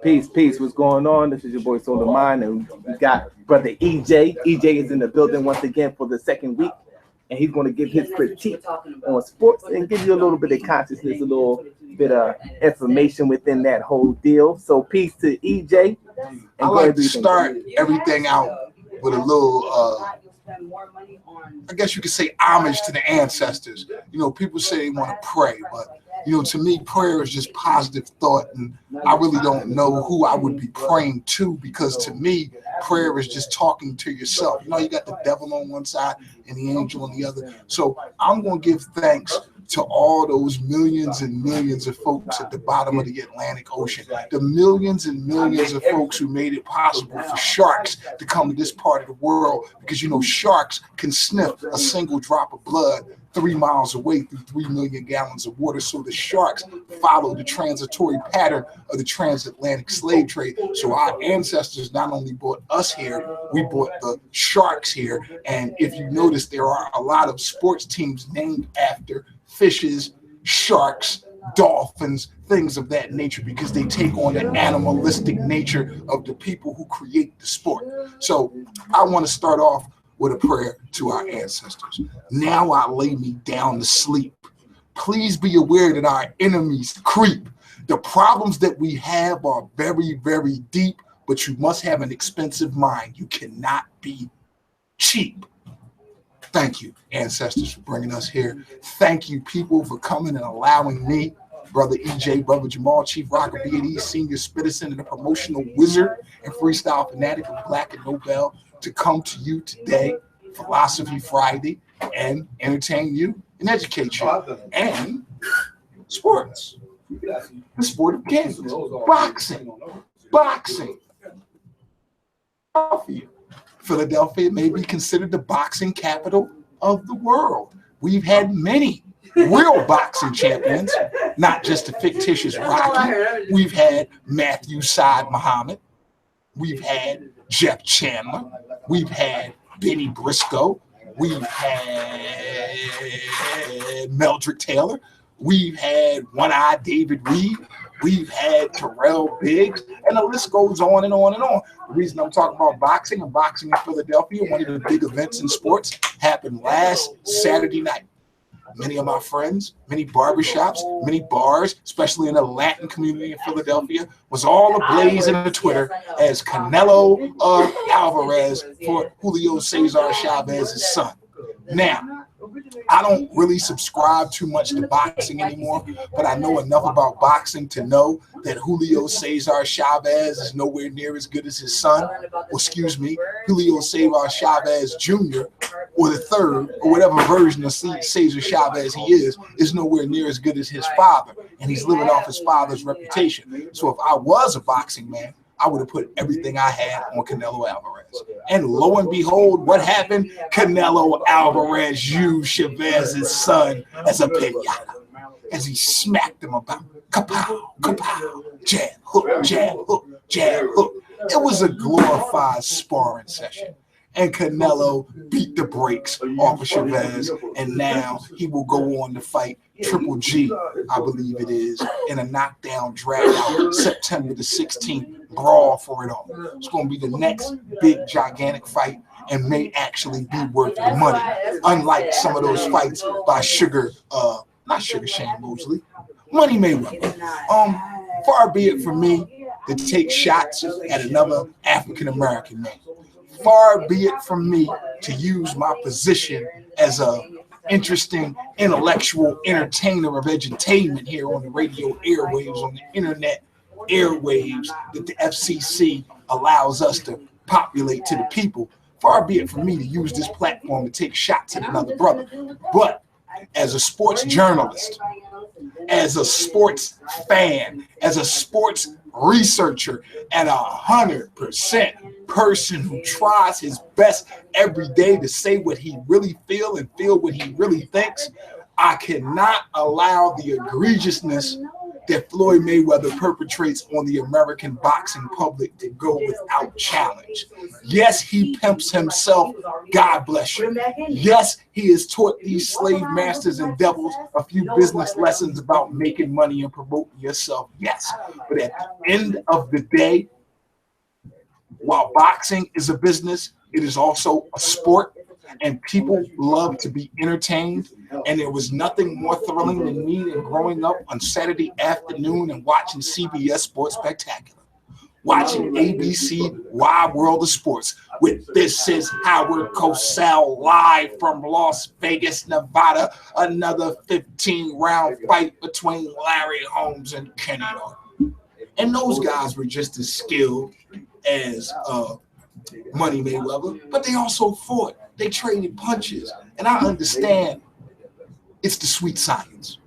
Peace, peace. What's going on? This is your boy Soul of Mine, and we got brother EJ. EJ is in the building once again for the second week, and he's going to give his critique on sports and give you a little bit of consciousness, a little bit of information within that whole deal. So, peace to EJ. I like to start everything out with a little, I guess you could say, homage to the ancestors. You know, people say they want to pray, but to me, prayer is just positive thought, and I really don't know who I would be praying to, because to me, prayer is just talking to yourself. You got the devil on one side and the angel on the other. So I'm going to give thanks to all those millions and millions of folks at the bottom of the Atlantic Ocean, the millions and millions of folks who made it possible for sharks to come to this part of the world, because sharks can sniff a single drop of blood 3 miles away through 3 million gallons of water. So the sharks follow the transitory pattern of the transatlantic slave trade. So our ancestors not only brought us here, we brought the sharks here. And if you notice, there are a lot of sports teams named after fishes, sharks, dolphins, things of that nature, because they take on the animalistic nature of the people who create the sport. So I want to start off with a prayer to our ancestors. Now I lay me down to sleep. Please be aware that our enemies creep. The problems that we have are very, very deep, but you must have an expensive mind. You cannot be cheap. Thank you, ancestors, for bringing us here. Thank you, people, for coming and allowing me, Brother EJ, Brother Jamal, Chief Rocker B&E, Senior Spitison, and the promotional wizard and freestyle fanatic of Black and Nobel, to come to you today, Philosophy Friday, and entertain you and educate you. And sports, the sport of kings, boxing. Philadelphia may be considered the boxing capital of the world. We've had many real boxing champions, not just a fictitious Rocky. We've had Matthew Saad Muhammad. We've had Jeff Chandler. We've had Benny Briscoe. We've had Meldrick Taylor. We've had One-Eye David Reed. We've had Terrell Biggs, and the list goes on and on and on. The reason I'm talking about boxing and boxing in Philadelphia, one of the big events in sports, happened last Saturday night. Many of my friends, many barbershops, many bars, especially in the Latin community in Philadelphia, was all ablaze in the Twitter as Canelo Alvarez fought Julio Cesar Chavez's son. Now, I don't really subscribe too much to boxing anymore, but I know enough about boxing to know that Julio Cesar Chavez is nowhere near as good as his son. Julio Cesar Chavez Jr., or the third, or whatever version of Cesar Chavez he is nowhere near as good as his father, and he's living off his father's reputation. So if I was a boxing man, I would have put everything I had on Canelo Alvarez. And lo and behold, what happened? Canelo Alvarez used Chavez's son as a pinata, as he smacked him about kapow, kapow, jab, hook, jab, hook, jab, hook. It was a glorified sparring session. And Canelo beat the brakes off of Chavez, and now he will go on to fight Triple G, I believe it is, in a knockdown drag out September the 16th, brawl for it all. It's going to be the next big gigantic fight and may actually be worth the money, unlike some of those fights by not Sugar Shane Mosley, Money Mayweather. Far be it from me to take shots at another African-American man. Far be it from me to use my position as a interesting intellectual entertainer of edutainment here on the radio airwaves, on the internet airwaves that the FCC allows us to populate to the people. Far be it from me to use this platform to take shots at another brother. But as a sports journalist, as a sports fan, as a sports researcher, and 100% person who tries his best every day to say what he really feels and feel what he really thinks, I cannot allow the egregiousness that Floyd Mayweather perpetrates on the American boxing public to go without challenge. Yes, he pimps himself. God bless you. Yes, he has taught these slave masters and devils a few business lessons about making money and promoting yourself. Yes, but at the end of the day, while boxing is a business, it is also a sport, and people love to be entertained. And there was nothing more thrilling than me than growing up on Saturday afternoon and watching CBS Sports Spectacular, watching ABC Wide World of Sports with This Is Howard Cosell live from Las Vegas, Nevada. Another 15-round fight between Larry Holmes and Kenny Norton. And those guys were just as skilled as Money Mayweather, but they also fought. They traded punches. And I understand it's the sweet science.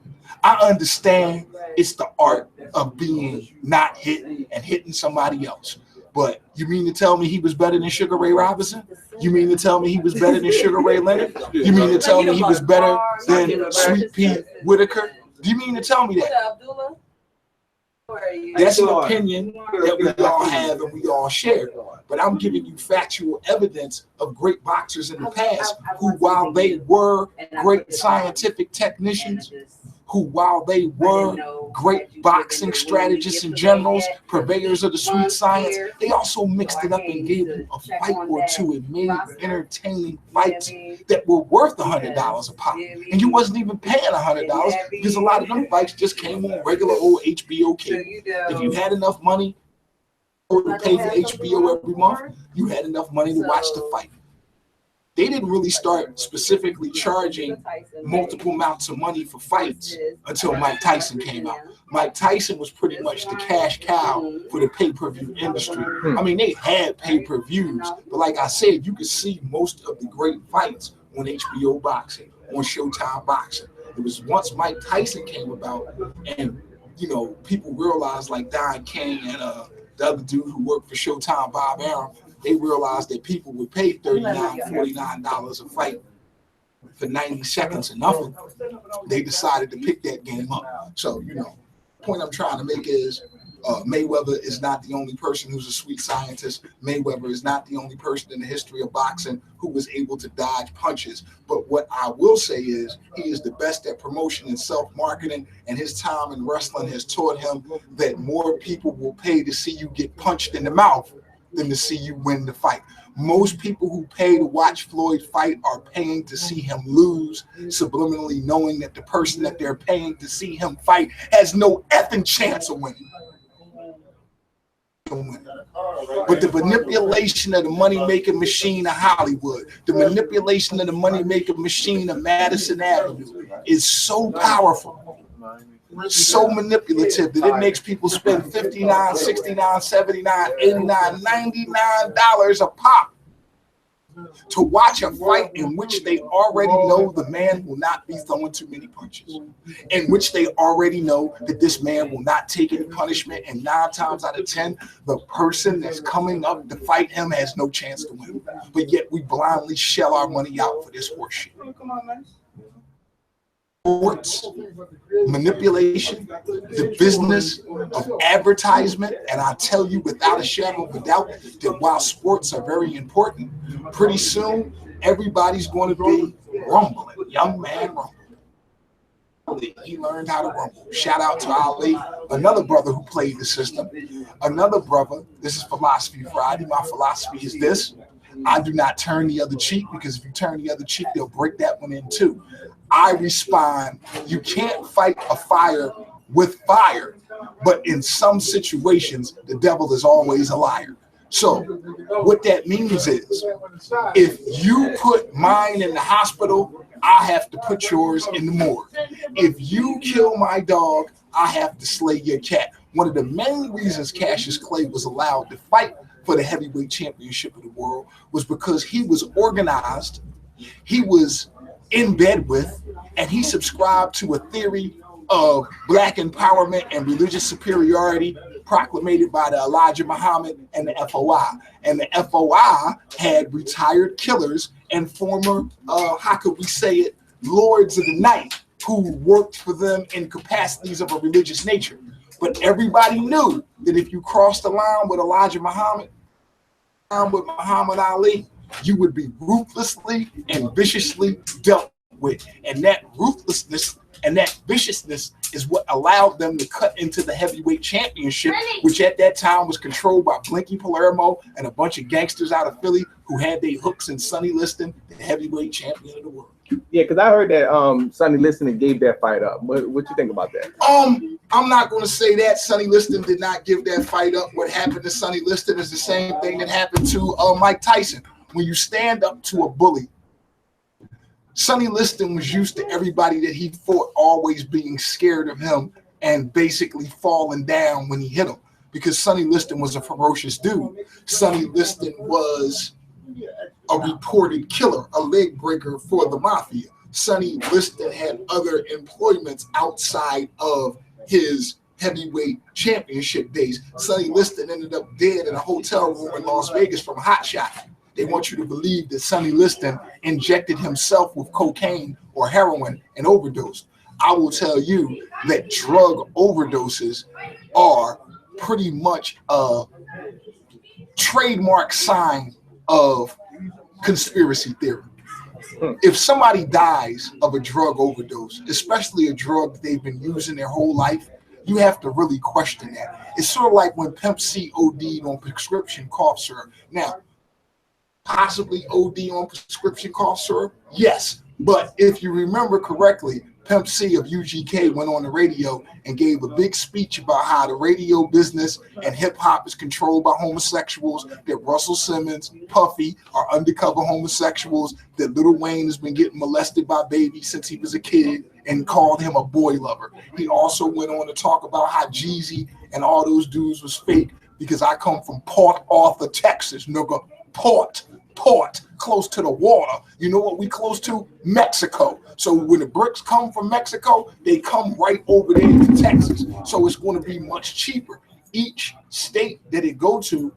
I understand it's the art of being not hit and hitting somebody else. But you mean to tell me he was better than Sugar Ray Robinson? You mean to tell me he was better than Sugar Ray Leonard? You mean to tell me he was better than Sweet Pea Whitaker? Do you mean to tell me that? That's an opinion that we all have and we all share. But I'm giving you factual evidence of great boxers in the past who, while they were great scientific technicians, who, while they were great boxing strategists and generals, purveyors of the sweet science, they also mixed it up and gave you a fight or two and made entertaining fights that were worth $100 a pop. And you wasn't even paying $100 because a lot of them fights just came on regular old HBO cable. If you had enough money to pay for HBO every month, you had enough money to watch the fight. They didn't really start specifically charging multiple amounts of money for fights until Mike Tyson came out. Mike Tyson was pretty much the cash cow for the pay-per-view industry. I mean, they had pay-per-views, but like I said, you could see most of the great fights on HBO Boxing, on Showtime Boxing. It was once Mike Tyson came about and, you know, people realized, like Don King and the other dude who worked for Showtime, Bob Arum, they realized that people would pay $39, $49 a fight for 90 seconds and nothing. They decided to pick that game up. So, you know, the point I'm trying to make is Mayweather is not the only person who's a sweet scientist. Mayweather is not the only person in the history of boxing who was able to dodge punches. But what I will say is he is the best at promotion and self-marketing, and his time in wrestling has taught him that more people will pay to see you get punched in the mouth than to see you win the fight. Most people who pay to watch Floyd fight are paying to see him lose, subliminally knowing that the person that they're paying to see him fight has no effing chance of winning. But the manipulation of the money-making machine of Hollywood, the manipulation of the money-making machine of Madison Avenue is so powerful, so manipulative that it makes people spend $59, $69, $79, $89, $99 a pop to watch a fight in which they already know the man will not be throwing too many punches, in which they already know that this man will not take any punishment, and 9 times out of 10, the person that's coming up to fight him has no chance to win. But yet we blindly shell our money out for this horseshit. Sports, manipulation, the business of advertisement, and I tell you without a shadow of a doubt that while sports are very important, pretty soon everybody's going to be rumbling. Young man rumbling. He learned how to rumble. Shout out to Ali, another brother who played the system. Another brother, this is Philosophy Friday. My philosophy is this: I do not turn the other cheek, because if you turn the other cheek, they'll break that one in too. I respond, you can't fight a fire with fire, but in some situations, the devil is always a liar. So what that means is, if you put mine in the hospital, I have to put yours in the morgue. If you kill my dog, I have to slay your cat. One of the main reasons Cassius Clay was allowed to fight for the heavyweight championship of the world was because he was organized, he was in bed with, and he subscribed to a theory of black empowerment and religious superiority proclaimed by the Elijah Muhammad and the FOI. And the FOI had retired killers and former, how could we say it, lords of the night who worked for them in capacities of a religious nature. But everybody knew that if you crossed the line with Elijah Muhammad, with Muhammad Ali, you would be ruthlessly and viciously dealt with. And that ruthlessness and that viciousness is what allowed them to cut into the heavyweight championship, which at that time was controlled by Blinky Palermo and a bunch of gangsters out of Philly who had their hooks in Sonny Liston, the heavyweight champion of the world. Yeah, because I heard that Sonny Liston gave that fight up. What you think about that? I'm not going to say that Sonny Liston did not give that fight up. What happened to Sonny Liston is the same thing that happened to Mike Tyson. When you stand up to a bully, Sonny Liston was used to everybody that he fought always being scared of him and basically falling down when he hit him, because Sonny Liston was a ferocious dude. Sonny Liston was a reported killer, a leg breaker for the mafia. Sonny Liston had other employments outside of his heavyweight championship days. Sonny Liston ended up dead in a hotel room in Las Vegas from hot shot. They want you to believe that Sonny Liston injected himself with cocaine or heroin and overdosed. I will tell you that drug overdoses are pretty much a trademark sign of conspiracy theory. If somebody dies of a drug overdose, especially a drug that they've been using their whole life, you have to really question that. It's sort of like when Pimp C OD'd on prescription cough syrup. Now, possibly OD on prescription cough syrup? Yes. But if you remember correctly, Pimp C of UGK went on the radio and gave a big speech about how the radio business and hip hop is controlled by homosexuals, that Russell Simmons, Puffy are undercover homosexuals, that Lil Wayne has been getting molested by babies since he was a kid, and called him a boy lover. He also went on to talk about how Jeezy and all those dudes was fake because I come from Port Arthur, Texas, nigga. Port, close to the water. You know what we close to? Mexico. So when the bricks come from Mexico, they come right over there to Texas. So it's going to be much cheaper. Each state that it go to,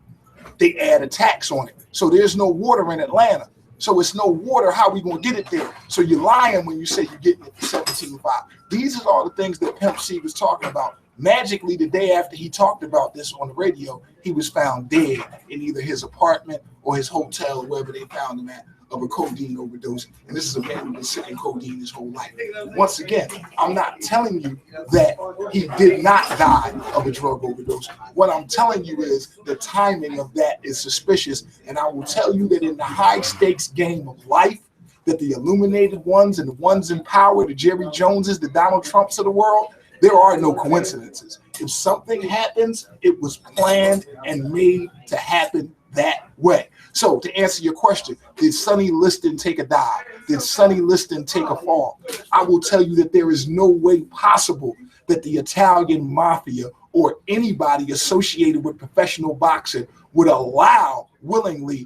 they add a tax on it. So there's no water in Atlanta. So it's no water. How we going to get it there? So you're lying when you say you're getting it for $17.5. These are all the things that Pimp C was talking about. Magically, the day after he talked about this on the radio, he was found dead in either his apartment or his hotel, or wherever they found him at, of a codeine overdose. And this is a man who's been sipping codeine his whole life. Once again, I'm not telling you that he did not die of a drug overdose. What I'm telling you is the timing of that is suspicious. And I will tell you that in the high stakes game of life, that the illuminated ones and the ones in power, the Jerry Joneses, the Donald Trumps of the world, there are no coincidences. If something happens, it was planned and made to happen that way. So to answer your question, did Sonny Liston take a dive? Did Sonny Liston take a fall? I will tell you that there is no way possible that the Italian mafia or anybody associated with professional boxing would allow willingly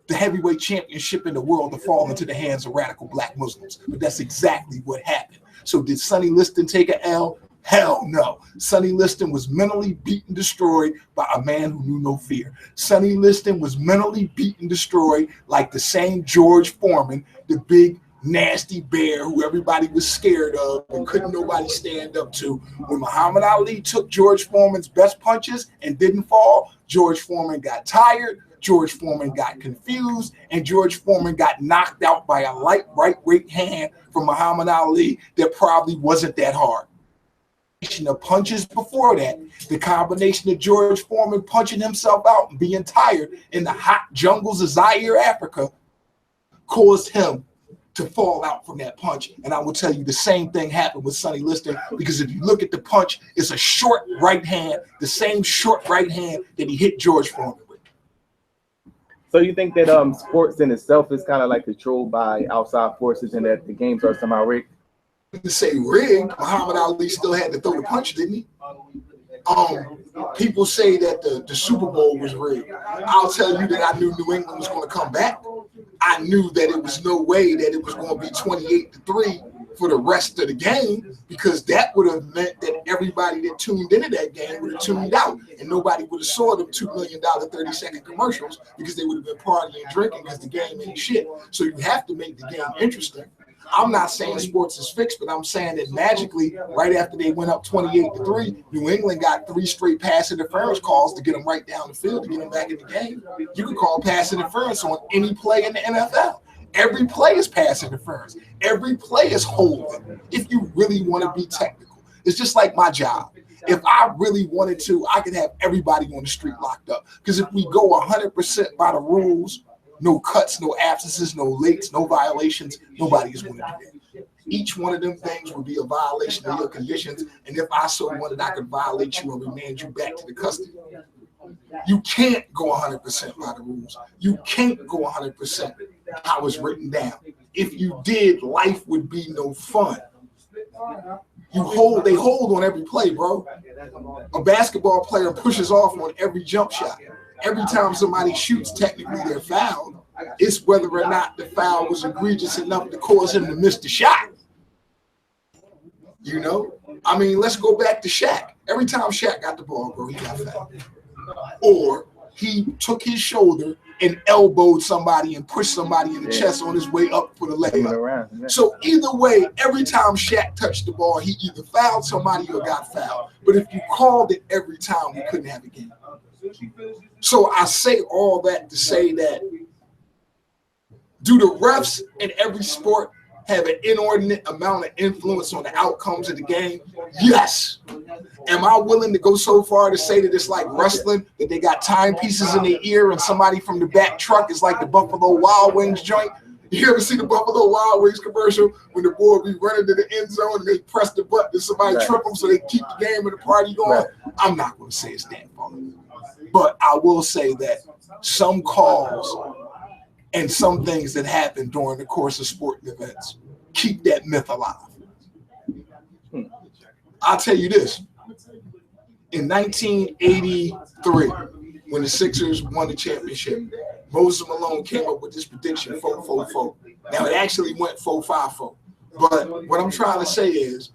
the heavyweight championship in the world to fall into the hands of radical black Muslims. But that's exactly what happened. So did Sonny Liston take an L? Hell no. Sonny Liston was mentally beaten, destroyed by a man who knew no fear. Sonny Liston was mentally beaten, destroyed like the same George Foreman, the big nasty bear who everybody was scared of and couldn't nobody stand up to. When Muhammad Ali took George Foreman's best punches and didn't fall, George Foreman got tired, George Foreman got confused, and George Foreman got knocked out by a light right hand from Muhammad Ali that probably wasn't that hard. Of punches before that, the combination of George Foreman punching himself out and being tired in the hot jungles of Zaire, Africa, caused him to fall out from that punch. And I will tell you the same thing happened with Sonny Liston, because if you look at the punch, it's a short right hand, the same short right hand that he hit George Foreman with. So you think that sports in itself is kind of like controlled by outside forces and that the games are somehow rigged? To say rigged, Muhammad Ali still had to throw the punch, didn't he? People say that the Super Bowl was rigged. I'll tell you that I knew New England was going to come back. I knew that it was no way that it was going to be 28-3 for the rest of the game, because that would have meant that everybody that tuned into that game would have tuned out, and nobody would have saw them $2 million 30-second commercials, because they would have been partying and drinking because the game ain't shit. So you have to make the game interesting. I'm not saying sports is fixed, but I'm saying that magically, right after they went up 28-3, New England got 3 straight pass interference calls to get them right down the field to get them back in the game. You can call pass interference on any play in the NFL. Every play is pass interference. Every play is holding. If you really want to be technical, it's just like my job. If I really wanted to, I could have everybody on the street locked up. Because if we go 100% by the rules, no cuts, no absences, no lates, no violations, nobody is going to do that. Each one of them things would be a violation of your conditions. And if I so wanted, I could violate you and remand you back to the custody. You can't go 100% by the rules. You can't go 100% how it's written down. If you did, life would be no fun. They hold on every play, bro. A basketball player pushes off on every jump shot. Every time somebody shoots, technically they're fouled. It's whether or not the foul was egregious enough to cause him to miss the shot. You know? I mean, let's go back to Shaq. Every time Shaq got the ball, bro, he got fouled. Or he took his shoulder and elbowed somebody and pushed somebody in the chest on his way up for the layup. So either way, every time Shaq touched the ball, he either fouled somebody or got fouled. But if you called it every time, we couldn't have a game. So I say all that to say that do the refs in every sport have an inordinate amount of influence on the outcomes of the game? Yes. Am I willing to go so far to say that it's like wrestling, that they got timepieces in their ear and somebody from the back truck is like the Buffalo Wild Wings joint? You ever see the Buffalo Wild Wings commercial when the boy be running to the end zone and they press the button and somebody trip them so they keep the game and the party going? I'm not going to say it's that far. But I will say that some calls and some things that happen during the course of sporting events keep that myth alive. I'll tell you this. In 1983, when the Sixers won the championship, Moses Malone came up with this prediction, 4-4-4. Now, it actually went 4-5-4. But what I'm trying to say is,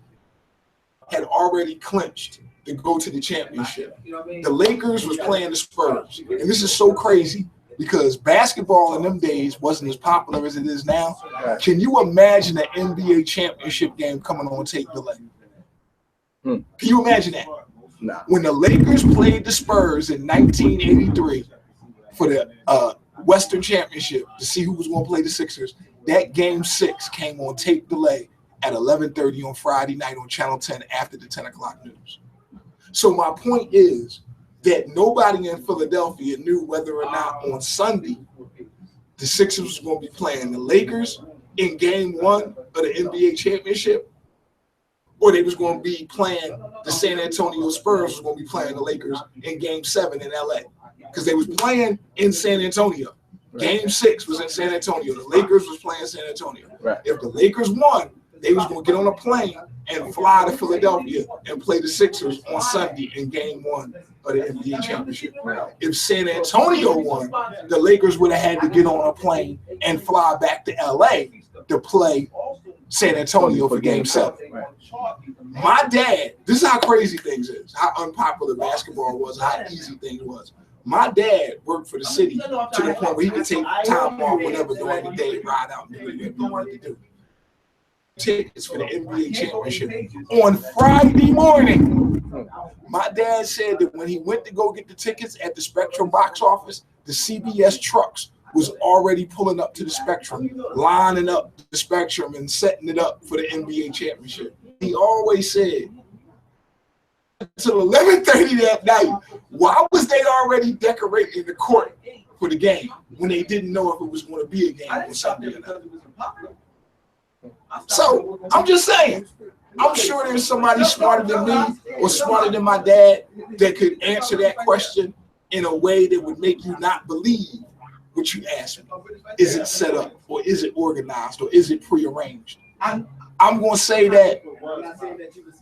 had already clinched to go to the championship. The Lakers was playing the Spurs. And this is so crazy because basketball in them days wasn't as popular as it is now. Can you imagine an NBA championship game coming on tape delay? Can you imagine that? No. When the Lakers played the Spurs in 1983 for the Western Championship to see who was going to play the Sixers, that game 6 came on tape delay at 11:30 on Friday night on Channel 10 after the 10 o'clock news. So my point is that nobody in Philadelphia knew whether or not on Sunday the Sixers was going to be playing the Lakers in game 1 of the NBA championship, or they was going to be playing the San Antonio Spurs was going to be playing the Lakers in game 7 in LA. Because they was playing in San Antonio. Game 6 was in San Antonio. The Lakers was playing San Antonio. If the Lakers won, they was going to get on a plane and fly to Philadelphia and play the Sixers on Sunday in game 1 of the NBA championship. If San Antonio won, the Lakers would have had to get on a plane and fly back to LA to play San Antonio for game 7. My dad, this is how crazy things is, how unpopular basketball was, how easy things was. My dad worked for the city to the point where he could take time off whenever during the day, ride out and do whatever he wanted to do. Tickets for the NBA championship on Friday morning. My dad said that when he went to go get the tickets at the Spectrum box office, the CBS trucks was already pulling up to the Spectrum, lining up the Spectrum and setting it up for the NBA championship. He always said, until 11:30 that night, why was they already decorating the court for the game when they didn't know if it was going to be a game on Sunday or not? So I'm just saying, I'm sure there's somebody smarter than me or smarter than my dad that could answer that question in a way that would make you not believe what you asked me. Is it set up, or is it organized, or is it prearranged? I'm going to say that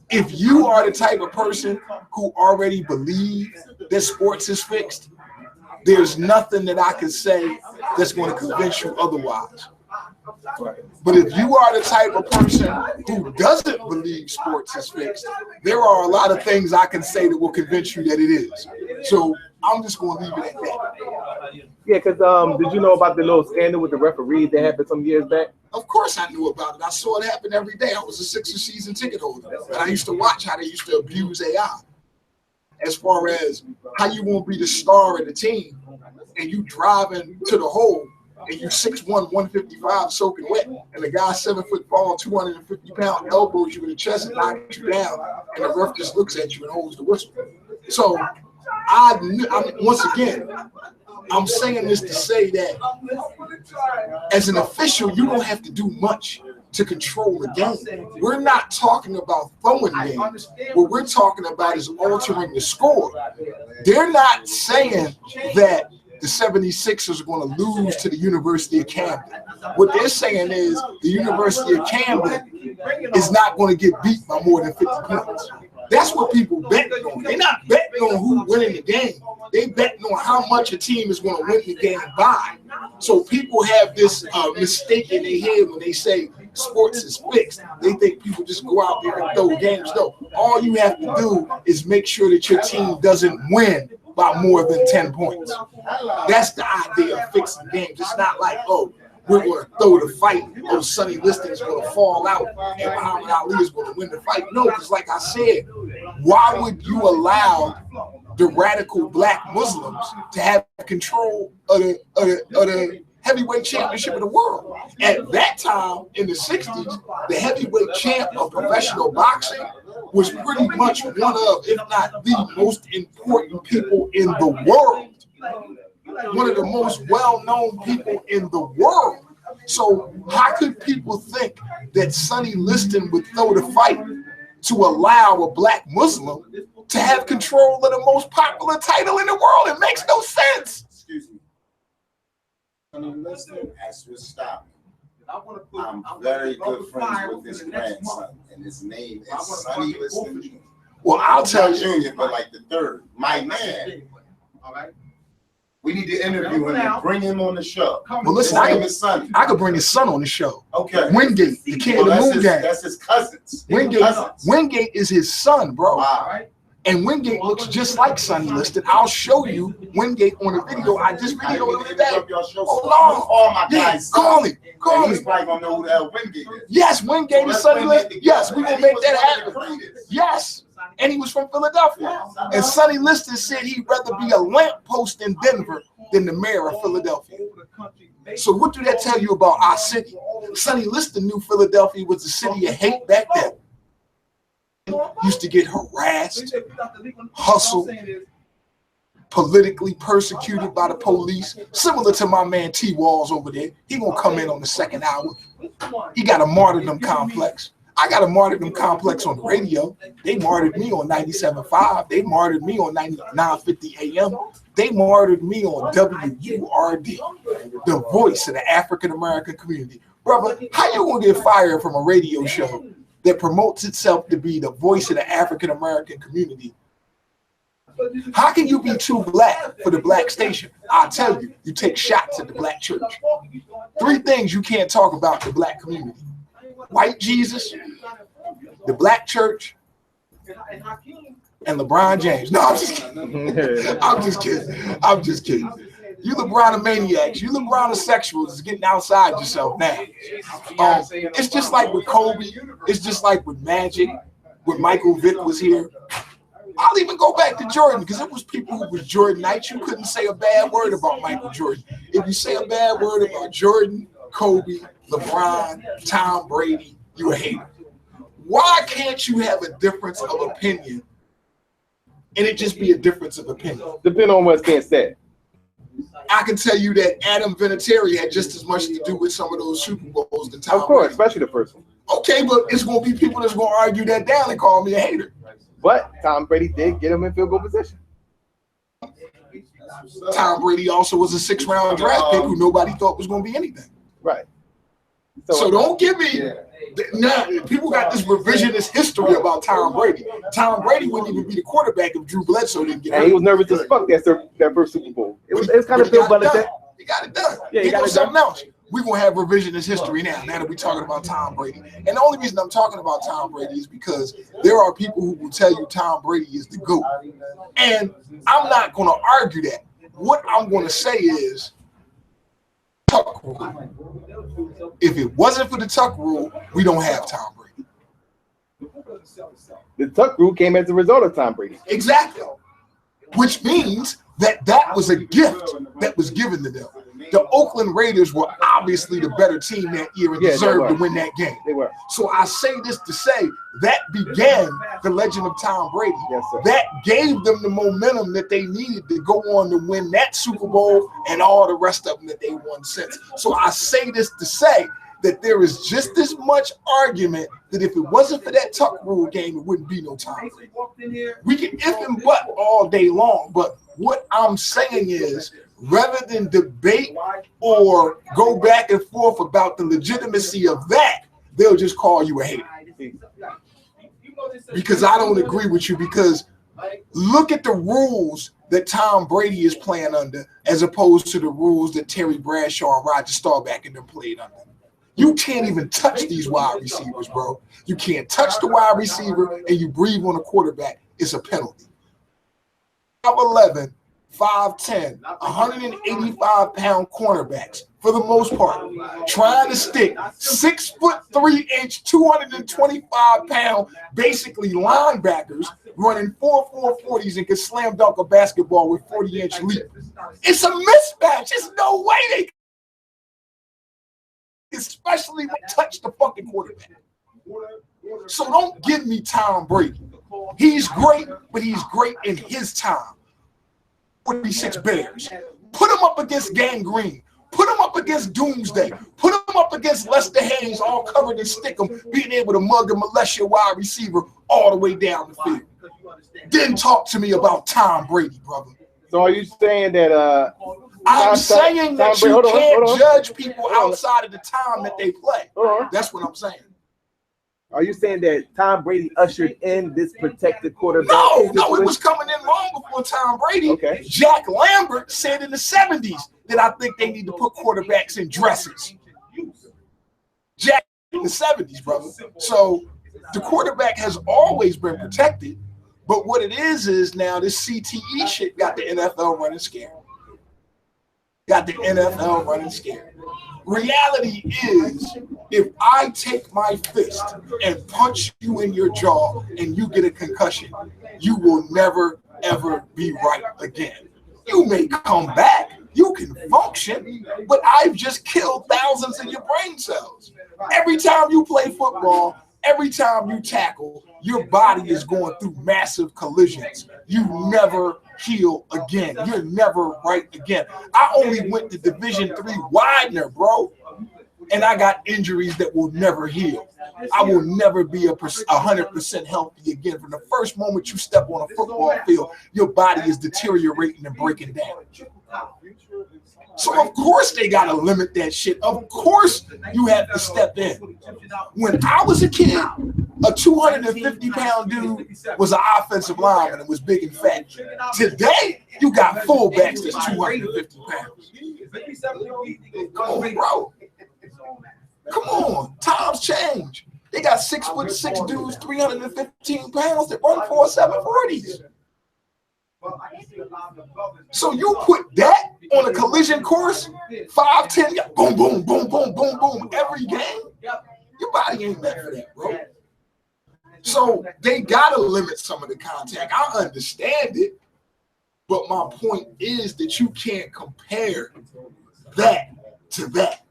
if you are the type of person who already believes that sports is fixed, there's nothing that I can say that's going to convince you otherwise. But if you are the type of person who doesn't believe sports is fixed, there are a lot of things I can say that will convince you that it is. So I'm just going to leave it at that. Yeah, because did you know about the little scandal with the referees that happened some years back? Of course I knew about it. I saw it happen every day. I was a Sixers season ticket holder, and I used to watch how they used to abuse AI. As far as how you won't be the star of the team, and you driving to the hole, and you 6'1", 155 soaking wet, and the guy 7 foot tall, 250-pound elbows you in the chest and knocks you down, and the ref just looks at you and holds the whistle. So once again, I'm saying this to say that as an official, you don't have to do much to control the game. We're not talking about throwing the game. What we're talking about is altering the score. They're not saying that the 76ers are going to lose to the University of Camden. What they're saying is the University of Camden is not going to get beat by more than 50 points. That's what people bet on. They're not betting on who's winning the game. They betting on how much a team is going to win the game by. So people have this mistake in their head when they say sports is fixed. They think people just go out there and throw games. No, all you have to do is make sure that your team doesn't win by more than 10 points. That's the idea of fixing games. It's not like, oh, we're going to throw the fight, or Sonny Liston is going to fall out, and Muhammad Ali is going to win the fight. No, because like I said, why would you allow the radical black Muslims to have control of the heavyweight championship of the world? At that time, in the 60s, the heavyweight champ of professional boxing was pretty much one of, if not the most important people in the world. One of the most well-known people in the world. So how could people think that Sonny Liston would throw the fight to allow a black Muslim to have control of the most popular title in the world? It makes no sense. Excuse me. Sonny Liston has to stop. I'm very good friends with his grandson, and his name is Sonny Liston Jr. Well, I'll tell you. Junior, but like the third. My man. All right. We need to interview him and bring him on the show. Well, listen, I could bring his son on the show. Okay. Wingate, the kid of the moon gang. That's his cousins. Wingate is his son, bro. Wow. And Wingate looks just like Sonny Liston. I'll show you Wingate on the video. I just videoed him today. Hold on. All my guys. Call him. Call He's him. probably gonna know who the hell Wingate is. Yes, Wingate is Sonny Liston. Yes, we will make that happen. Yes. And he was from Philadelphia. And Sonny Liston said he'd rather be a lamppost in Denver than the mayor of Philadelphia. So what do that tell you about our city? Sonny Liston knew Philadelphia was a city of hate back then. Used to get harassed, hustled, politically persecuted by the police, similar to my man T. Walls over there. He gonna come in on the second hour. He got a martyrdom complex. I got a martyrdom complex on the radio. They martyred me on 97.5. They martyred me on 950 AM. They martyred me on WURD, the voice of the African-American community. Brother, how you gonna get fired from a radio show that promotes itself to be the voice of the African-American community? How can you be too black for the black station? I'll tell you, you take shots at the black church. 3 things you can't talk about the black community: white Jesus, the black church, and LeBron James. No, I'm just kidding. I'm just kidding. I'm just kidding. You LeBron maniacs, you LeBron sexuals is getting outside yourself now. It's just like with Kobe. It's just like with Magic, when Michael Vick was here. I'll even go back to Jordan, because it was people who was Jordanites. You couldn't say a bad word about Michael Jordan. If you say a bad word about Jordan, Kobe, LeBron, Tom Brady, you a hater. Why can't you have a difference of opinion and it just be a difference of opinion? Depending on what's being said. I can tell you that Adam Vinatieri had just as much to do with some of those Super Bowls than Tom Of course, Brady. especially the first one. Okay, but it's going to be people that's going to argue that down and call me a hater. But Tom Brady did get him in field goal position. Tom Brady also was a 6th-round draft pick who nobody thought was going to be anything. Right. So don't give me now. People got this revisionist history about Tom Brady. Tom Brady wouldn't even be the quarterback if Drew Bledsoe didn't get and hurt. he was nervous as fuck that first Super Bowl. It's kind of Bill Belichick. He got it done. Yeah, he got it something done. else. We're gonna have revisionist history now that we're talking about Tom Brady. And the only reason I'm talking about Tom Brady is because there are people who will tell you Tom Brady is the GOAT. And I'm not gonna argue that. what I'm going to say is Tuck rule. If it wasn't for the Tuck rule, we don't have Tom Brady. The Tuck rule came as a result of Tom Brady. Exactly. Which means that was a gift that was given to them. The Oakland Raiders were obviously the better team that year and deserved to win that game. They were. So I say this to say that began the legend of Tom Brady. Yes, sir. That gave them the momentum that they needed to go on to win that Super Bowl and all the rest of them that they won since. So I say this to say that there is just as much argument that if it wasn't for that Tuck rule game, it wouldn't be no Tom Brady. We can if and but all day long, but what I'm saying is, rather than debate or go back and forth about the legitimacy of that, they'll just call you a hater. Because I don't agree with you, because look at the rules that Tom Brady is playing under as opposed to the rules that Terry Bradshaw and Roger Staubach and them played under. You can't even touch these wide receivers, bro. You can't touch the wide receiver and you breathe on the quarterback. It's a penalty. 5'11", 5'10", 185-pound cornerbacks, for the most part, trying to stick 6'3", 225-pound, basically linebackers running 4.4 40s and can slam dunk a basketball with 40-inch leap. It's a mismatch. There's no way they can, especially when they touch the fucking quarterback. So don't give me Tom Brady. He's great, but he's great in his time. 46 Bears. Put him up against Gangrene. Put him up against Doomsday. Put him up against Lester Haynes, all covered in stickum, being able to mug and molest your wide receiver all the way down the field. Then talk to me about Tom Brady, brother. So are you saying that I'm saying that you can't judge people outside of the time that they play. That's what I'm saying. Are you saying that Tom Brady ushered in this protected quarterback? No, it was coming in long before Tom Brady. Okay. Jack Lambert said in the 70s that I think they need to put quarterbacks in dresses. Jack in the 70s, brother. So the quarterback has always been protected, but what it is now this CTE shit got the NFL running scared. Got the NFL running scared. Reality is, if I take my fist and punch you in your jaw and you get a concussion, you will never, ever be right again. You may come back, you can function, but I've just killed thousands of your brain cells. Every time you play football, every time you tackle, your body is going through massive collisions. You never heal again. You're never right again. I only went to Division III Widener, bro, and I got injuries that will never heal. I will never be 100% healthy again. From the first moment you step on a football field, your body is deteriorating and breaking down. So of course they got to limit that shit. Of course you have to step in. When I was a kid, a 250-pound dude was an offensive lineman and was big and fat. Today, you got fullbacks that's 250 pounds. Come on, bro. Come on. Times change. They got 6'6" dudes, 315 pounds that run 4.7 40s. So you put that on a collision course, 5'10", boom, boom, boom, boom, boom, boom, every game. Your body ain't meant for that, bro. So they gotta limit some of the contact. I understand it, but my point is that you can't compare that to that.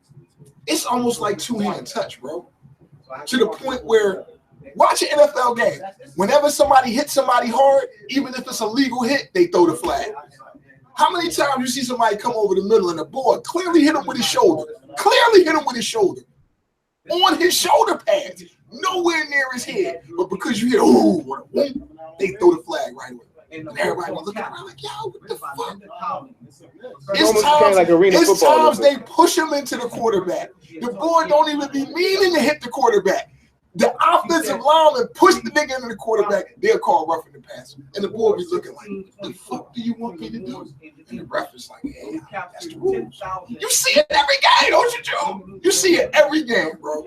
It's almost like two-hand touch, bro. To the point where, watch an NFL game. Whenever somebody hits somebody hard, even if it's a legal hit, they throw the flag. How many times you see somebody come over the middle and the boy clearly hit him with his shoulder? Clearly hit him with his shoulder. On his shoulder pads, nowhere near his head. But because you hear, ooh, what a whoop, they throw the flag right away. And everybody was looking around like, yo, what the fuck? It's times they push him into the quarterback. The boy don't even be meaning to hit the quarterback. The offensive lineman push the nigga into the quarterback, they'll call roughing the passer. And the boy be looking like, what the fuck do you want me to do? And the ref is like, yeah, that's the rules. You see it every game, don't you, Joe? You see it every game, bro.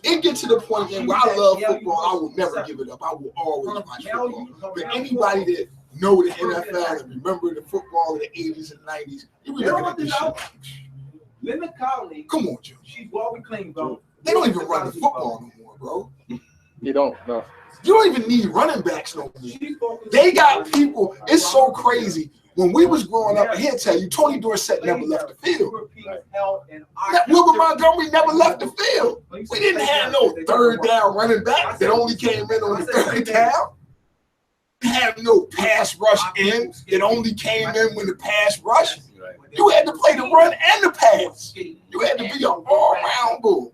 It gets to the point where I love football. I will never give it up. I will always watch football. But anybody that know the NFL and remember the football of the 80s and 90s, you be looking at this shit. Linda Colley. Come on, Joe. She's well clean, bro. They don't even run the football no more, bro. You don't, no. You don't even need running backs no more. They got people. It's so crazy. When we was growing up, he'll tell you, Tony Dorsett never left the field. Wilbur Montgomery never left the field. We didn't have no third down running back that only came in on the third down. We have no pass rush in that only came in when the pass rush. You had to play the run and the pass. You had to be an all-round bull.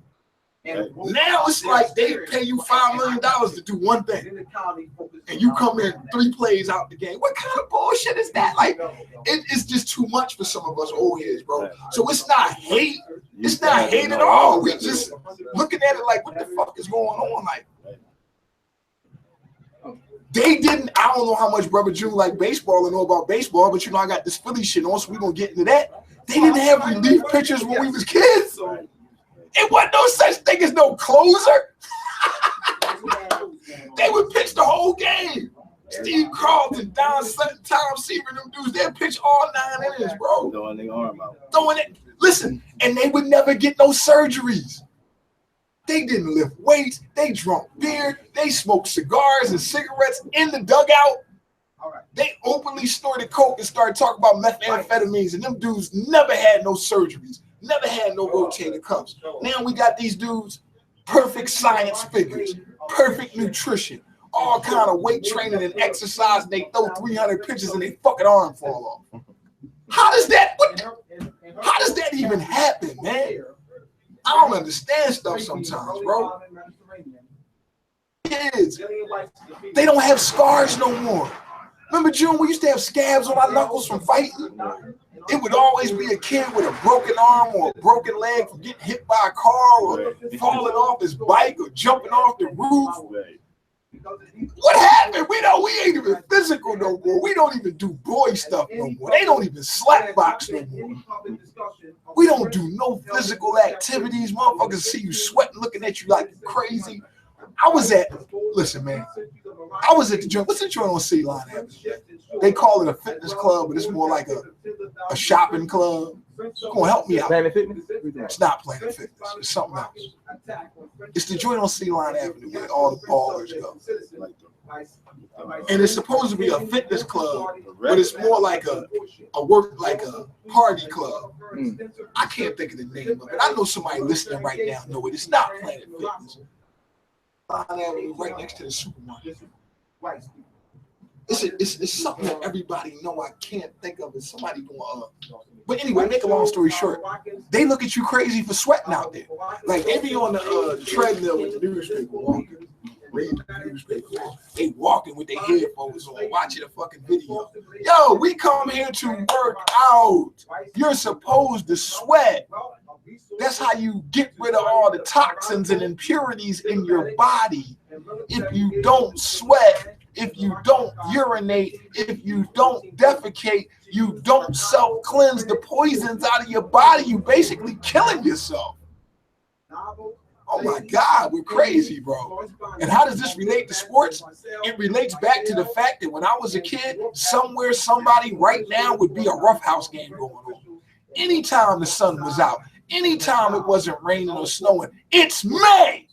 Now it's like they pay you $5 million to do one thing, and you come in 3 plays out the game. What kind of bullshit is that? Like, it's just too much for some of us old heads, bro. So it's not hate. It's not hate at all. We just looking at it like, what the fuck is going on? Like, they didn't. I don't know how much Brother June like baseball and know about baseball, but you know I got this Philly shit on, so we gonna get into that. They didn't have relief pitchers when we was kids. It wasn't no such thing as no closer. They would pitch the whole game. Steve Carlton, Don Sutton, Tom Seaver, them dudes, they'd pitch all 9 innings, bro. Throwing their arm out. Throwing it. Listen, and they would never get no surgeries. They didn't lift weights. They drank beer. They smoked cigars and cigarettes in the dugout. They openly snorted coke and started talking about methamphetamines, and them dudes never had no surgeries. Never had no rotator cuffs. Now we got these dudes, perfect science figures, perfect nutrition, all kind of weight training and exercise, and they throw 300 pitches and they fucking arm fall off. How does that even happen, man? I don't understand stuff sometimes, bro. Kids, they don't have scars no more. Remember, June, we used to have scabs on our knuckles from fighting? It would always be a kid with a broken arm or a broken leg from getting hit by a car or falling off his bike or jumping off the roof. What happened? We ain't even physical no more. We don't even do boy stuff no more. They don't even slap box no more. We don't do no physical activities. Motherfuckers see you sweating, looking at you like you're crazy. I was at the joint. What's the joint on Sea Line Avenue? They call it a fitness club, but it's more like a shopping club. Come on, help me out. Planet Fitness? It's not Planet Fitness. It's something else. It's the joint on Sea Line Avenue where all the ballers go. And it's supposed to be a fitness club, but it's more like a party club. I can't think of the name of it. I know somebody listening right now know it. It's not Planet Fitness. Avenue, right next to the supermarket. It's something that everybody know. I can't think of it. Somebody going But anyway, make a long story short, they look at you crazy for sweating out there. Like they be on the treadmill with the newspaper walking, reading the newspaper. They walking with their headphones on, watching a fucking video. Yo, we come here to work out. You're supposed to sweat. That's how you get rid of all the toxins and impurities in your body. If you don't sweat, if you don't urinate, if you don't defecate, you don't self-cleanse the poisons out of your body, you basically killing yourself. Oh my God, we're crazy, bro. And how does this relate to sports? It relates back to the fact that when I was a kid, somewhere, somebody right now would be a roughhouse game going on. Anytime the sun was out, anytime it wasn't raining or snowing, it's May.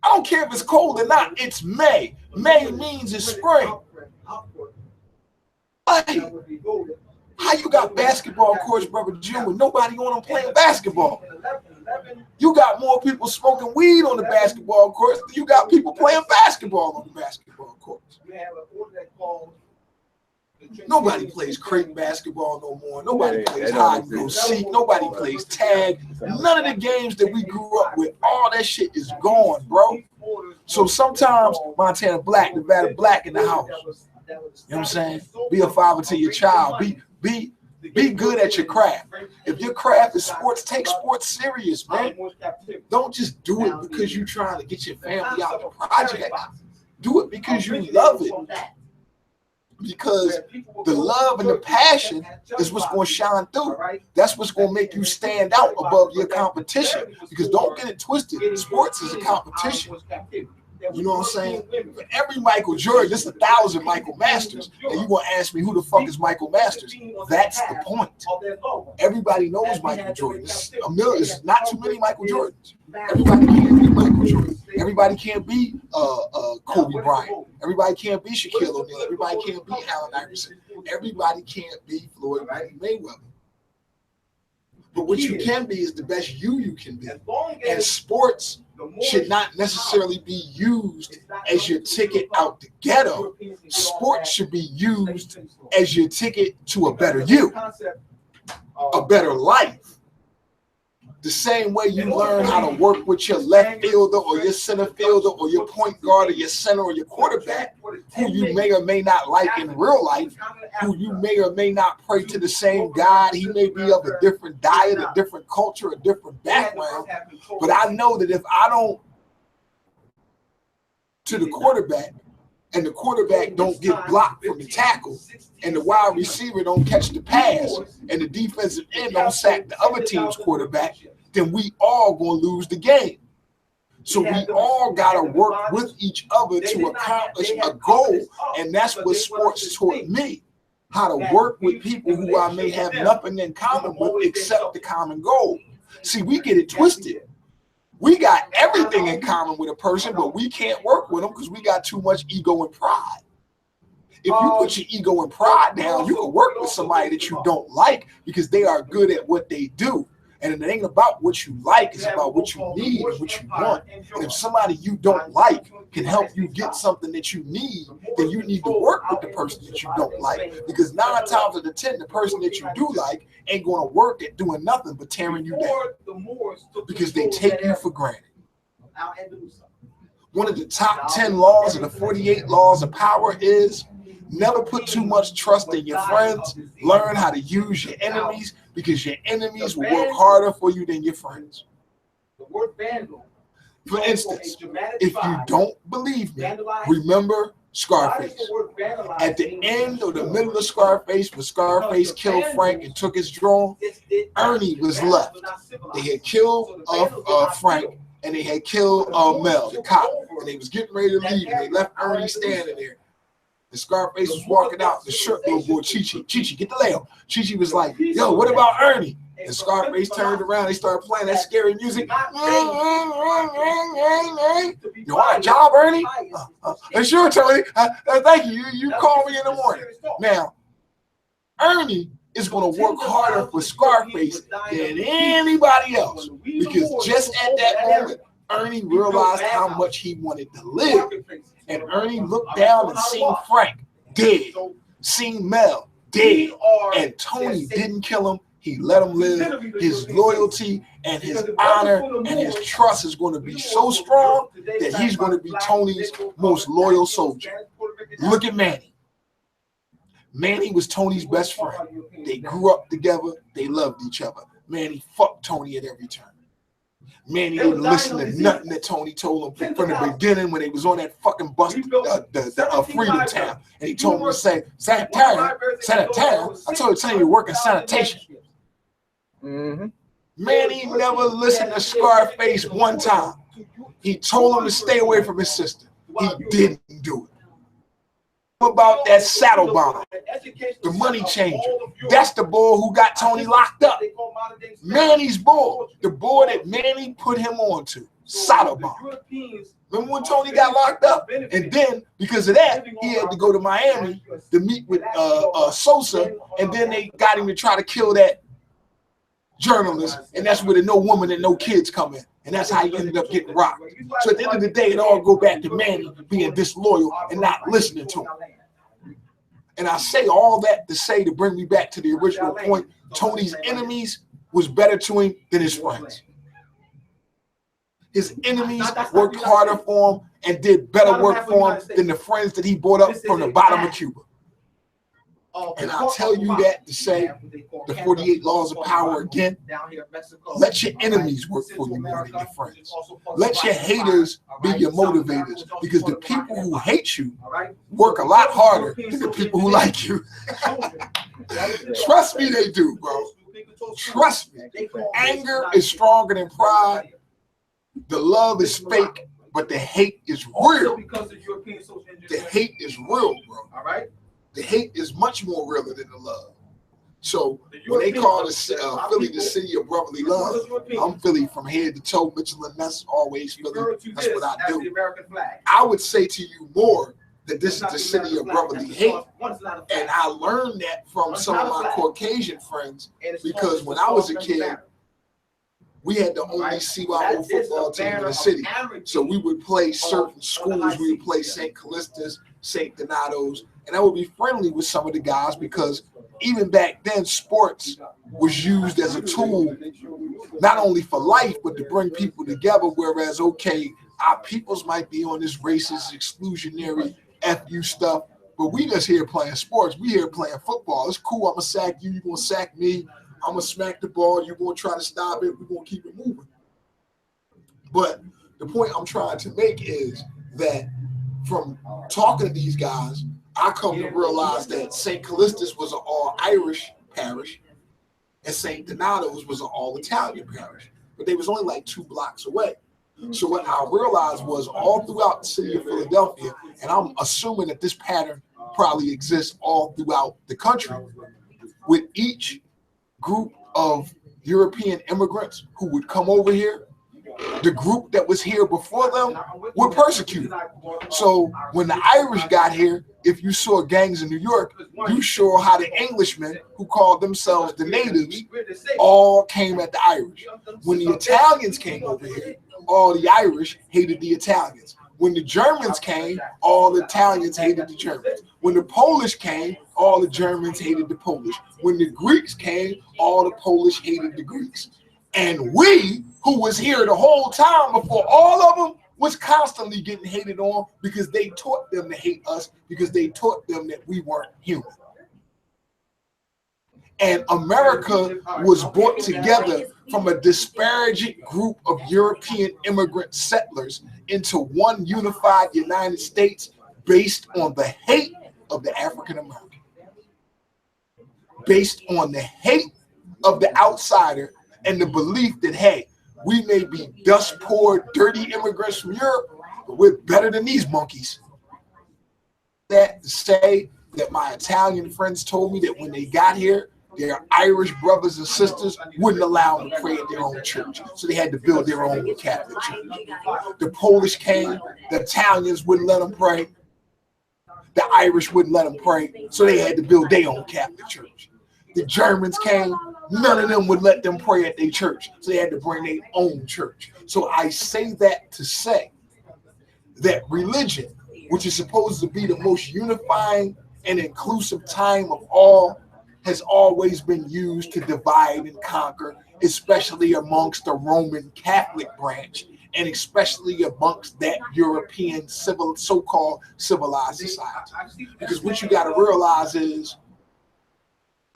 I don't care if it's cold or not, it's May. May means it's spring. Hey, how you got basketball courts, Brother Jim, with nobody on them playing basketball? You got more people smoking weed on the basketball courts than you got people playing basketball on the basketball courts. Nobody plays crate basketball no more. Nobody plays hide and go seek. Nobody plays tag. None of the games that we grew up with, all that shit is gone, bro. So sometimes Montana Black, Nevada Black in the house. You know what I'm saying? Be a father to your child. Be good at your craft. If your craft is sports, take sports serious, man. Don't just do it because you're trying to get your family out of the project. Do it because you love it. Because the love and the passion is what's going to shine through. That's what's going to make you stand out above your competition. Because don't get it twisted. Sports is a competition. You know what I'm saying? For every Michael Jordan, there's 1,000 Michael Masters. And you gonna ask me who the fuck is Michael Masters? That's the point. Everybody knows Michael Jordan. There's not too many Michael Jordans. Everybody can't be Michael Jordan. Everybody can't be Kobe Bryant. Everybody can't be Shaquille O'Neal. Everybody can't be Allen Iverson. Everybody can't be Floyd Mayweather. But what you can be is the best you can be. And sports should not necessarily be used as your ticket out the ghetto. Sports should be used as your ticket to a better you, a better life. The same way you learn how to work with your left fielder or your center fielder or your point guard or your center or your quarterback, who you may or may not like in real life, who you may or may not pray to the same God. He may be of a different diet, a different culture, a different background. But I know that if I don't to the quarterback and the quarterback don't get blocked from the tackle and the wide receiver don't catch the pass and the defensive end don't sack the other team's quarterback, then we all gonna lose the game. So we all gotta work with each other to accomplish a goal, and that's what sports taught me. How to work with people who I may have nothing in common with except the common goal. See, we get it twisted. We got everything in common with a person, but we can't work with them because we got too much ego and pride. If you put your ego and pride down, you can work with somebody that you don't like because they are good at what they do. And it ain't about what you like, it's about what you need and what you want. And if somebody you don't like can help you get something that you need, then you need to work with the person that you don't like. Because 9 times out of 10, the person that you do like ain't going to work at doing nothing but tearing you down. Because they take you for granted. One of the top 10 laws of the 48 laws of power is never put too much trust in your friends. Learn how to use your enemies because your enemies will work harder for you than your friends. For instance, if you don't believe me, remember Scarface. At the end or the middle of Scarface, when Scarface killed Frank and took his drone, Ernie was left. They had killed Frank and they had killed Mel, the cop, and they was getting ready to leave and they left Ernie standing there. And Scarface was walking out, the shirt little boy, Chi-Chi, get the layup. Chi-Chi was like, yo, what about Ernie? And Scarface turned around, they started playing that scary music. You want a job, Ernie? Sure, Tony. Thank you. You call me in the morning. Now, Ernie is going to work harder for Scarface than anybody else. Because just at that moment, Ernie realized how much he wanted to live. And Ernie looked down and seen Frank dead, seen Mel dead, and Tony didn't kill him. He let him live. His loyalty and his honor and his trust is going to be so strong that he's going to be Tony's most loyal soldier. Look at Manny. Manny was Tony's best friend. They grew up together. They loved each other. Manny fucked Tony at every turn. Manny didn't listen to nothing that Tony told him from the beginning when they was on that fucking bus, the Freedom Town. And he told him to say, sanitarium, I told you to tell you work in sanitation. Manny never listened to Scarface one time. He told him to stay away from his sister. He didn't do it. What about that saddle bomb? The money changer. That's the boy who got Tony locked up. Manny's boy. The boy that Manny put him on to. Saddle bomb. Remember when Tony got locked up? And then, because of that, he had to go to Miami to meet with Sosa. And then they got him to try to kill that journalist. And that's where the no woman and no kids come in. And that's how he ended up getting rocked. So at the end of the day, it all go back to Manny being disloyal and not listening to him. And I say all that to say, to bring me back to the original point, Tony's enemies was better to him than his friends. His enemies worked harder for him and did better work for him than the friends that he brought up from the bottom of Cuba. And I'll tell you that to say the 48 laws of power again. Let your enemies work for you more than your friends. Let your haters be your motivators, because the people who hate you work a lot harder than the people who like you. Trust me, they do, bro. Trust me. Anger is stronger than pride. The love is fake. but the hate is Also real. because of European social The engineering. hate is real, bro. All right. The hate is much more realer than the love. So The when they European- call Philly the city of brotherly love, I'm Philly from head to toe, Mitchell, and that's always Philly. Refer to That's this what I as do. the American flag. I would say to you more that this is It's not the city of American flag. brotherly That's hate. because one is not a flag. And I learned that from some of my Caucasian friends, And it's because called when the I was a Salt kid, Banner. we had the only Right? CYO That is the football team in banner the of city. anarchy. So we would play certain schools. We would play St. Callistus, St. Donatos, and I would be friendly with some of the guys because even back then, sports was used as a tool, not only for life, but to bring people together. Whereas, okay, our peoples might be on this racist, exclusionary, FU stuff, but we just here playing sports. We here playing football. It's cool. I'm going to sack you. You're going to sack me. I'm going to smack the ball. You're going to try to stop it. We're going to keep it moving. But the point I'm trying to make is that from talking to these guys, I come to realize that St. Callistus was an all-Irish parish and St. Donatos was an all-Italian parish. But they was only like 2 blocks away. So what I realized was all throughout the city of Philadelphia, and I'm assuming that this pattern probably exists all throughout the country, with each group of European immigrants who would come over here, the group that was here before them were persecuted. So when the Irish got here, if you saw gangs in New York, you saw how the Englishmen, who called themselves the natives, all came at the Irish. When the Italians came over here, all the Irish hated the Italians. When the Germans came, all the Italians hated the Germans. When the Polish came, all the Germans hated the Polish. When the Greeks came, all the Polish hated the Greeks. And we, who was here the whole time before all of them, was constantly getting hated on because they taught them to hate us, because they taught them that we weren't human. And America was brought together from a disparaging group of European immigrant settlers into one unified United States based on the hate of the African American, based on the hate of the outsider and the belief that, hey, we may be dust poor, dirty immigrants from Europe, but we're better than these monkeys. That to say that my Italian friends told me that when they got here, their Irish brothers and sisters wouldn't allow them to pray at their own church. So they had to build their own Catholic church. The Polish came, the Italians wouldn't let them pray. The Irish wouldn't let them pray. So they had to build their own Catholic church. The Germans came, none of them would let them pray at their church. So they had to bring their own church. So I say that to say that religion, which is supposed to be the most unifying and inclusive time of all, has always been used to divide and conquer, especially amongst the Roman Catholic branch, and especially amongst that European so-called civilized society. Because what you got to realize is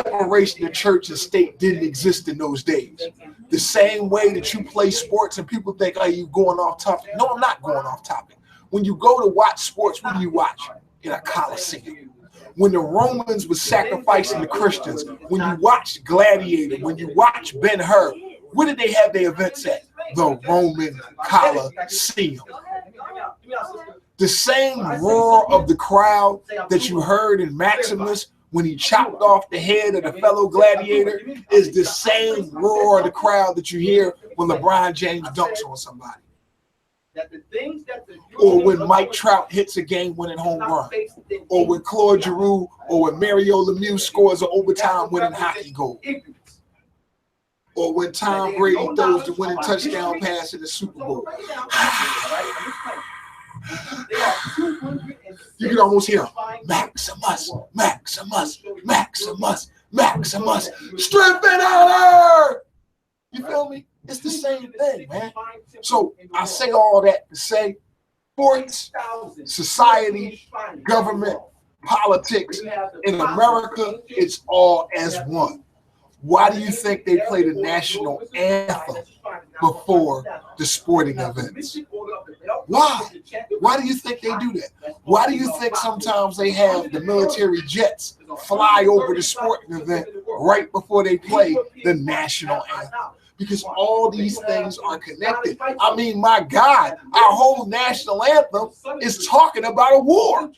separation of church and state didn't exist in those days. The same way that you play sports and people think, are you going off topic? No, I'm not going off topic. When you go to watch sports, what do you watch? In a Coliseum. When the Romans were sacrificing the Christians, when you watch Gladiator, when you watch Ben-Hur, where did they have their events at? The Roman Coliseum. The same roar of the crowd that you heard in Maximus when he chopped off the head of the fellow gladiator is the same roar of the crowd that you hear when LeBron James dunks on somebody. Or when Mike Trout hits a game-winning home run. Or when Claude Giroux or when Mario Lemieux scores an overtime-winning hockey goal. Or when Tom Brady throws the winning touchdown pass in the Super Bowl. You can almost hear him. Maximus, Maximus, Maximus, Maximus, strength and honor. You feel me? It's the same thing, man. So I say all that to say sports, society, government, politics, in America, it's all as one. Why do you think they play the national anthem before the sporting events? Why? Why do you think they do that? Why do you think sometimes they have the military jets fly over the sporting event right before they play the national anthem? because all these things are connected. I mean, my God, our whole national anthem is talking about a war,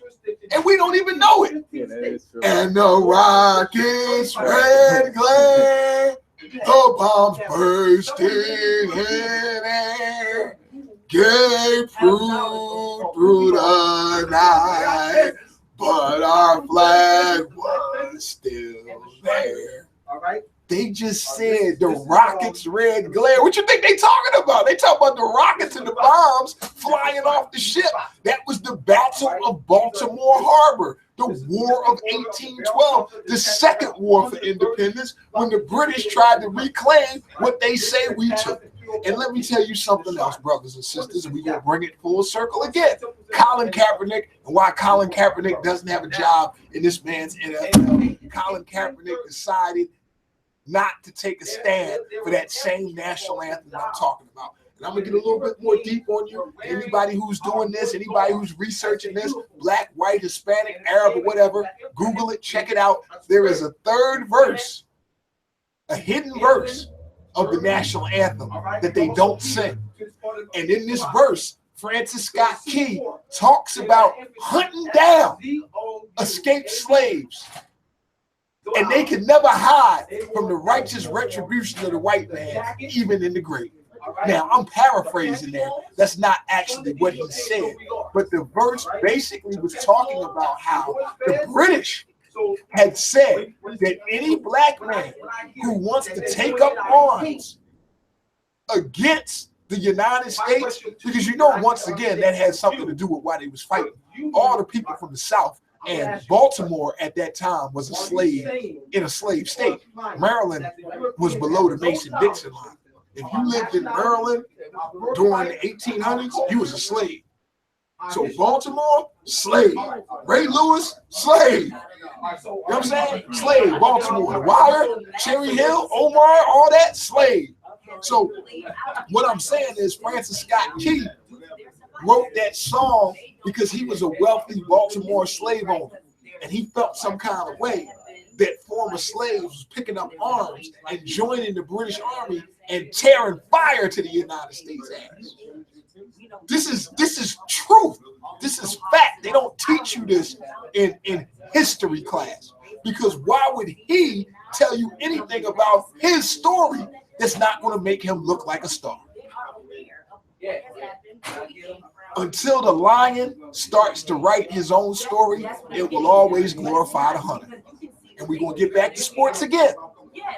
and we don't even know it. Yeah, that is true. And the rockets red glare, the bombs bursting in air, gave through the night, but our flag was still there. All right. They just said the rockets red glare. What you think they talking about? They talking about the rockets and the bombs flying off the ship. That was the Battle of Baltimore Harbor, the War of 1812, the second war for independence, when the British tried to reclaim what they say we took. And let me tell you something else, brothers and sisters, and we're going to bring it full circle again. Colin Kaepernick, and why Colin Kaepernick doesn't have a job in this man's NFL. Colin Kaepernick decided not to take a stand for that same national anthem I'm talking about. And I'm going to get a little bit more deep on you. Anybody who's doing this, anybody who's researching this, black, white, Hispanic, Arab, or whatever, Google it, check it out. There is a third verse, a hidden verse of the national anthem that they don't sing. And in this verse, Francis Scott Key talks about hunting down escaped slaves. And they can never hide from the righteous retribution of the white man, even in the grave. Now, I'm paraphrasing there. That's not actually what he said. But the verse basically was talking about how the British had said that any black man who wants to take up arms against the United States, because you know, once again, that had something to do with why they was fighting. All the people from the South, and Baltimore at that time was a slave in a slave state. Maryland was below the Mason-Dixon line. If you lived in Maryland during the 1800s, you was a slave. So Baltimore, slave. Ray Lewis, slave. You know what I'm saying? Slave. Baltimore, The Wire, Cherry Hill, Omar, all that, slave. So what I'm saying is Francis Scott Key wrote that song because he was a wealthy Baltimore slave owner, and he felt some kind of way that former slaves was picking up arms and joining the British Army and tearing fire to the United States ass. This is truth. This is fact. They don't teach you this in history class, because why would he tell you anything about his story that's not going to make him look like a star? Until the lion starts to write his own story, it will always glorify the hunter. And we're going to get back to sports again.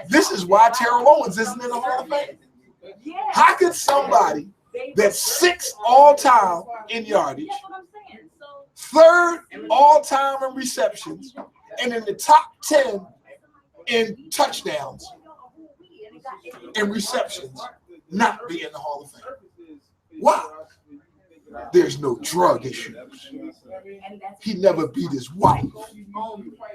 This is why Terrell Owens isn't in the Hall of Fame. How could somebody that's 6th all-time in yardage, 3rd all-time in receptions, and in the top 10 in touchdowns and receptions not be in the Hall of Fame? Why? There's no drug issues. He never beat his wife.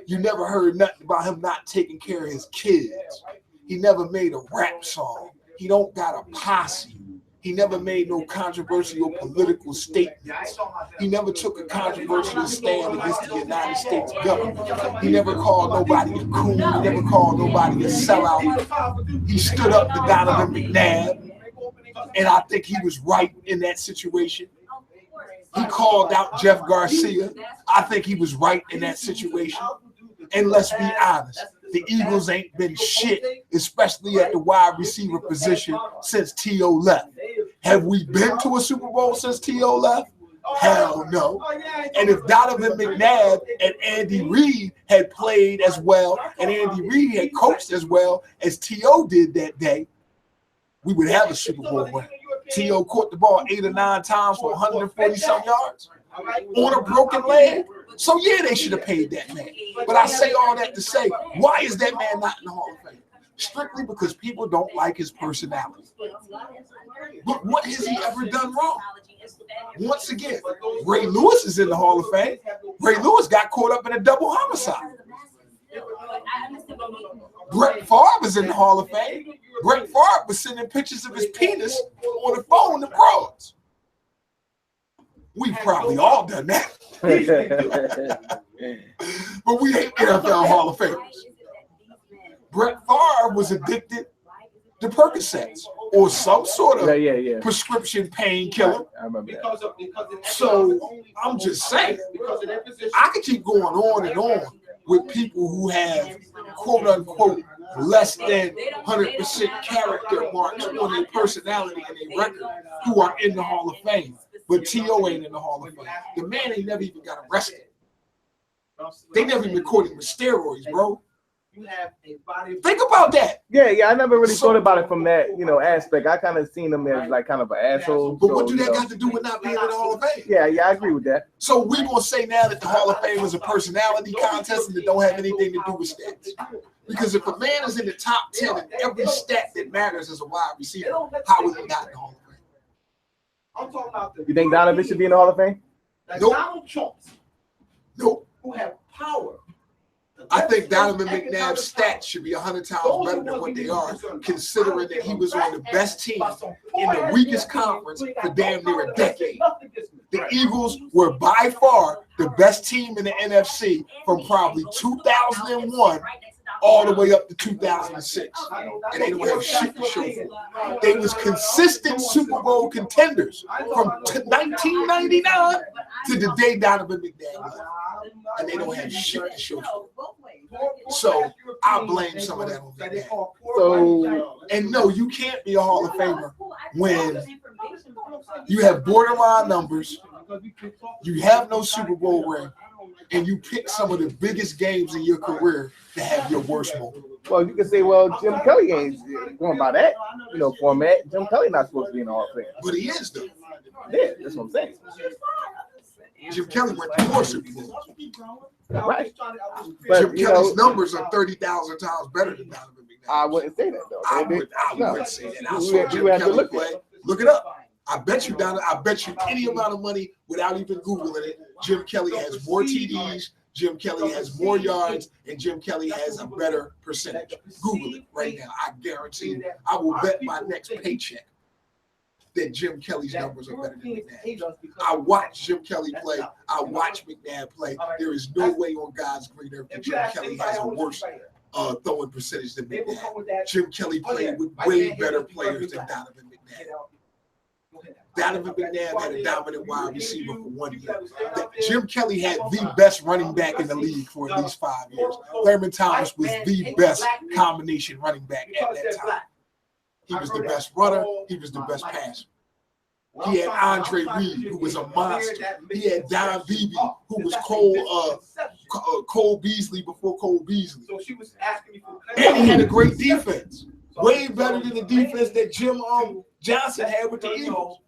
You never heard nothing about him not taking care of his kids. He never made a rap song. He don't got a posse. He never made no controversial political statements. He never took a controversial stand against the United States government. He never called nobody a coon. He never called nobody a sellout. He stood up to Donovan McNabb, and I think he was right in that situation. He called out Jeff Garcia. I think he was right in that situation. And let's be honest, the Eagles ain't been shit, especially at the wide receiver position, since T.O. left. Have we been to a Super Bowl since T.O. left? Hell no. And if Donovan McNabb and Andy Reid had played as well, and Andy Reid had coached as well as T.O. did that day, we would have a Super Bowl win. T.O. caught the ball 8 or 9 times for 140-some yards on a broken leg. So, yeah, they should have paid that man. But I say all that to say, why is that man not in the Hall of Fame? Strictly because people don't like his personality. But what has he ever done wrong? Once again, Ray Lewis is in the Hall of Fame. Ray Lewis got caught up in a double homicide. Brett Favre is in the Hall of Fame. Brett Favre was sending pictures of his penis on the phone to broads. We've probably all done that. But we ain't NFL Hall of Famers. Brett Favre was addicted the Percocets or some sort of yeah. prescription painkiller. I remember that. So I'm just saying, I could keep going on and on with people who have quote unquote less than 100% character marks on their personality and their record who are in the Hall of Fame. But T.O. ain't in the Hall of Fame. The man ain't never even got arrested. They never even caught him with steroids, bro. Think about that. Yeah, I never really thought about it from that, aspect. I kind of seen him as like kind of an asshole. But what do that got to do with not being in the Hall of Fame? Yeah, I agree with that. So we gonna say now that the Hall of Fame is a personality contest and it don't have anything to do with stats? Because if a man is in the top 10 in every stat that matters as a wide receiver, how is he not in the Hall of Fame? You think Donovan should be in the Hall of Fame? Donald Trump, Nope. who have power. I think Donovan McNabb's stats should be 100 times better than what they are, considering that he was on the best team in the weakest conference for damn near a decade. The Eagles were by far the best team in the NFC from probably 2001 all the way up to 2006. And they don't have shit to show for it. They was consistent Super Bowl contenders from 1999 to the day Donovan McNabb left. And they don't have shit to show for it. So I blame some of that on McNabb. So, and no, you can't be a Hall of Famer when you have borderline numbers, you have no Super Bowl ring, and you pick some of the biggest games in your career to have your worst moment. well, you can say, well, Jim Kelly ain't going by that, format. Jim Kelly not supposed to be in the Hall of Fame. But he is, though. Yeah, that's what I'm saying. Jim Kelly went to more Super Bowls. Right. Jim But, Kelly's numbers are 30,000 times better than Donovan McNabb. I wouldn't say that, though. I wouldn't say that. I saw You Jim had to Kelly look play. at it. Look it up. I bet you any amount of money without even Googling it. Jim Kelly has more TDs, Jim Kelly has more yards, and Jim Kelly has a better percentage. Google it right now. I guarantee you. I will bet my next paycheck that Jim Kelly's numbers are better than McNabb. I watch Jim Kelly play. I watch McNabb play. There is no way on God's green earth that Jim Kelly has a worse throwing percentage than McNabb. Jim Kelly played with way better players than Donovan McNabb. Donovan McNabb had a dominant wide receiver for 1 year. Jim Kelly had the best running back in the league for at least 5 years. Thurman Thomas was the best combination running back at that time. He was the best runner. He was the best passer. He had Andre Reed, who was a monster. He had Don Beebe, who was Cole Beasley before Cole Beasley. And he had a great defense. Way better than the defense that Jim Johnson had with the Eagles.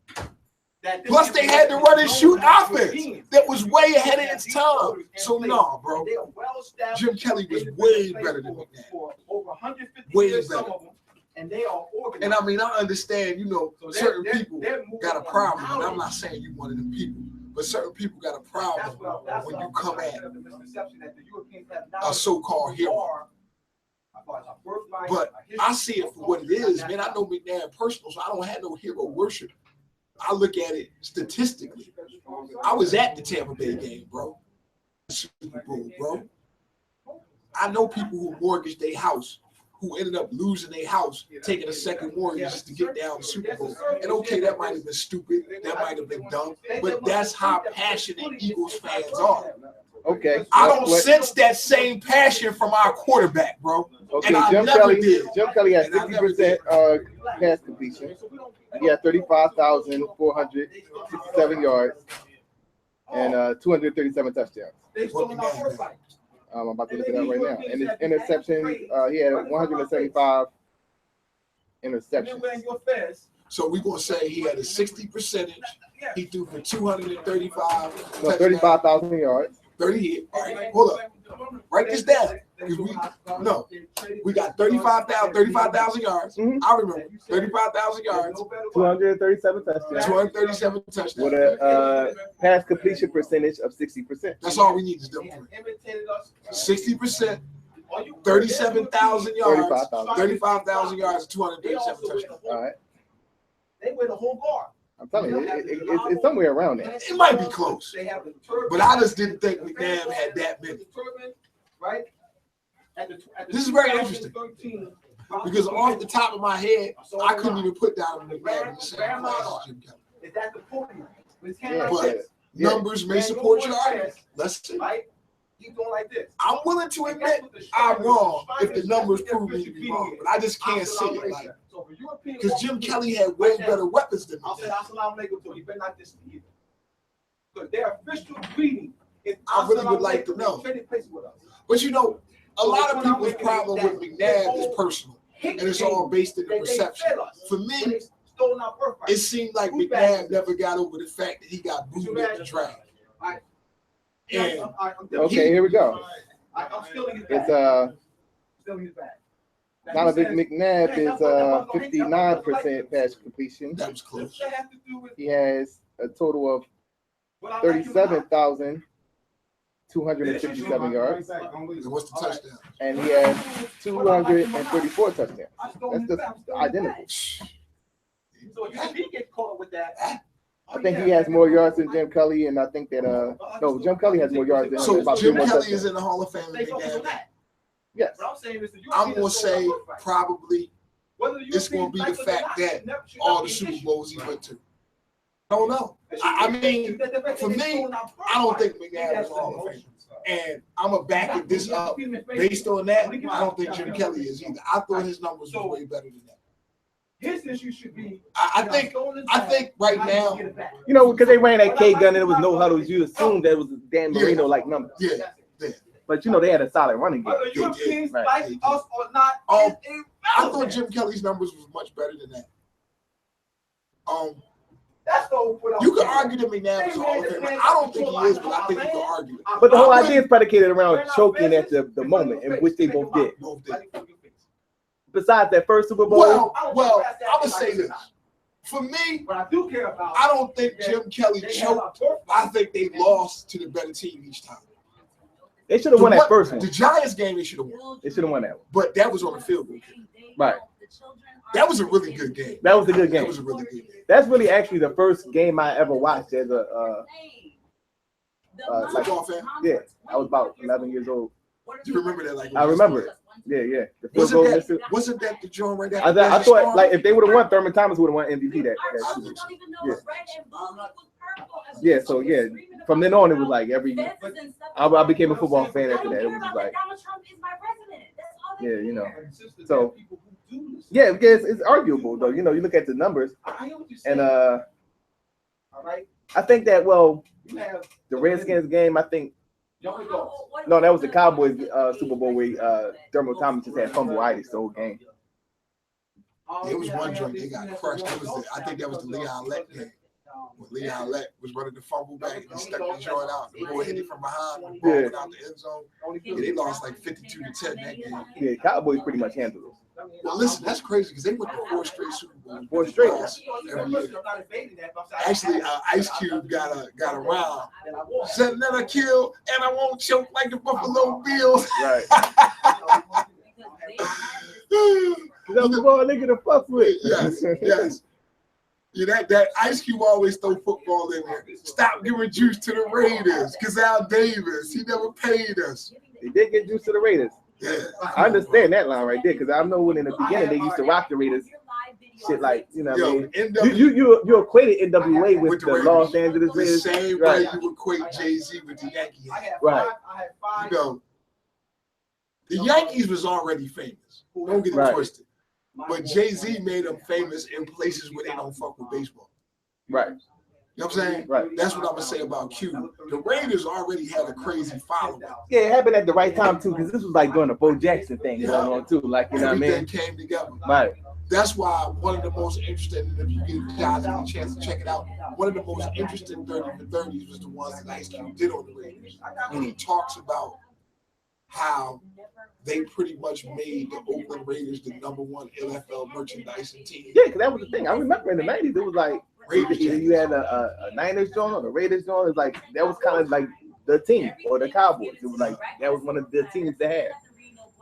Plus, they had to run and shoot offense that was way ahead of its time. So, no, bro. Jim Kelly was way better than McNabb. Way better. And I mean, I understand, certain people got a problem. And I'm not saying you're one of them people. But certain people got a problem when you come at a so-called hero. But I see it for what it is, man. I know McNabb personal, so I don't have no hero worship. I look at it statistically. I was at the Tampa Bay game, bro. Super Bowl, bro. I know people who mortgaged their house, who ended up losing their house, taking a second mortgage just to get down the Super Bowl. And okay, that might have been stupid. That might have been dumb. But that's how passionate Eagles fans are. Okay. I don't sense that same passion from our quarterback, bro. Okay, and I Jim never Kelly. did. Jim Kelly has 50% pass completion. He had 35,467 yards and 237 touchdowns. I'm about to look it up right now. And his interceptions, he had 175 interceptions. So we're gonna say he had a 60%. He threw for 235. So 35,000 yards. 30. All right, hold up. Write this down. We got 35,000 yards. Mm-hmm. I remember 35,000 yards, 237 touchdowns. 237 touchdowns. With a pass completion percentage of 60%. That's all we need is them three. 60%, 37,000 yards, 35,000 yards, 237 touchdowns. All right. They win the whole bar. I'm telling you, it's somewhere around there. It might be close, but I just didn't think McNabb had that many. Right? This is very interesting. because off the top of my head, I couldn't even put Donovan McNabb in the same class as Jim Kelly. Is that the podium? Yeah, But numbers may support your argument. Let's see. Right? Keep going like this. I'm willing to admit I'm wrong if the numbers prove me to be wrong, but I just can't see it. Like, because Jim Kelly had way better weapons than me. I'll say assalamu alaikum to you. Better not diss me either. Because their official greeting is I really would like to know. But you know, a lot of people's problem with McNabb is personal, and it's all based in the perception. For me, it seemed like McNabb never got over the fact that he got booed at the draft. And Okay, here we go. I'm still in his It's bag. Still in his bag. Donovan McNabb is 59% pass completion. that was close. He has a total of 37,257 yards, And what's the touchdown? and he has 234 touchdowns. That's just identical. So if he gets caught with that, I think he has more yards than Jim Kelly, and I think that no, Jim Kelly has more yards than him. So About Jim two more Kelly touchdowns. is in the Hall of Fame. they focus on McNabb. that. Yes. What I'm saying is I'm gonna say probably it's gonna be the fact that all the Super Bowls he went to. I don't know. I mean, for me, I don't think McNabb is Hall of Fame. And I'm gonna back this up based on that. I don't think Jim Kelly is either. I thought his numbers were way better than that. His issue should be. I think right now, You know, because they ran that K gun and there was no huddles, you assumed that was Dan Marino like number. yeah. But you know, they had a solid running game. Whether Europeans Right. like us or not, I is thought Jim Kelly's numbers was much better than that. That's the You could argue that McNabb is Hall of Fame. I don't think he is, but I think you could argue it. But the whole idea is predicated around choking at the moment in which they both did. Both did. Besides that first Super Bowl, Well, I'm gonna say this. For me, What I do care about, I don't think Jim Kelly choked. I think they lost to the better team each time. they should have won that first one. The Giants game, they should have won. They should have won that one. But that was on a field goal kick. Right. That was a really good game. That was a good That game. was a really good game. That's really actually the first game I ever watched as a like, Football fan. yeah. I was about 11 years old. Do you remember that? Like I remember it. Yeah. The field goal missile. Wasn't that the joint right there? I thought like if they would have won, Thurman Thomas would have won MVP that season. Yeah, so yeah, from then on it was like I became a football fan after that. It was like, yeah, you know. So yeah, because it's arguable though. You know, you look at the numbers, and I think that the Redskins game, I think no, that was the Cowboys Super Bowl where Thurman Thomas just had fumbleitis the whole game. It was one joint they got crushed. I think that was the Leon Lett game. When Leon Lett was running the fumble back and he stuck the joint out, the boy hit it from behind, the ball went out the end zone. Yeah, they lost like 52-10 that game. Yeah, Cowboys pretty much handled it. Well, listen, that's crazy because they went to 4 straight Super Bowls. 4 straight. Every year. Actually, Ice Cube got around. Said another kill, and I won't choke like the Buffalo Bills. Right. That's the ball nigga to fuck with. Yes. Yeah, that Ice Cube always throw football in there. Stop giving juice to the Raiders. Kazal Davis, he never paid us. They did get juice to the Raiders. Yeah. I understand that line right there because I know when in the beginning they used to rock the Raiders. Shit like, you know what I mean? You equated NWA with the Los Angeles the Raiders. same Right. way you equate Jay-Z with the Yankees. Right. You know, the Yankees was already famous. Don't get it Right. twisted. But Jay-Z made them famous in places where they don't fuck with baseball. Right. You know what I'm saying? Right. That's what I'm going to say about Q. The Raiders already had a crazy following. Yeah, it happened at the right time too because this was like during the Bo Jackson thing going on too. Like, you know what I Everything mean? came together. Right. That's why one of the most interesting, and if you give guys a chance to check it out, one of the most interesting 30 for 30s was the ones that Ice Cube did on the Raiders. And he talks about how they pretty much made the Oakland Raiders the #1 NFL merchandising team. Yeah, because that was the thing. I remember in the 90s, it was like Raiders either you had a Niners joint or the Raiders joint. It's like that was kind of like the team or the Cowboys. It was like that was one of the teams to have.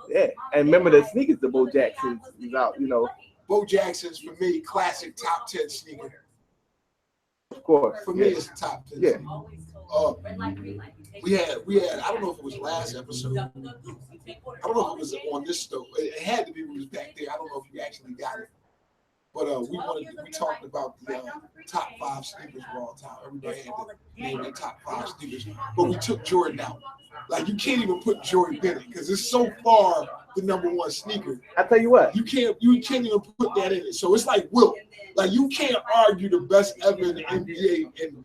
Yeah, and remember the sneakers the Bo Jackson was out. You know, Bo Jackson's for me classic top 10 sneaker. Of course. For me, Yeah. it's the top 10. Yeah. We had. I don't know if it was last episode. I don't know if it was on this show. It had to be when it was back there. I don't know if you actually got it. But we talked about the top 5 sneakers of all time. Everybody had to name their top 5 sneakers. But we took Jordan out. Like, you can't even put Jordan in it because it's so far the #1 sneaker. I tell you what. You can't even put that in it. So it's like Wilt. Like, you can't argue the best ever in the NBA. And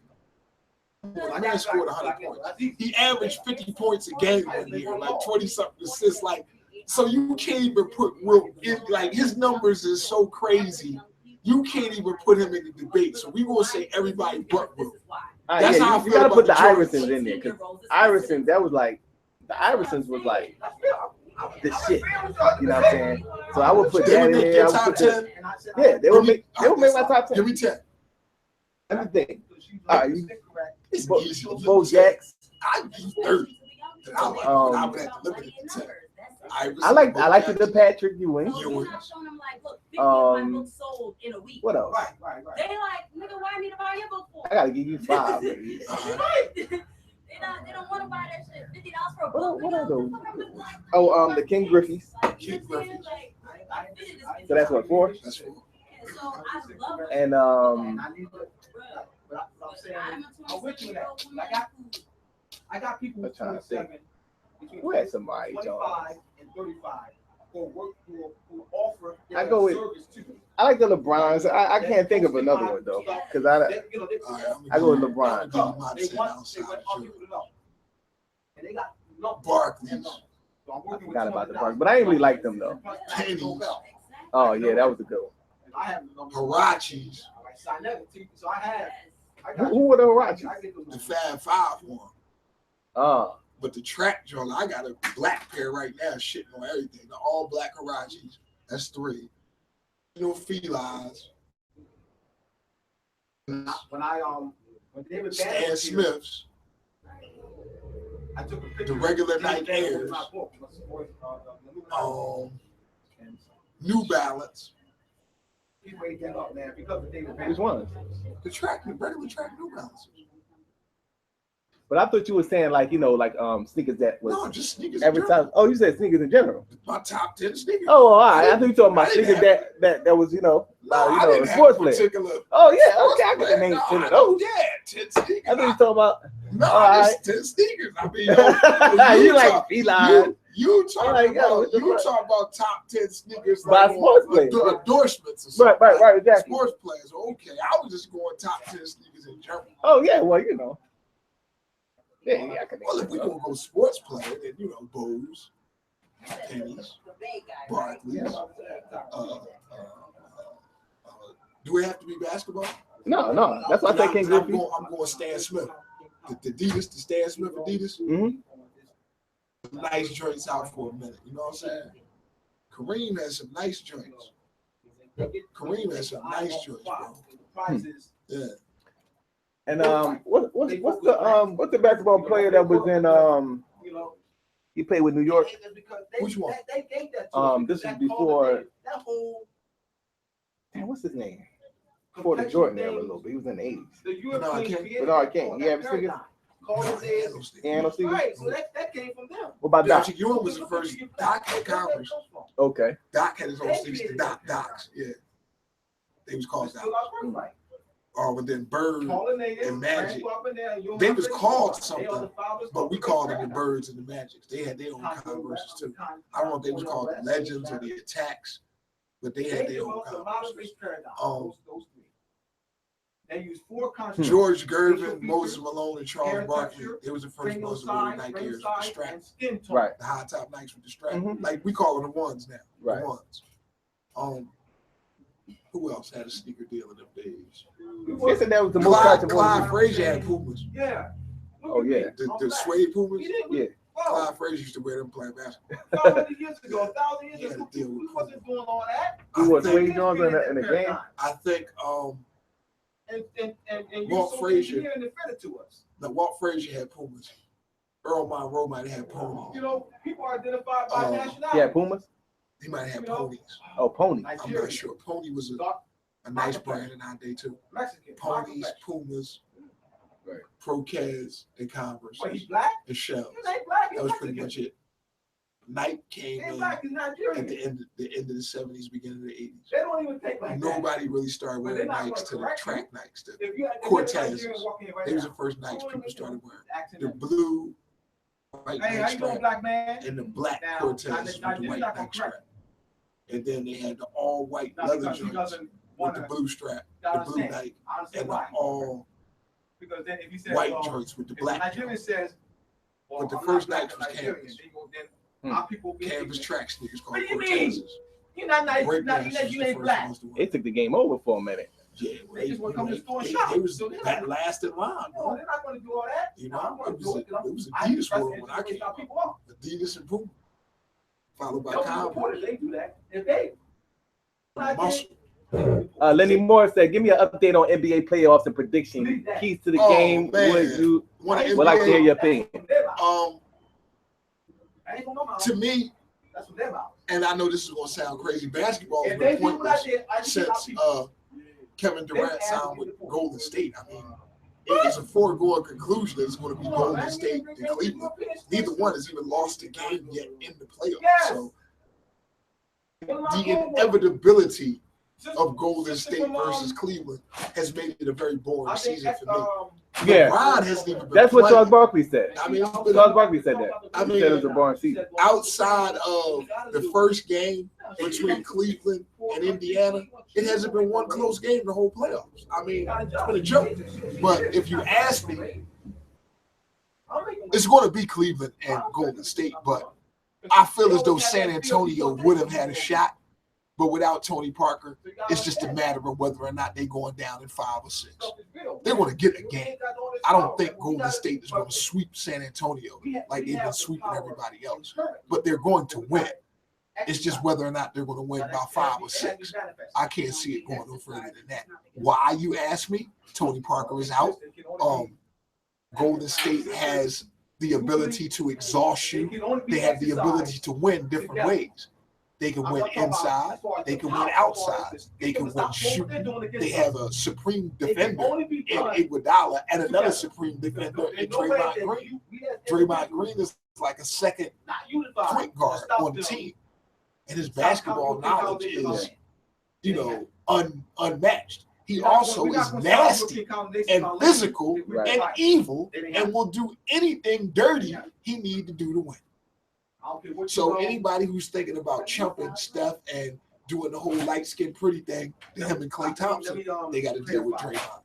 I know he scored 100 points. He averaged 50 points a game one year, like 20-something assists. Like, so you can't even put Wilt in. Like, his numbers is so crazy. You can't even put him in the debate. So we gonna say everybody but Wilt. That's how I you feel gotta about put the the Jordans. Iversons in there because Iverson, that was like the Iversons was like the shit. You know what I'm saying? So I would put They that would in make there. I your would top put 10. yeah, they would make my top 10. Give me 10. Let me think. All right, It's Bo, easy. Bo Jacks. I give you 30. I would have to limit it to 10. I like the Patrick Ewing. What else? They like, nigga, why I need to buy your book for? I gotta give you 5. They don't want to buy that shit. $50 for a book. What are those? Oh, the King Griffies. King Griffies. So that's what 4. That's 4. And I got people I'm trying to think. 27 Who had somebody, 25 and 35 who offer I go with- service to you. I like the LeBrons. I can't think of another one though, because I go with LeBron. They want all people to know. And they got Barkley's. I forgot about the Barkley, but I ain't really like them though. Pennies. Oh yeah, that was a good one. I have the number. Harachis. So I Who were the Rochers? The Fab 5 one. But the track joint, I got a black pair right now, shitting on everything. The all black Harachis. That's 3. Felines. When David Stan Bannon was here, Smiths. I took a picture. The regular of David Nike Bannon Airs. with my book. New Balance. He weighed that up, man, because of David Bannon. Which ones? The regular track New Balance. But I thought you were saying like sneakers that was No, just sneakers. every in general. time. Oh, you said sneakers in general. My top 10 sneakers. Oh, all right. I thought you were talking about I didn't sneakers have- that was I didn't have sports a players. particular. Oh yeah, okay. I can name 10 of those. Yeah, 10 sneakers. I thought you were talking about. No, All just 10 sneakers. I mean, You like feline. You talk All right, yo, about top 10 sneakers By like sports on players. endorsements or something. Right, exactly. Sports players. Okay, I was just going top 10 sneakers in general. Oh yeah, well Yeah, I can. Well, if we gonna go sports player, then Bose, Pennies, Barkley's. Do we have to be basketball? No, that's why I say King Griffey. I'm going Stan Smith. The Adidas, the Stan Smith Adidas. Mm-hmm. Nice joints out for a minute. You know what I'm saying? Kareem has some nice joints. Kareem has some nice joints, bro. Yeah. And what's the basketball player that was in he played with New York? Which one? This is before. Damn, what's his name? Before the Jordan era a little bit. He was in the 80s. Bernard King. You ever seen it? And no sneakers? Right, so that came from them. What about Doc? Patrick Ewing was the first Doc had Converse. Okay. Doc had his own sneakers, the Docs. Yeah. They was called Doc. But then Bird and Magic. They was called something, but we called them the Birds and the Magics. They had their own Converses too. I don't know if they was called the Legends or the Attacks, but they had their own Converses. They used 4 concepts. George Gervin, Moses Malone, and Charles Barkley. They was the first ones to wear Nike Airs with the strap. Right. The high top Nikes with the strap. Mhm. Like we call them the ones now. Right. The ones. Who else had a sneaker deal in them days? They said that was the most Clyde controversial. Frazier had Pumas. Yeah. Oh yeah. The suede Pumas. Yeah. Clyde Frazier used to wear them playing basketball. 1,000 years ago, 1,000 years He had ago, to deal we with wasn't doing all that. He wore I think- suede Johns in the game. I think And you Walt so Frazier. here and defend it to us. the Walt Frazier had Pumas. Earl Monroe might have had ponies. People are identified by nationality. Yeah, Pumas. He might have had ponies. Oh, pony. I'm not sure. Pony was a a nice brand in our day too. Mexican. Ponies, Pumas, Right. Pro-Keds, and Converse, Wait, he's black? and Shells. He ain't black. That was pretty much it. Nike He came ain't in black. He's Nigerian. at the end of the 70s, beginning of the 80s. They don't even take like that. Nobody really started But wearing they're not Nikes gonna to the correct track Nikes. If you had Cortez. Nigerian walking in right They was now, the first Nikes people started wearing. acting The like- blue, white Hey, how Nike you doing, strap, black man? and the black Now, Cortez now, with the Nigeria's white not gonna Nike strap. correct. And then they had the all white No, leather because he joints doesn't with want the to. blue strap, I the blue understand. Nike, I understand and the why. all Because then if you say white joints with the if the black. Nigerian says, well, But the I'm first not Nikes was black, I'm Nigerian, canvas. then our people be Canvas ignorant. track sneakers called What do you mean? Cortezes. You're not nice. Break Not, dancers you was the ain't first black. ones to wear. They took the game over for a minute. Yeah, well, They just wanna come to the store and they- shop. They was So they're that not- last in line, No, bro. they're not going to do all that. You I'm know, gonna it was do it, 'cause it was I Adidas trust world when I it, came stop up. people off. Adidas and Puma, followed by Those Converse. reporters, they do that. If they Muscle. Lenny Moore said, "Give me an update on NBA playoffs and prediction. Keys to the Oh, game. man. Would like to hear your opinion." To me, that's what they're about. and I know this is gonna sound crazy, basketball has If they been do what I pointless did, I just get our since people. Kevin Durant signed with Golden State. I mean, it was a foregone conclusion that it's going to be Golden State and Cleveland. Neither one has even lost a game yet in the playoffs. So the inevitability of Golden State versus Cleveland has made it a very boring season for me. Yeah, LeBron hasn't even been that's what playing. Charles Barkley said. I mean, it's been Charles Barkley said that. I He mean, said it was a boring season. outside of the first game between Cleveland and Indiana, it hasn't been one close game the whole playoffs. I mean, it's been a joke. But if you ask me, it's going to be Cleveland and Golden State. But I feel as though San Antonio would have had a shot. But without Tony Parker, it's just a matter of whether or not they're going down in 5 or 6. They're going to get a game. I don't think Golden State is going to sweep San Antonio like they've been sweeping everybody else. But they're going to win. It's just whether or not they're going to win by 5 or 6. I can't see it going no further than that. Why, you ask me? Tony Parker is out. Golden State has the ability to exhaust you. They have the ability to win different ways. They can win inside. They can win outside. They can win shooting. They have a supreme defender in Iguodala and another supreme defender in Draymond Green. Draymond Green is like a second point guard on the team. And his basketball knowledge is, unmatched. He also is nasty and physical and evil and will do anything dirty he need to do to win. So anybody who's thinking about chumping Steph and doing the whole light skin pretty thing to him and Klay Thompson, they got to deal with Draymond.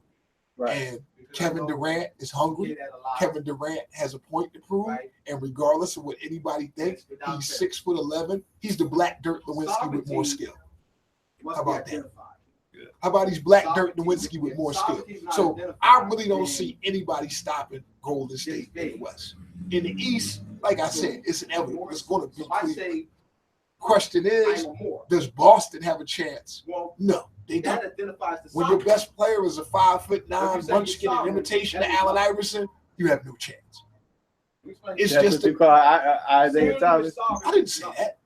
Right. And Kevin Durant is hungry. Kevin Durant has a point to prove, and regardless of what anybody thinks, he's 6'11". He's the Black Dirk Nowitzki with more skill. How about that? How about he's Black Dirk Nowitzki with more skill? So I really don't see anybody stopping Golden State in the West. In the East, like I said, it's inevitable. It's going to be Cleveland. Question is, does Boston have a chance? No, they don't. When your best player is a 5'9" munchkin in imitation of Allen Iverson, you have no chance. It's That's just what you call Isaiah Thomas. I didn't say that.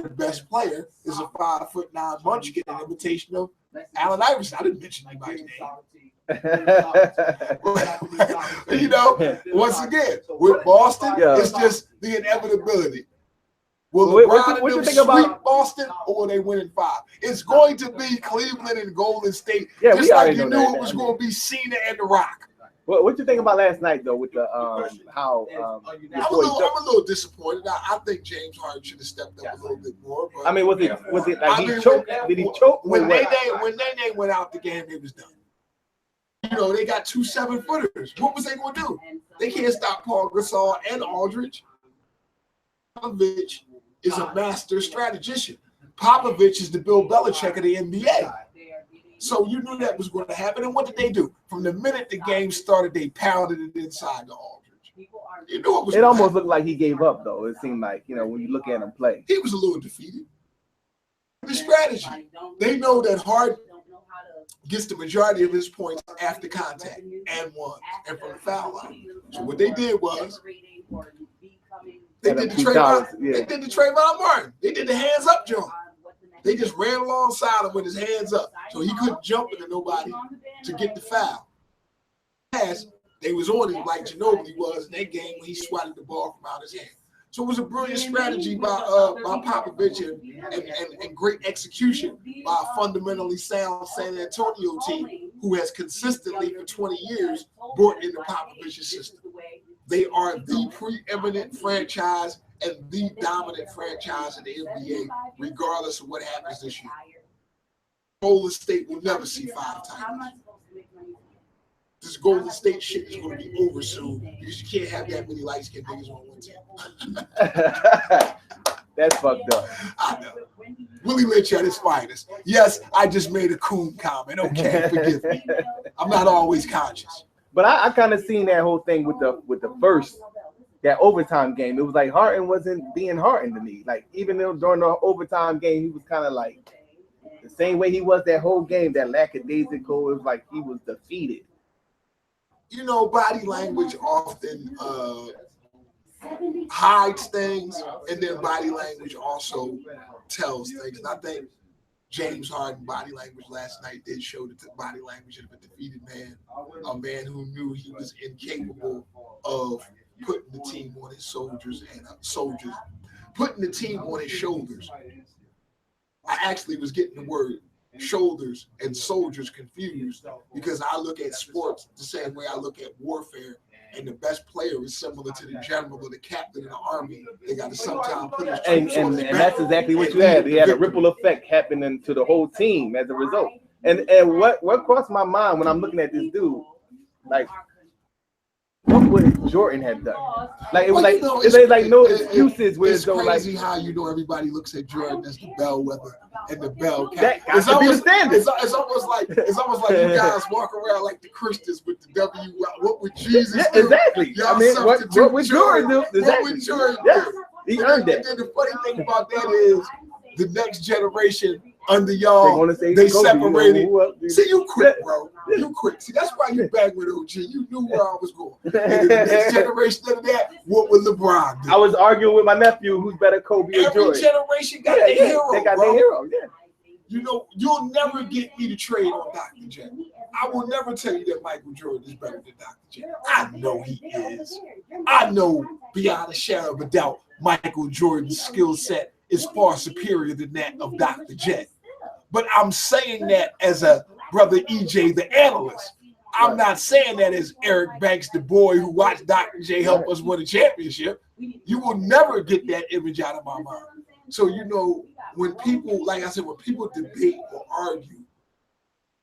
The best player is a 5'9" munchkin in imitation of Allen Iverson. I didn't mention anybody's name. Once again, with Boston, it's just the inevitability. Will LeBron what you and them think sweep about Boston, or will they win in 5? It's going to be Cleveland and Golden State, Yeah, just we already like you know knew that. it was going to be Cena and The Rock. What you think about last night though with the how I'm a little disappointed. I think James Harden should have stepped up a little bit more. But I mean, was it like I he mean, choked? Did he choke? When or they what? went out the game, it was done. They got 2 7-footers. What was they going to do? They can't stop Paul Gasol and Aldridge. Popovich is a master strategist. Popovich is the Bill Belichick of the NBA. So you knew that was going to happen. And what did they do? From the minute the game started, they pounded it inside the Aldridge. You knew it was. It almost looked like he gave up though. It seemed like, when you look at him play. He was a little defeated. The strategy. They know that Harden gets the majority of his points after contact and one and from the foul line. So what they did was they did the Trayvon Martin. They did the hands up joint. They just ran alongside him with his hands up, so he couldn't jump into nobody to get the foul. They was on him like Ginobili was in that game when he swatted the ball from out his hand. So it was a brilliant strategy by Popovich and great execution by a fundamentally sound San Antonio team who has consistently for 20 years brought in the Popovich's system. They are the preeminent franchise and the dominant franchise in the NBA, regardless of what happens this year. Golden State will never see 5 titles. This Golden State shit is going to be over soon because you can't have that many light-skinned niggas on one team. That's fucked up. I know. Willie Lynch at his finest. Yes, I just made a coon comment. Okay, forgive me. I'm not always conscious. But I kind of seen that whole thing with the first, that overtime game. It was like Harden wasn't being Harden to me. Like even though during the overtime game, he was kind of like the same way he was that whole game, that lackadaisical. It was like he was defeated. You know, body language often hides things, and then body language also tells things. And I think James Harden body language last night did show the body language of a defeated man, a man who knew he was incapable of putting the team on his putting the team on his shoulders. I actually was getting the word shoulders and soldiers confused because I look at sports the same way I look at warfare, and the best player is similar to the general or the captain in the army. They got to sometimes put his and that's exactly what you had. They had a ripple effect happening to the whole team as a result. And what crossed my mind when I'm looking at this dude, like, what would Jordan have done? Like it was like there's like no excuses. Where it's crazy how you know everybody looks at Jordan as the bellwether and the bell cap. It's got to be the standard. It's almost like you guys walk around like the Christians with the W. What would Jesus do? Exactly. I mean, what would Jordan do? Exactly. What would Jordan do? Yes. He earned it. And the funny thing about that is the next generation under y'all, they separated. See, you quick, bro. You quick. See, that's why you bang with OG. You knew where I was going. And the next generation of that, what would LeBron do? I was arguing with my nephew, who's better, Kobe or Jordan. Every generation got their hero, They got bro. their hero, yeah. You know, you'll never get me to trade on Dr. J. I will never tell you that Michael Jordan is better than Dr. J. I know he is. I know beyond a shadow of a doubt, Michael Jordan's skill set is far superior than that of Dr. J. But I'm saying that as a brother EJ, the analyst. I'm not saying that as Eric Banks, the boy who watched Dr. J help us win a championship. You will never get that image out of my mind. So, you know, when people, like I said, when people debate or argue,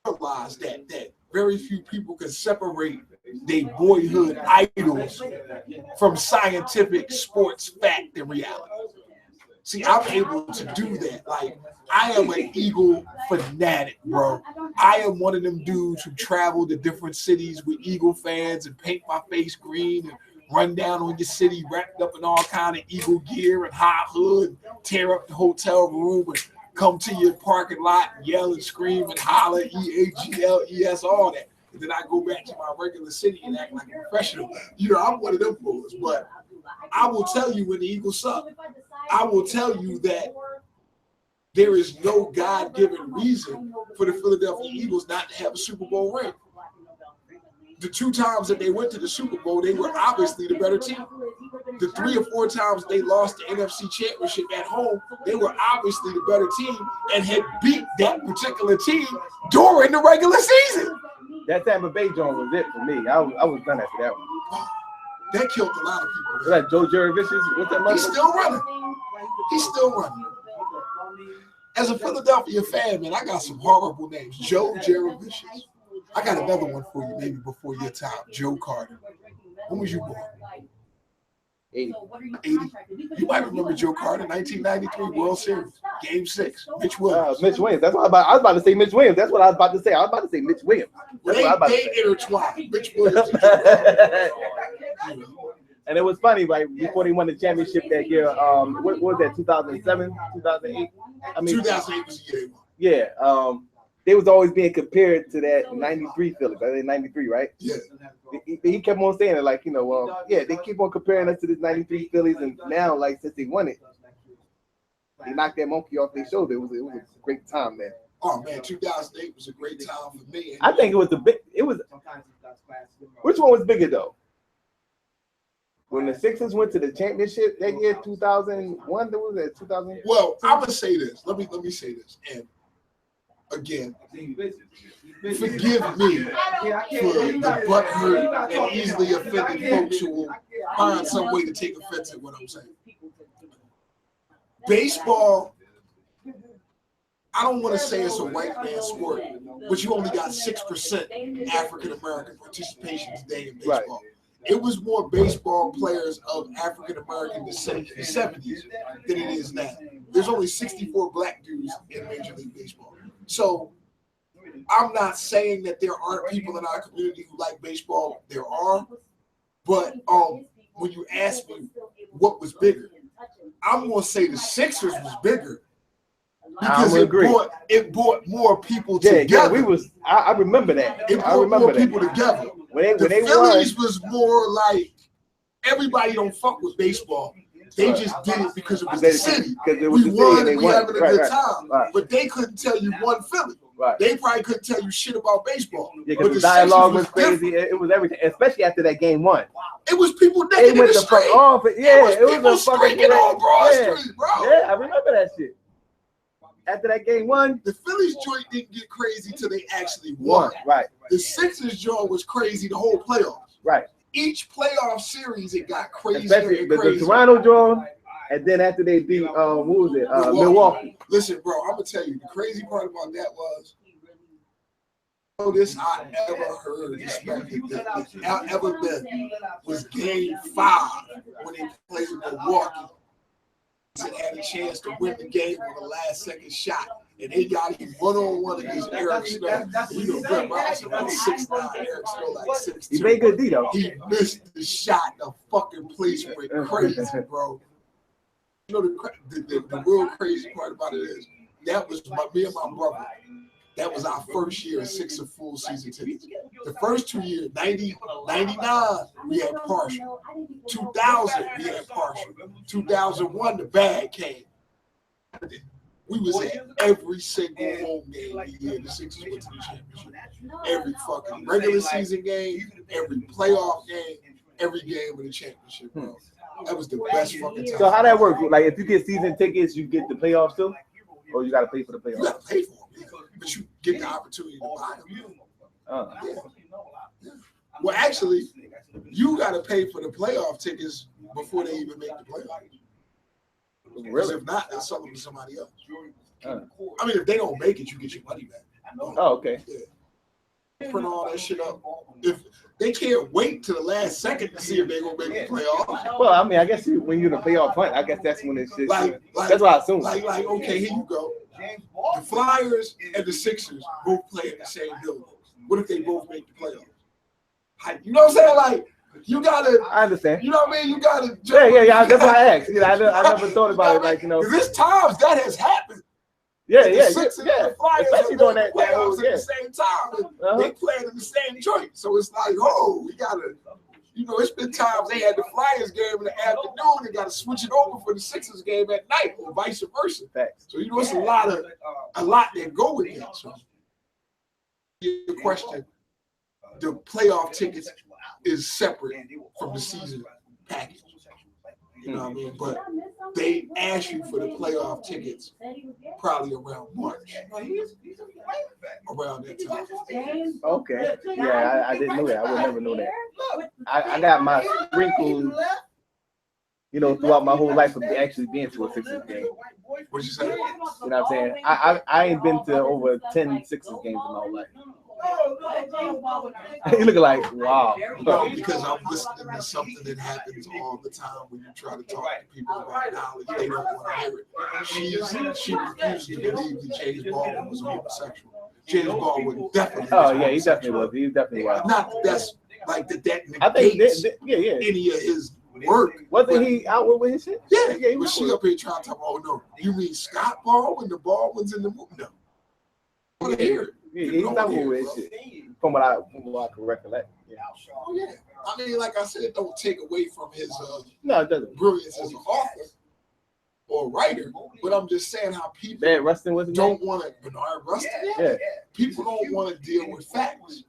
realize that very few people can separate their boyhood idols from scientific sports fact and reality. See, I'm able to do that. Like, I am an Eagle fanatic, bro. I am one of them dudes who travel to different cities with Eagle fans and paint my face green and run down on your city wrapped up in all kind of Eagle gear and high hood, and tear up the hotel room and come to your parking lot and yell and scream and holler, EAGLES, all that. And then I go back to my regular city and act like a professional. You know, I'm one of them fools. But I will tell you when the Eagles suck, I will tell you that there is no God-given reason for the Philadelphia Eagles not to have a Super Bowl ring. The 2 times that they went to the Super Bowl, they were obviously the better team. The 3 or 4 times they lost the NFC Championship at home, they were obviously the better team and had beat that particular team during the regular season. That Tampa Bay joint was it for me. I was done after that one. That killed a lot of people. Was that Joe Jurevicius? What's that mother? He's still running. He's still running. As a Philadelphia fan, man, I got some horrible names. Joe Jurevicius. I got another one for you, maybe before your time. Joe Carter. When was you born? 80. 80. You might remember Joe Carter, 1993 World Series, Game 6. Mitch Williams. Mitch Williams. That's what I was about to say. Mitch Williams. That's what I was about to say. I was about to say Mitch Williams. That's what I was about to say. They intertwined. Mitch Williams and Joe Carter. And it was funny, right? Before they won the championship that year, what was that? 2007, 2008. I mean, 2008 was the year they won. Yeah. They was always being compared to that 93 Phillies. I think 93, right? Yeah. He kept on saying it, like, you know, yeah, they keep on comparing us to this 93 Phillies, and now, like, since they won it, He knocked that monkey off their shoulder. It was a great time, man. Oh man, 2008 was a great time for me. And I think it was the big. It was. Which one was bigger though? When the Sixers went to the championship that year, 2001. There was that 2000. well, I'm gonna say this. Let me say this. And again, forgive me for the butthurt and easily offended folks who will find some way to take offense at what I'm saying. Baseball, I don't want to say it's a white man's sport, but you only got 6% African American participation today in baseball. Right. It was more baseball players of African American descent in the 70s than it is now. There's only 64 black dudes in Major League Baseball. So I'm not saying that there aren't people in our community who like baseball. There are. But when you ask me what was bigger, I'm going to say the Sixers was bigger because it brought more people together. Yeah, we was. I remember that. It brought more people together. When The they Phillies won, was more like everybody don't fuck with baseball. They just did it because it was the city. Because it was We the won city and we having a Right, good right, time. right. But they couldn't tell you one Philly. Right. They probably couldn't tell you shit about baseball. Yeah, But because the dialogue was Sixers crazy. It was everything, especially after that game one. It was people They naked in went the the fuck street. off. Yeah, it People was a fucking streaking on Broad yeah. Street, bro. Yeah, I remember that shit. After that game one, The Phillies joint didn't get crazy till they actually won. Right, The Sixers joint was crazy the whole playoffs. right. Each playoff series, it got crazier Especially and the crazier. Toronto draw, and then after they beat what was it? Milwaukee. Listen, bro, I'm gonna tell you the crazy part about that was this I ever heard respected that ever been was Game 5 when they played Milwaukee. They had a chance to win the game on the last second shot, and they got him one-on-one against Eric Snow. You know, Brett Robinson like 6'9", Eric Snow like 6'2". He made good D though. He missed the shot. The fucking place went crazy, bro. You know the real crazy part about it is that was me and my brother. That was our first year of Sixer full season tickets. The first 2 years, 90, 99, we had partial. 2000, we had partial. 2001, the bag came. We was at every single home game the year the Sixers went to the championship. Every fucking regular season game, every playoff game, every game of the championship, bro. That was the best fucking time. So how that work? Like if you get season tickets, you get the playoffs too, or you got to pay for the You playoffs? gotta pay for them, but you get the opportunity to buy them. Yeah. Well, actually, you gotta pay for the playoff tickets before they even make the playoffs. Because Really? if not, they'll sell them to somebody else. Uh. I mean, if they don't make it, you get your money back. Oh, okay. Yeah. Print all that shit up. If they can't wait till the last second to see if they're gonna make the playoffs. Well, I mean, I guess when you're the playoff hunt, I guess that's when it's just. Like, That's what I assume. Like, okay, here you go. The Flyers and the Sixers both play in the same building. What if they both make the playoffs? You know what I'm saying? Like, you gotta. I understand. You know what I mean? You gotta. Yeah. That's why I asked. I never thought about it. Like, you know. Because there's times that has happened. Yeah. The Sixers and the Flyers Especially are during making that playoffs whole at yeah. the same time. And they playing in the same joint. So it's like, oh, we gotta. You know, it's been times they had the Flyers game in the afternoon. They got to switch it over for the Sixers game at night, or vice versa. Facts. So you know, it's a lot that go with that. So the question: the playoff tickets is separate from the season package. You know what I mean? But they ask you for the playoff tickets probably around March, around that time. Okay. Yeah, I didn't know that. I would never know that. I got my sprinkles, you know, throughout my whole life of actually being to a Sixers game. What'd you say? You know what I'm saying? I ain't been to over 10 Sixers games in my whole life. You look like, wow. No, because I'm listening to something that happens all the time when you try to talk to people about knowledge. They don't want to hear it. She refused to believe that James Baldwin was homosexual. James Baldwin definitely. Oh yeah, he definitely was. He definitely was. Not that that's like that I think, negates yeah. any of his work. Wasn't he out with his shit? Yeah, he but was. she up here trying to talk. Oh no, you mean Scott Baldwin? The Baldwin's in the movie? No. I want to hear it. Yeah, he's not with his shit. From what I can recollect. Yeah. Oh yeah. I mean, like I said, don't take away from his No, it doesn't. brilliance as an author. or writer, but I'm just saying how people Bad Rustin was don't want to. Bernard Rustin. Yeah. People don't want to deal with facts.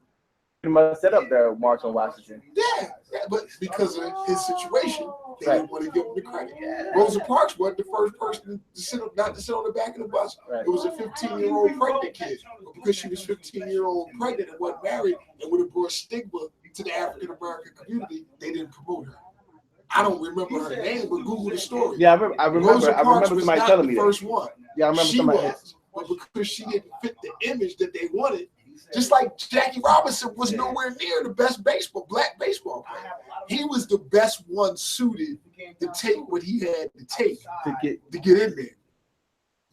Pretty much set up the March on Washington. Yeah, but because of his situation, they didn't want to give him the credit. Rosa Parks wasn't the first person to sit on the back of the bus. Right. It was a 15-year-old pregnant kid. But because she was 15-year-old pregnant and wasn't married and would have brought stigma to the African American community, they didn't promote her. I don't remember her name, but Google the story. Yeah, I remember Rosa Parks was somebody not telling the me first that. one. Yeah, I remember She somebody. was, but because she didn't fit the image that they wanted, just like Jackie Robinson was nowhere near the best black baseball player. He was the best one suited to take what he had to take to get in there.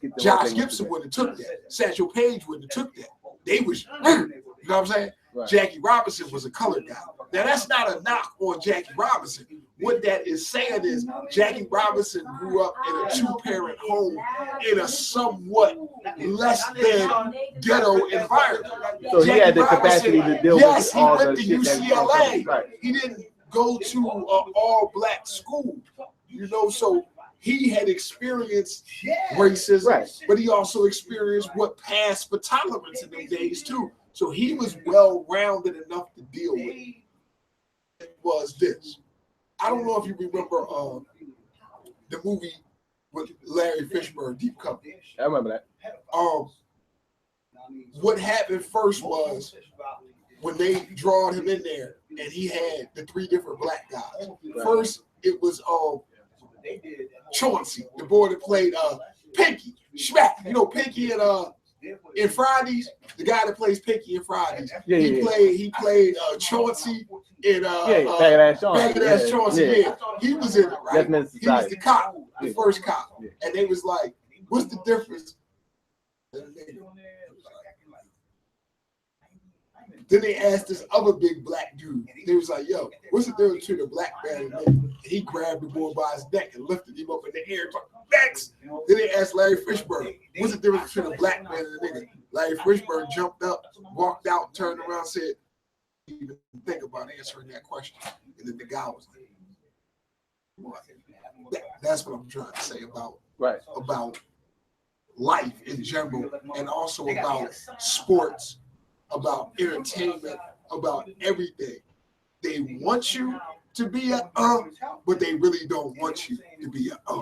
the Josh thing Gibson into wouldn't have took that. Satchel Paige wouldn't have took that. They was, you know what I'm saying? Right. Jackie Robinson was a colored guy. Now that's not a knock on Jackie Robinson. What that is saying is Jackie Robinson grew up in a two-parent home in a somewhat less than ghetto environment. So he had the capacity to deal Yes, with all he the went to shit that UCLA. Right. He didn't go to an all-black school, you know, so he had experienced racism, Right. but he also experienced what passed for tolerance in them days too. So he was well-rounded enough to deal with it. It was this. I don't know if you remember the movie with Larry Fishburne, Deep Cover. I remember that. What happened first was when they drawed him in there and he had the three different black guys. Right. First, it was Chauncey, the boy that played Pinky, Schmack. You know, Pinky in Fridays, the guy that plays Pinky in Fridays. Yeah, He played Chauncey in Bad Ass Chauncey. Yeah. He was in it, right? Definitely He was Society. the cop, the Yeah. first cop. Yeah. And they was like, what's the difference? Then they asked this other big black dude. They was like, yo, what's the difference between a black man and a nigga? And he grabbed the boy by his neck and lifted him up in the air. Next. Then they asked Larry Fishburne, what's the difference between a black man and a nigga? Larry Fishburne jumped up, walked out, turned around, said, even think about answering that question. And then the guy was like, that's what I'm trying to say about life in general, and also about sports, about entertainment, about everything. They want you to be a but they really don't want you to be a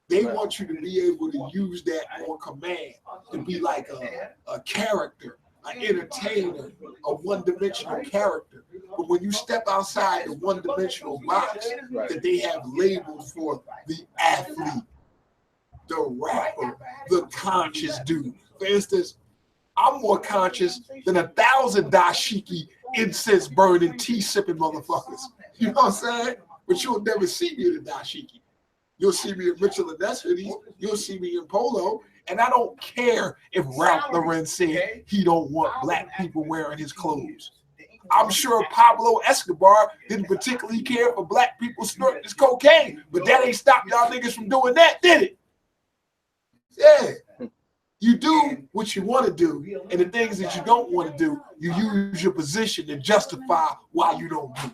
They want you to be able to use that on command, to be like a character, an entertainer, a one-dimensional character. But when you step outside the one-dimensional box that they have labeled for the athlete, the rapper, the conscious dude. For instance, I'm more conscious than 1,000 dashiki incense burning, tea sipping motherfuckers. You know what I'm saying? But you'll never see me in a dashiki. You'll see me in Mitchell and Ness hoodies. You'll see me in polo. And I don't care if Ralph Lauren said he don't want black people wearing his clothes. I'm sure Pablo Escobar didn't particularly care for black people snorting his cocaine, but that ain't stopped y'all niggas from doing that, did it? Yeah. You do what you want to do, and the things that you don't want to do, you use your position to justify why you don't do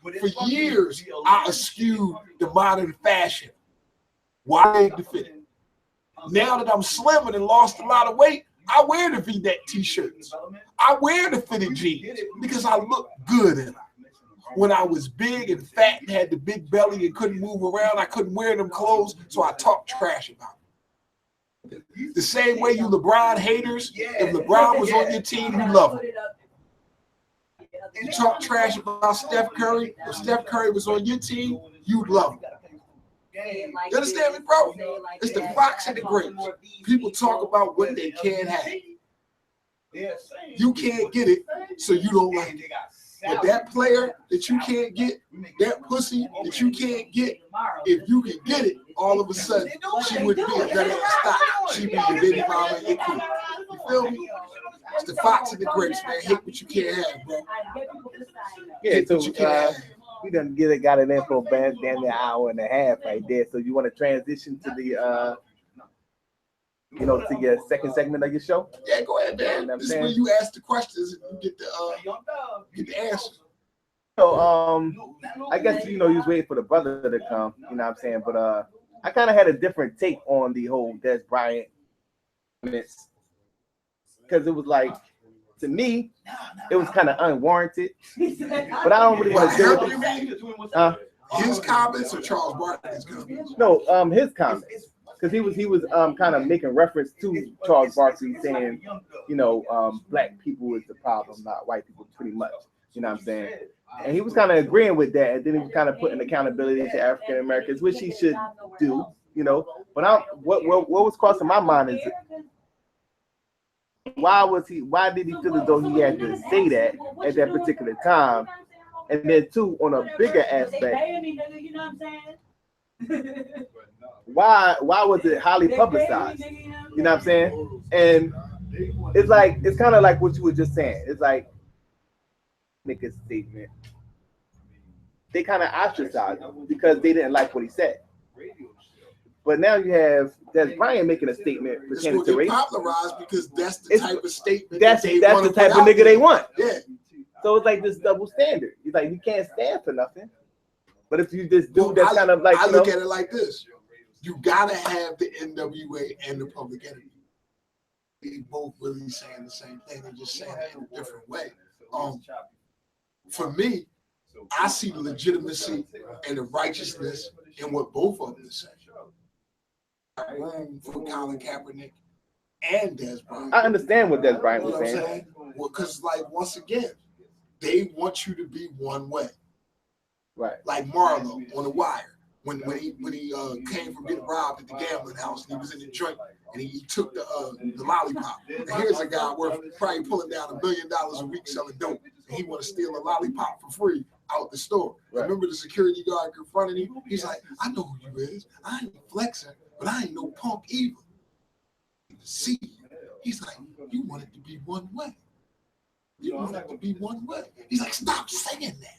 it. For years, I eschewed the modern fashion. Why the fit? Now that I'm slim and lost a lot of weight, I wear the V-neck t-shirts. I wear the fitted jeans because I look good in them. When I was big and fat and had the big belly and couldn't move around, I couldn't wear them clothes, so I talked trash about it. The same way you LeBron haters, if LeBron was on your team, you love him. You talk trash about Steph Curry, if Steph Curry was on your team, you'd love him. You understand me, bro? It's the fox and the grapes. People talk about what they can't have. You can't get it, so you don't like it. But that player that you can't get, that pussy that you can't get, if you can get it, all of a sudden, she would be a better stock. She'd be the baby mama in your queen. You feel me? It's the fox and the grapes, man. Hate what you can't have, bro. Yeah, Hate so what you can't have. we done got it in for damn near an hour and a half right there. So you want to transition to the to your second segment of your show? Yeah, go ahead, man. You know what I'm This is saying? where you ask the questions and you get the answer. So I guess you was waiting for the brother to come, you know what I'm saying? But I kind of had a different take on the whole Des Bryant because it was like, to me, it was kind of unwarranted. But I don't really want to do it. His comments or Charles Barkley's comments? No, his comments, because he was kind of making reference to Charles Barkley, saying, you know, black people is the problem, not white people, pretty much. You know what I'm saying? And he was kind of agreeing with that, and then he was kind of putting accountability to African Americans, which he should do, you know. But what was crossing my mind is, why did he feel as though he had to say that at that particular time? And then too, on a bigger aspect, why was it highly publicized? You know what I'm saying? And it's kind of like what you were just saying. It's like, make a statement. They kind of ostracized him because they didn't like what he said. But now you have Des Bryant making a statement pertaining to race. Popularized because that's the type of statement. That's the type of nigga they want. Yeah. So it's like this double standard. It's like you can't stand for nothing. But if you just do that kind of like, I look at it like this: you gotta have the NWA and the Public Enemy. They both really saying the same thing. They're just saying it in a different way. For me, I see the legitimacy and the righteousness in what both of them are saying. Room for Colin Kaepernick and Des Bryant. I understand what Des Bryant was You know what I'm saying. saying? Well, because like once again, they want you to be one way. Right. Like Marlo on The Wire. When he came from getting robbed at the gambling house, and he was in the joint and he took the lollipop. And here's a guy worth probably pulling down $1 million a week selling dope, and he want to steal a lollipop for free out the store. Right. Remember the security guard confronted him? He's like, I know who you is. I ain't flexing, but I ain't no punk either. See, he's like, you want it to be one way. You want it to be one way. He's like, stop saying that.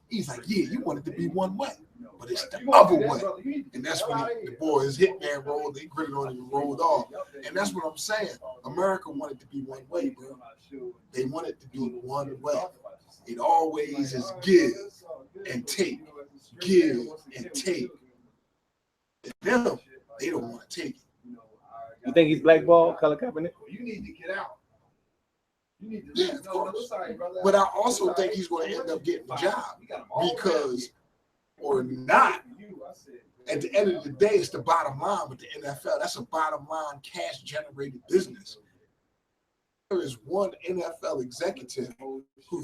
He's like, yeah, you want it to be one way, but it's the other way. And that's when the boys hitman rolled, they gritted on him and rolled off. And that's what I'm saying. America wanted to be one way, bro. They want it to be one way. It always is give and take, give and take. And them, they don't want to take it. You think he's blackballed, Colin Kaepernick? You need to get out. Yeah, of course. But I also think he's going to end up getting a job because, or not, at the end of the day, it's the bottom line with the NFL. That's a bottom line cash generated business. There is one NFL executive who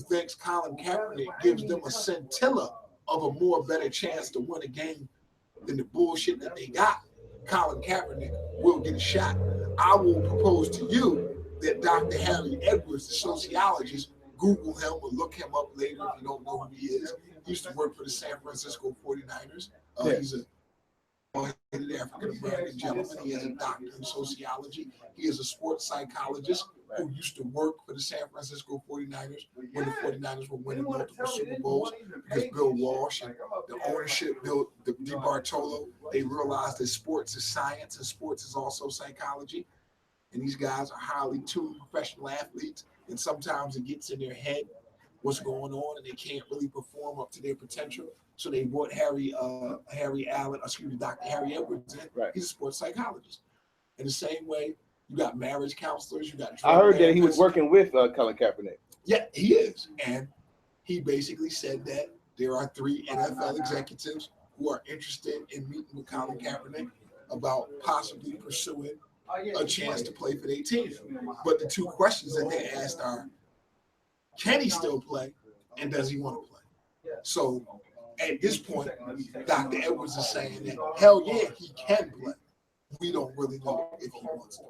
thinks Colin Kaepernick gives them a scintilla of a more better chance to win a game than the bullshit that they got. Colin Kaepernick will get a shot. I will propose to you that Dr. Harry Edwards, the sociologist, Google him or look him up later if you don't know who he is. He used to work for the San Francisco 49ers. He's a African-American gentleman. He has a doctorate in sociology. He is a sports psychologist who used to work for the San Francisco 49ers when the 49ers were winning multiple Super Bowls because Bill Walsh and the ownership, Bill DiBartolo, they realized that sports is science and sports is also psychology. And these guys are highly tuned professional athletes, and sometimes it gets in their head what's going on, and they can't really perform up to their potential. So they brought Dr. Harry Edwards in. Right. He's a sports psychologist. In the same way, you got marriage counselors. You got. I heard that he was working with Colin Kaepernick. Yeah, he is, and he basically said that there are 3 NFL executives who are interested in meeting with Colin Kaepernick about possibly pursuing a chance to play for their team. But the 2 questions that they asked are, can he still play and does he want to play? So at this point, Dr. Edwards is saying that, hell yeah, he can play. We don't really know if he wants to.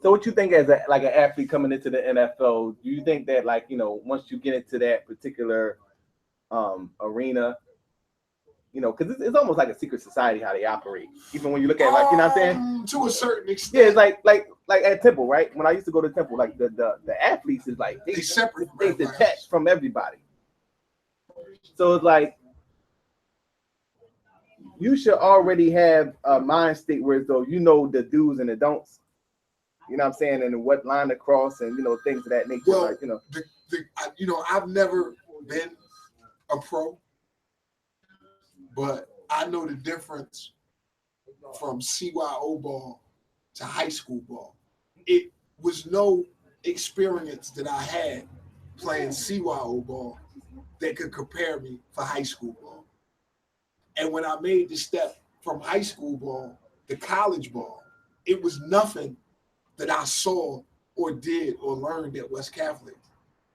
So what you think as an athlete coming into the NFL, do you think that once you get into that particular arena, because it's almost like a secret society how they operate. Even when you look at you know what I'm saying? To a certain extent. Yeah, it's like at Temple, right? When I used to go to Temple, like the athletes is like they separate. They detached from everybody. So it's like you should already have a mind state where though the do's and the don'ts. You know what I'm saying? And what line to cross and things of that nature. Well, I've never been a pro. But I know the difference from CYO ball to high school ball. It was no experience that I had playing CYO ball that could compare me for high school ball. And when I made the step from high school ball to college ball, it was nothing that I saw or did or learned at West Catholic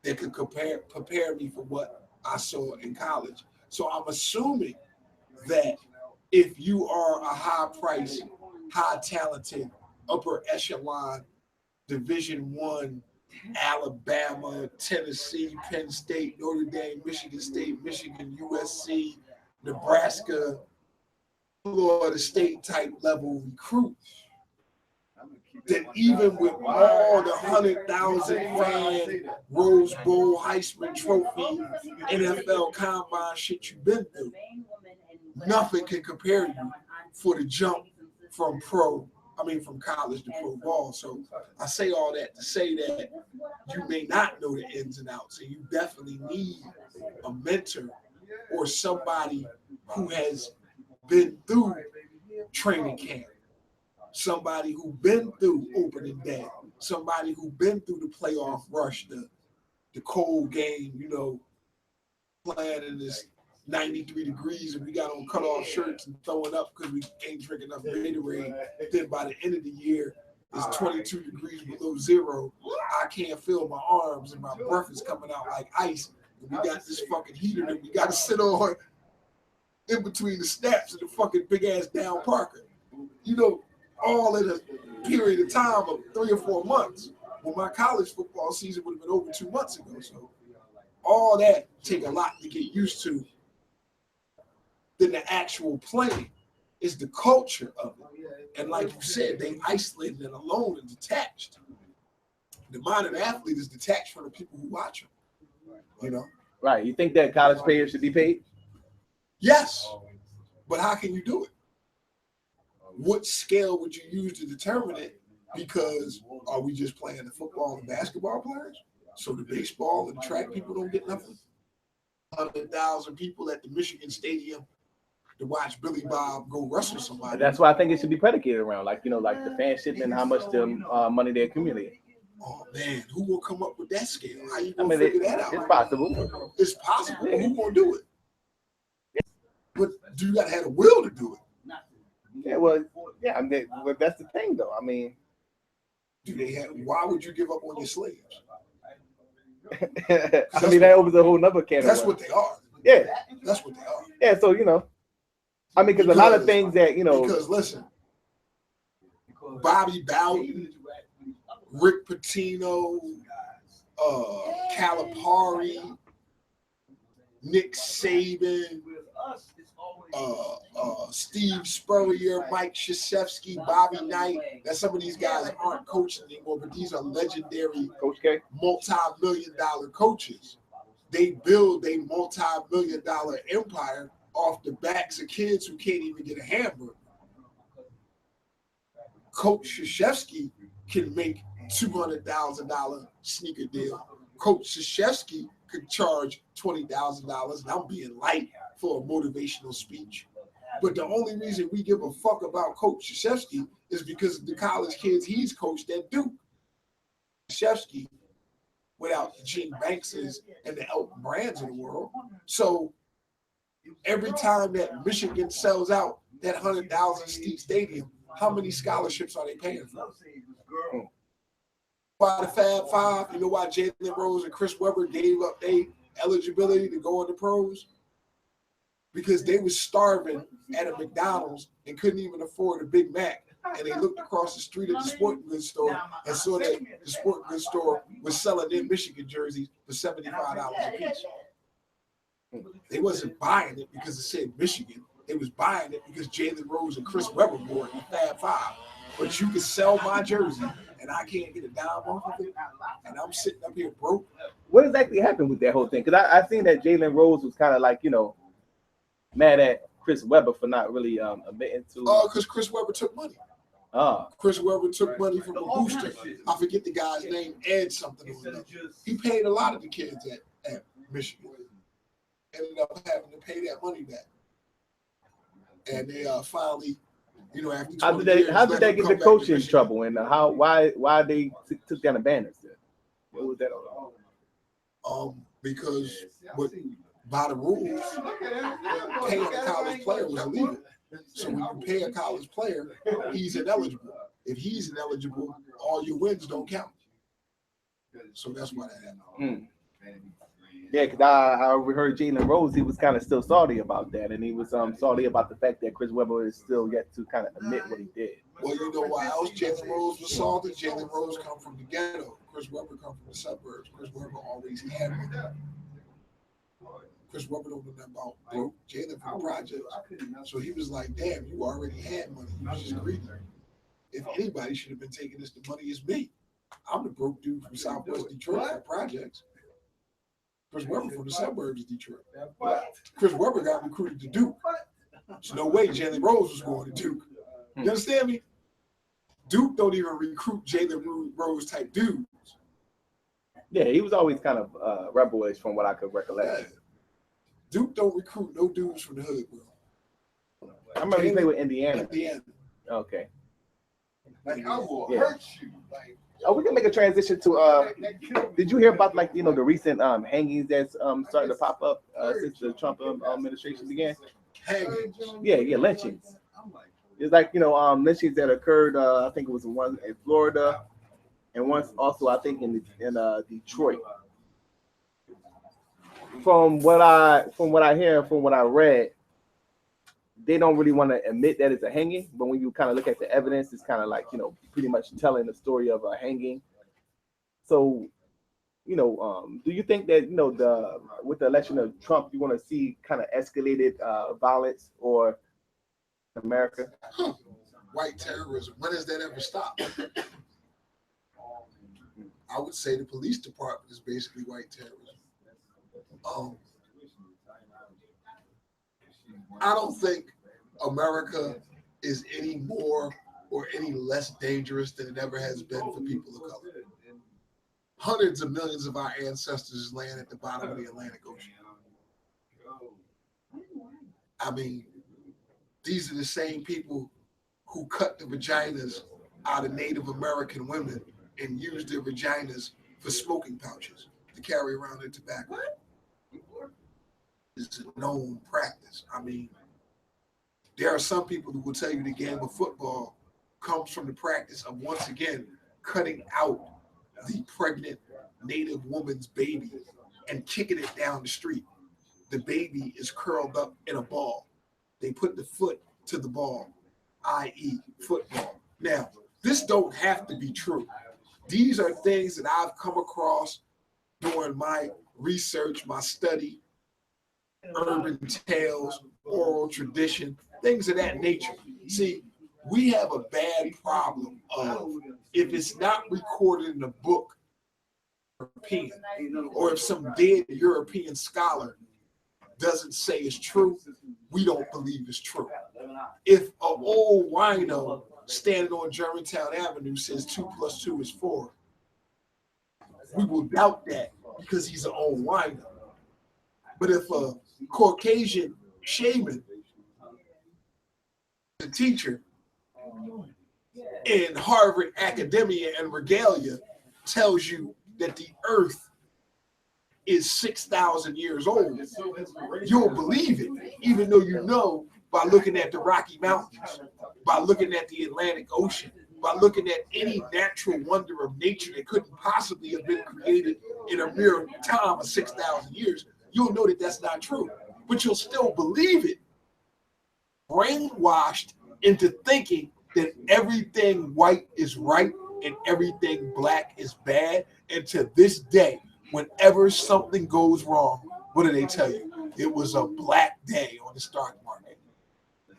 that could prepare me for what I saw in college. So I'm assuming that if you are a high-priced, high-talented, upper echelon, Division I, Alabama, Tennessee, Penn State, Notre Dame, Michigan State, Michigan, USC, Nebraska, Florida State type level recruit, that even with all the 100,000 fan Rose Bowl, Heisman Trophy, NFL Combine shit you've been through, nothing can compare you for the jump from college to pro ball. So I say all that to say that you may not know the ins and outs, and you definitely need a mentor or somebody who has been through training camp, somebody who's been through opening day, somebody who's been through the playoff rush, the cold game, playing in this 93 degrees and we got on cut-off shirts and throwing up because we ain't drinking enough Gatorade. Then by the end of the year, it's 22 degrees below zero. I can't feel my arms and my breath is coming out like ice. And we got this fucking heater that we got to sit on in between the snaps of the fucking big-ass down Parker. All in a period of time of 3 or 4 months. Well, my college football season would have been over 2 months ago. So all that take a lot to get used to. Then the actual play is the culture of it. And like you said, they isolated and alone and detached. The mind of the athlete is detached from the people who watch them. Right. You think that college players should be paid? Yes. But how can you do it? What scale would you use to determine it? Because are we just playing the football and basketball players? So the baseball and track people don't get nothing? 100,000 people at the Michigan Stadium to watch Billy Bob go wrestle somebody. That's why I think it should be predicated around, like the fanship and how much the money they accumulate. Oh man, who will come up with that scale? How you gonna figure that out? It's possible. It's possible. Yeah. Who gonna do it? But do you gotta have the will to do it? Yeah, well, that's the thing, though. I mean, do they have? Why would you give up on your slaves? I mean, that opens a whole nother can. That's what they are. Yeah, that's what they are. Yeah, so I mean, because a lot of things that Because listen, Bobby Bowden, Rick Pitino, Calipari, Nick Saban, Steve Spurrier, Mike Krzyzewski, Bobby Knight. That some of these guys aren't coaching anymore, but these are legendary Coach K, multi-million-dollar coaches. They build a multi-million-dollar empire off the backs of kids who can't even get a hamburger. Coach Krzyzewski can make $200,000 sneaker deal. Coach Krzyzewski could charge $20,000, and I'm being light for a motivational speech. But the only reason we give a fuck about Coach Krzyzewski is because of the college kids he's coached at Duke. Krzyzewski, without the Gene Bankses and the Elton Brands of the world. So every time that Michigan sells out that 100,000 seat stadium, how many scholarships are they paying for? Why the Fab Five? You know why Jalen Rose and Chris Webber gave up their eligibility to go into pros? Because they were starving at a McDonald's and couldn't even afford a Big Mac. And they looked across the street at the sporting goods store and saw that the sporting goods store was selling their Michigan jerseys for $75 a piece. They wasn't buying it because it said Michigan. They was buying it because Jalen Rose and Chris Webber wore it in Fab Five. But you can sell my jersey and I can't get a dime off of it, and I'm sitting up here broke. What exactly happened with that whole thing? Because I seen that Jalen Rose was kind of like, mad at Chris Webber for not really admitting to. Because Chris Webber took money. Oh. Chris Webber took money from a booster. I forget the guy's name, Ed something on that. He paid a lot of the kids at Michigan. Ended up having to pay that money back. And they finally You know, after 20 How did they years, how did let they him get come the back coach to in Michigan. trouble and why they took down the banners then? What was that all about? Because by the rules, paying a college player was illegal. So when you pay a college player, he's ineligible. If he's ineligible, all your wins don't count. So that's why that happened. Yeah, because I heard Jalen Rose, he was kind of still salty about that, and he was salty about the fact that Chris Webber is still yet to kind of admit what he did. Well, you know why else Jalen Rose was salty? Jalen Rose come from the ghetto. Chris Webber come from the suburbs. Chris Webber always had money. Chris Webber don't know nothing about broke. Jalen from the projects. So he was like, damn, you already had money. You was just greedy. If anybody should have been taking this, the money is me. I'm the broke dude from Southwest Detroit from the projects. Chris Webber from the suburbs of Detroit. Chris Webber got recruited to Duke. There's no way Jalen Rose was going to Duke. You understand me? Duke don't even recruit Jalen Rose type dudes. Yeah, he was always kind of rebellious from what I could recollect. Yeah. Duke don't recruit no dudes from the hood, bro. I remember he played with Indiana. Indiana. Okay. Like, I will Yeah. hurt you. Like, Oh, we can make a transition to did you hear about the recent hangings that's starting to pop up since the Trump administration began? Hangings. Yeah, lynchings. It's like lynchings that occurred. I think it was one in Florida, and once also I think in Detroit. From what I hear, from what I read, they don't really want to admit that it's a hanging, but when you kind of look at the evidence, it's kind of like pretty much telling the story of a hanging. So, do you think that with the election of Trump, you want to see kind of escalated violence or America? White terrorism. When has that ever stopped? I would say the police department is basically white terrorism. I don't think America is any more or any less dangerous than it ever has been for people of color. Hundreds of millions of our ancestors land at the bottom of the Atlantic Ocean. I mean, these are the same people who cut the vaginas out of Native American women and used their vaginas for smoking pouches to carry around their tobacco. It's a known practice. I mean, there are some people who will tell you the game of football comes from the practice of, once again, cutting out the pregnant Native woman's baby and kicking it down the street. The baby is curled up in a ball. They put the foot to the ball, i.e. football. Now, this don't have to be true. These are things that I've come across during my research, my study, urban tales, oral tradition, things of that nature. See, we have a bad problem of, if it's not recorded in a book, European, or if some dead European scholar doesn't say it's true, we don't believe it's true. If an old wino standing on Germantown Avenue says 2 + 2 is 4, we will doubt that because he's an old wino. But if a Caucasian shaman, a teacher in Harvard Academia and Regalia tells you that the earth is 6,000 years old, you'll believe it, even though you know by looking at the Rocky Mountains, by looking at the Atlantic Ocean, by looking at any natural wonder of nature that couldn't possibly have been created in a mere time of 6,000 years, you'll know that that's not true. But you'll still believe it, brainwashed into thinking that everything white is right and everything black is bad. And to this day, whenever something goes wrong, what do they tell you? It was a black day on the stock market.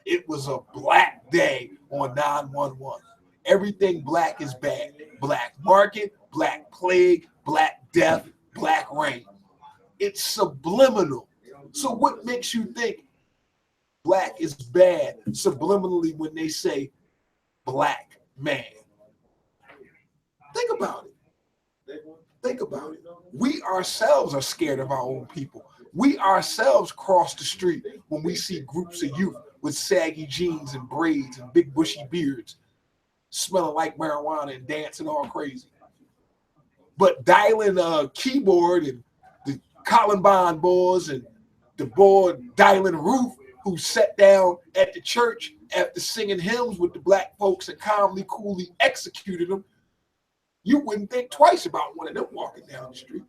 It was a black day on 911. Everything black is bad. Black market, black plague, black death, black rain. It's subliminal. So what makes you think black is bad subliminally when they say black man? Think about it. Think about it. We ourselves are scared of our own people. We ourselves cross the street when we see groups of youth with saggy jeans and braids and big bushy beards, smelling like marijuana and dancing all crazy. But dialing a keyboard and the Columbine boys and the boy dialing Ruth, who sat down at the church after singing hymns with the black folks and calmly, coolly executed them, you wouldn't think twice about one of them walking down the street.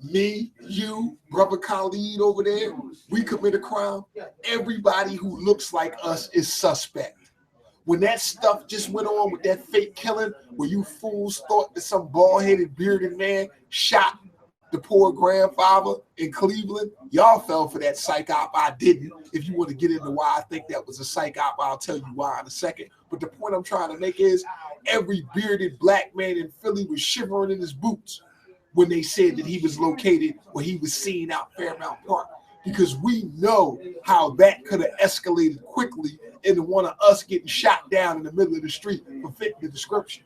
Me, you, brother Khalid over there, we commit a crime. Everybody who looks like us is suspect. When that stuff just went on with that fake killing, where you fools thought that some bald-headed, bearded man shot the poor grandfather in Cleveland, y'all fell for that psych op. I didn't. If you want to get into why I think that was a psych op, I'll tell you why in a second. But the point I'm trying to make is every bearded black man in Philly was shivering in his boots when they said that he was located where he was seen out Fairmount Park, because we know how that could have escalated quickly into one of us getting shot down in the middle of the street for fitting the description.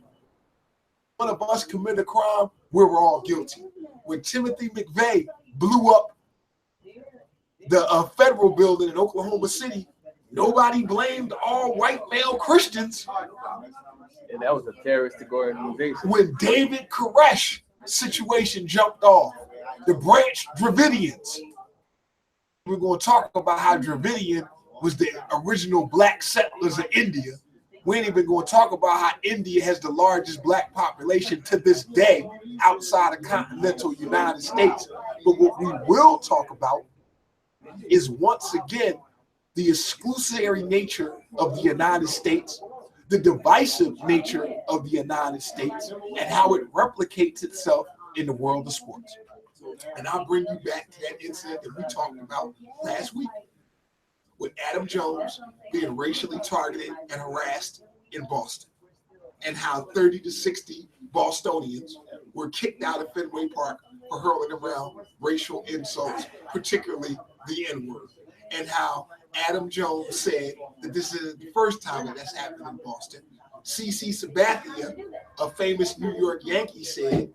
One of us committed a crime, we were all guilty. When Timothy McVeigh blew up the federal building in Oklahoma City, nobody blamed all white male Christians. And that was a terroristic organization. When David Koresh situation jumped off, the Branch Dravidians. We're going to talk about how Dravidian was the original black settlers of India. We ain't even going to talk about how India has the largest black population to this day outside of continental United States. But what we will talk about is, once again, the exclusionary nature of the United States, the divisive nature of the United States, and how it replicates itself in the world of sports. And I'll bring you back to that incident that we talked about last week with Adam Jones being racially targeted and harassed in Boston, and how 30 to 60 Bostonians were kicked out of Fenway Park for hurling around racial insults, particularly the N-word, and how Adam Jones said that this is the first time that that's happened in Boston. CC Sabathia, a famous New York Yankee, said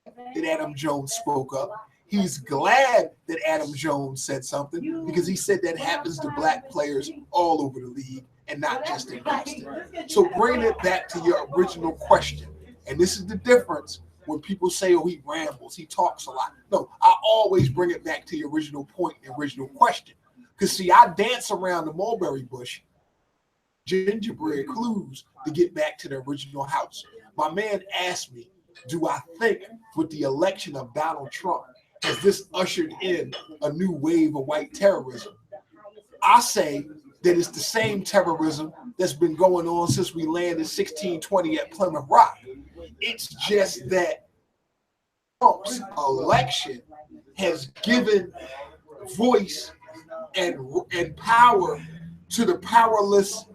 that Adam Jones spoke up. He's glad that Adam Jones said something, because he said that happens to black players all over the league and not just in Boston. So bringing it back to your original question, and this is the difference when people say, oh, he rambles, he talks a lot. No, I always bring it back to the original point, the original question. Because, see, I dance around the mulberry bush, gingerbread clues, to get back to the original house. My man asked me, do I think with the election of Donald Trump, has this ushered in a new wave of white terrorism? I say that it's the same terrorism that's been going on since we landed 1620 at Plymouth Rock. It's just that Trump's election has given voice and power to the powerless,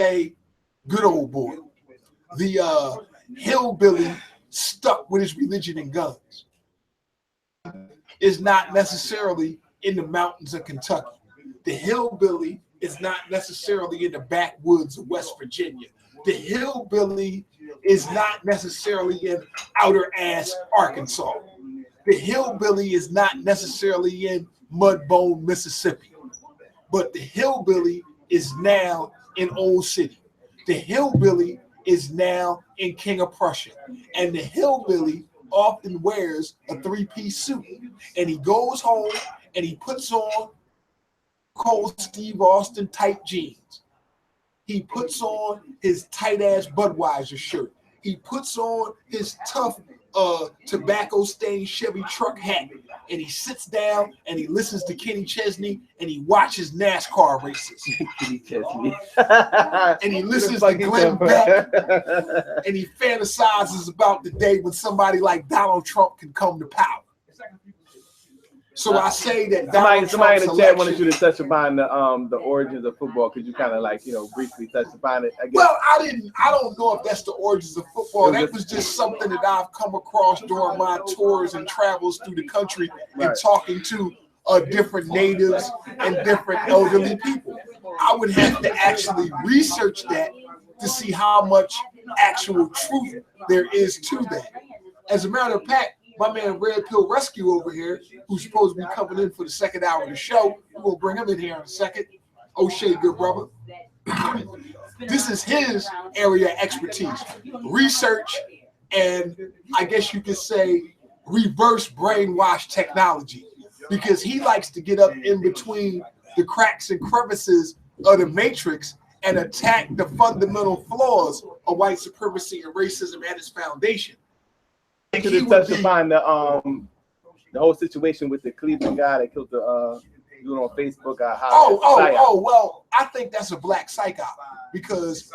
a good old boy, the hillbilly stuck with his religion and guns, is not necessarily in the mountains of Kentucky. The hillbilly is not necessarily in the backwoods of West Virginia. The hillbilly is not necessarily in outer ass Arkansas. The hillbilly is not necessarily in Mudbone, Mississippi. But the hillbilly is now in Old City. The hillbilly is now in King of Prussia. And the hillbilly often wears a three-piece suit. And he goes home and he puts on cold Steve Austin tight jeans. He puts on his tight-ass Budweiser shirt. He puts on his tough tobacco-stained Chevy truck hat, and he sits down and he listens to Kenny Chesney and he watches NASCAR races. Kenny Chesney. And he listens to Glenn Beck, and he fantasizes about the day when somebody like Donald Trump can come to power. So I say that somebody in the chat wanted you to touch upon the origins of football. Could you kind of briefly touch upon it? Well, I don't know if that's the origins of football. That was just something that I've come across during my tours and travels through the country and talking to different natives and different elderly people. I would have to actually research that to see how much actual truth there is to that. As a matter of fact, my man Red Pill Rescue over here, who's supposed to be coming in for the second hour of the show. We're gonna bring him in here in a second. O'Shea, good brother. This is his area of expertise, research, and I guess you could say reverse brainwash technology, because he likes to get up in between the cracks and crevices of the matrix and attack the fundamental flaws of white supremacy and racism at its foundation. To touch upon the whole situation with the Cleveland guy that killed the dude on Facebook. Well, I think that's a black psyop, because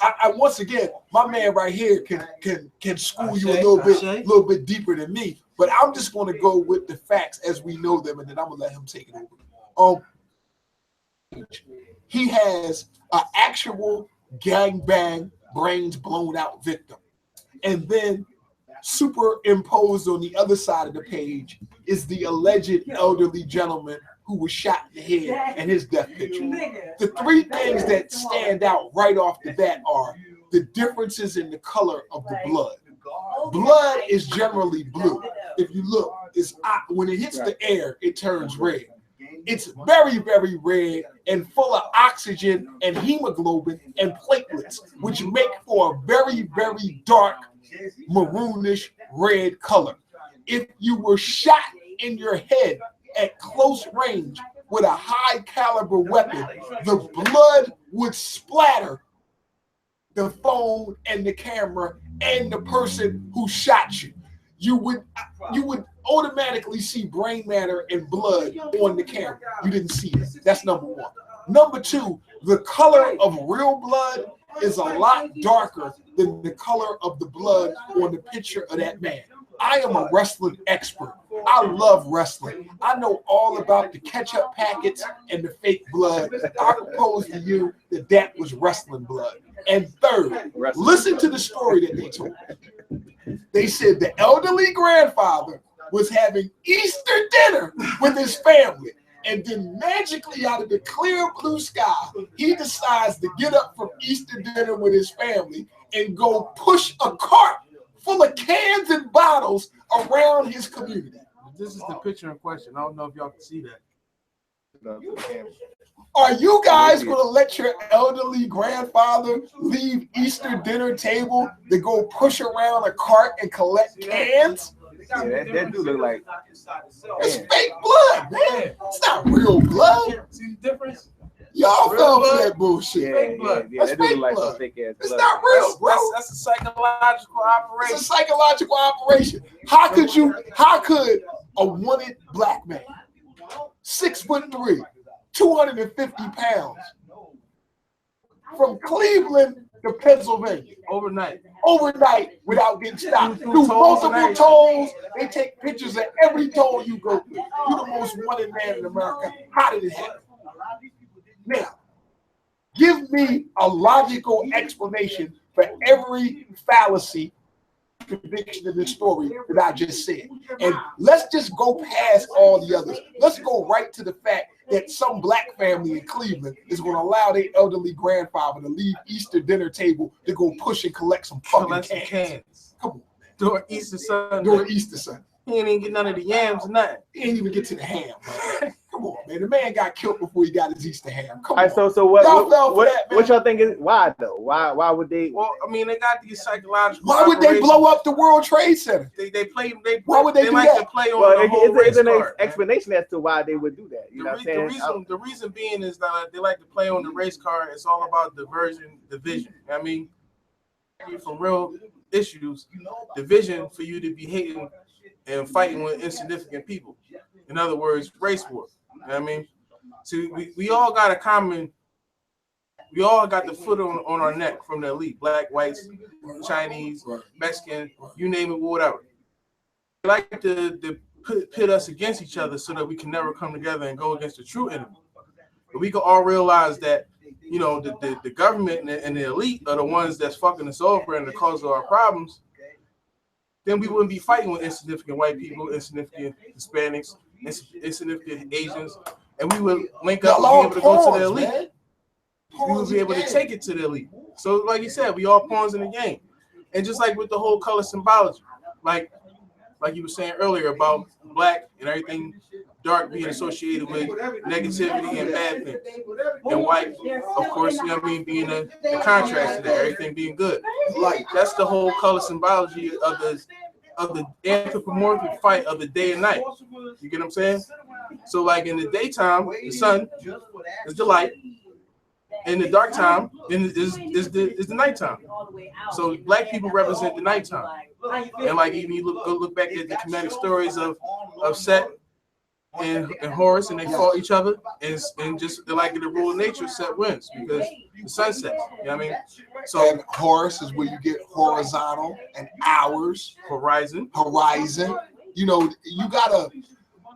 I once again, my man right here can school you a little bit deeper than me, but I'm just going to go with the facts as we know them, and then I'm gonna let him take it over. He has an actual gangbang, brains blown out victim, and then superimposed on the other side of the page is the alleged elderly gentleman who was shot in the head and his death picture. The three things that stand out right off the bat are the differences in the color of the blood. Blood is generally blue. If you look, when it hits the air, it turns red. It's very, very red and full of oxygen and hemoglobin and platelets, which make for a very, very dark maroonish red color. If you were shot in your head at close range with a high caliber weapon, the blood would splatter the phone and the camera and the person who shot you. You would automatically see brain matter and blood on the camera. You didn't see it. That's number one. Number two, the color of real blood is a lot darker than the color of the blood on the picture of that man. I am a wrestling expert. I love wrestling. I know all about the ketchup packets and the fake blood. I propose to you that was wrestling blood. And third, listen to the story that they told. They said the elderly grandfather was having Easter dinner with his family, and then magically out of the clear blue sky, he decides to get up from Easter dinner with his family and go push a cart full of cans and bottles around his community. This is the picture in question. I don't know if y'all can see that. Are you guys going to let your elderly grandfather leave Easter dinner table to go push around a cart and collect cans? Yeah, that do look like it's fake blood, man. It's not real blood. See the difference? Y'all fell for that bullshit. Yeah, that do look like some fake ass blood. It's not real, bro. That's a psychological operation. It's a psychological operation. How could a wanted black man, 6'3", 250 pounds, from Cleveland to Pennsylvania, overnight without getting stopped, do multiple tolls? They take pictures of every toll you go through. You're the most wanted man in America. How did it happen? Now, give me a logical explanation for every fallacy, contradiction in this story that I just said. And let's just go past all the others. Let's go right to the fact that some black family in Cleveland is going to allow their elderly grandfather to leave Easter dinner table to go push and collect some fucking cans. Come on, man. During Easter Sunday. He ain't even get none of the yams or nothing. He ain't even get to the ham, man. Come on, man. The man got killed before he got his Easter ham. Come on. So what y'all think is why though? Why would they? Well, I mean, they got these psychological. Why would they blow up the World Trade Center? Why would they do like that? To play on the whole race an card, explanation as to why they would do that. You know what I'm saying? The reason being is that they like to play on the race card. It's all about division. I mean, from real issues, division for you to be hating and fighting with insignificant people. In other words, race war. You know what I mean? So we all got the foot on our neck from the elite, black, whites, Chinese, Mexican, you name it, whatever. They like to pit us against each other so that we can never come together and go against the true enemy. But we can all realize that, you know, the government and the elite are the ones that's fucking us over and the cause of our problems. Then we wouldn't be fighting with insignificant white people, insignificant Hispanics, insignificant Asians, and we would link up and be able to go to the elite. Man. We would be able to take it to the elite. So, like you said, we all pawns in the game. And just like with the whole color symbology, like like you were saying earlier about black and everything dark being associated with negativity and bad things, and white, of course, you know what I mean, being the contrast to that, everything being good. Like that's the whole color symbology of the anthropomorphic fight of the day and night. You get what I'm saying? So like in the daytime, the sun is the light. In the dark time, is the nighttime. So black people represent the nighttime. And like even you look back at the comedic stories of Set and Horus, and they fought each other, and just like in the rule of nature, Set wins because the sun sets. You know what I mean? So And Horus is where you get horizontal, and hours, horizon. You know, you gotta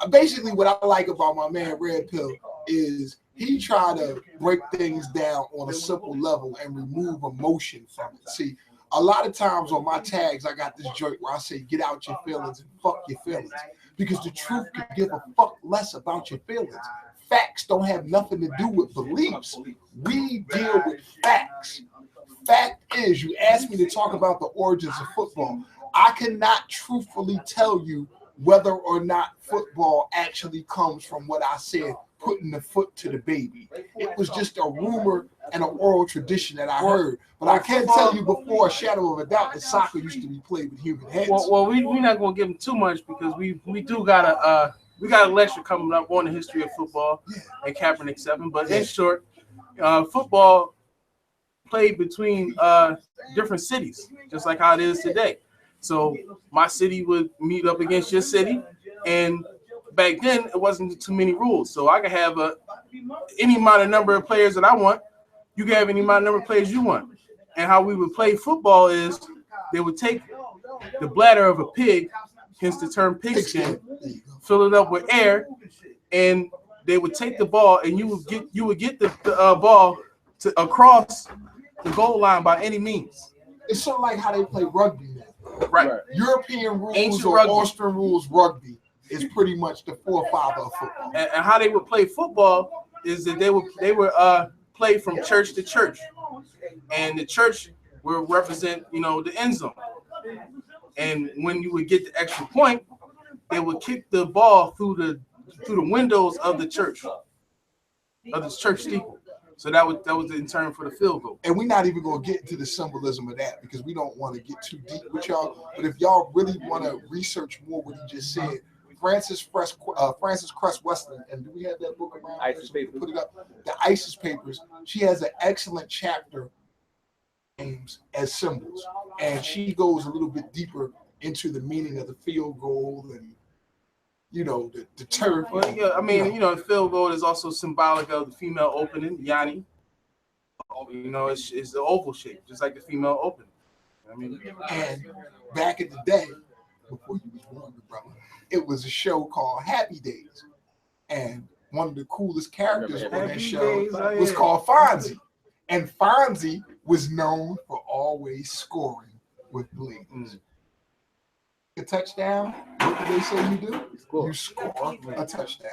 basically what I like about my man Red Pill is he try to break things down on a simple level and remove emotion from it. See, a lot of times on my tags, I got this joint where I say, get out your feelings and fuck your feelings. Because the truth could give a fuck less about your feelings. Facts don't have nothing to do with beliefs. We deal with facts. Fact is, you asked me to talk about the origins of football. I cannot truthfully tell you whether or not football actually comes from what I said, putting the foot to the baby. It was just a rumor and an oral tradition that I heard. But I can tell you before a shadow of a doubt that soccer used to be played with human heads. Well, we're not gonna give them too much because we do got a lecture coming up on the history of football and Kaepernick 7. But in short, football played between different cities, just like how it is today. So my city would meet up against your city, and back then it wasn't too many rules. So I could have any amount of number of players that I want. You can have any amount of number of players you want. And how we would play football is they would take the bladder of a pig, hence the term pigskin, fill it up with air, and they would take the ball, and you would get the ball to across the goal line by any means. It's sort of like how they play rugby now. Right. European rules Ancient or rugby. Austrian rules rugby is pretty much the forefather of football. And how they would play football is that they would play from church to church, and the church will represent the end zone. And when you would get the extra point, they would kick the ball through the windows of the church steeple. So that was in turn for the field goal. And we're not even going to get into the symbolism of that because we don't want to get too deep with y'all. But if y'all really want to research more what he just said, Frances Cress Weston, and do we have that book around? ISIS Papers. Put it up. The ISIS Papers. She has an excellent chapter names as symbols, and she goes a little bit deeper into the meaning of the field goal and the turf. Well, yeah, I mean, the field goal is also symbolic of the female opening, Yanni. It's the oval shape, just like the female opening. I mean, and back in the day, before you was born, brother, it was a show called Happy Days, and one of the coolest characters on that show was called Fonzie, and Fonzie was known for always scoring with the ladies. A touchdown, what do they say you do? You score a touchdown.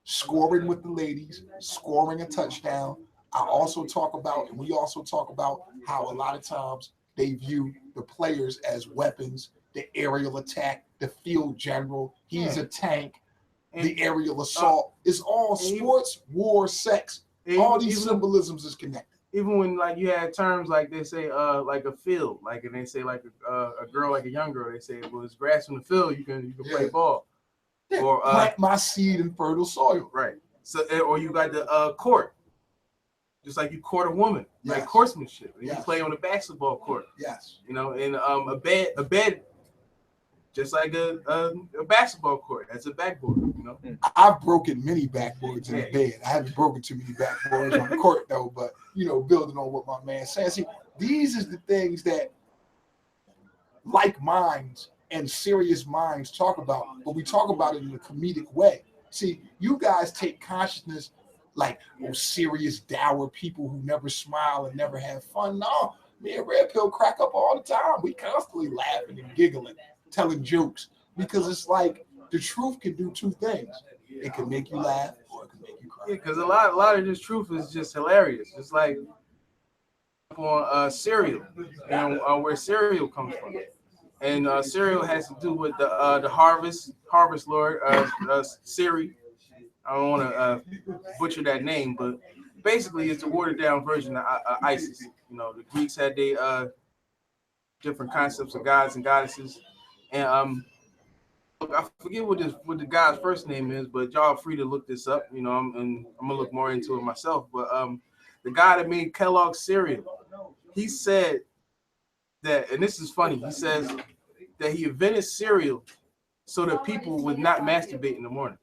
Scoring with the ladies, scoring a touchdown. We also talk about how a lot of times they view the players as weapons, the aerial attack, the field general, he's a tank, the aerial assault. It's all sports, war, sex. All these symbolisms is connected. Even when you had terms like they say like a field, and they say like a girl, like a young girl, they say, well, it's grass in the field, you can play ball. Yeah. Or plant my seed in fertile soil. Right. So or you got the court. Just like you court a woman, like horsemanship. And you play on a basketball court. Yes. And a bed just like a basketball court. That's a backboard, I've broken many backboards in the bed. I haven't broken too many backboards on the court though, but building on what my man says. See, these is the things that like minds and serious minds talk about, but we talk about it in a comedic way. See, you guys take consciousness like serious, dour people who never smile and never have fun. No, me and Red Pill crack up all the time. We constantly laughing and giggling, telling jokes, because it's like the truth can do two things. It can make you laugh or it can make you cry. Yeah, because a lot of this truth is just hilarious. It's like on cereal and where cereal comes from. And cereal has to do with the harvest lord, Siri. I don't want to butcher that name, but basically it's a watered down version of Isis. You know, the Greeks had their different concepts of gods and goddesses, and I forget what the guy's first name is, but y'all are free to look this up. You know, I'm gonna look more into it myself. But the guy that made Kellogg's cereal, he said that, and this is funny. He says that he invented cereal so that people would not masturbate in the morning.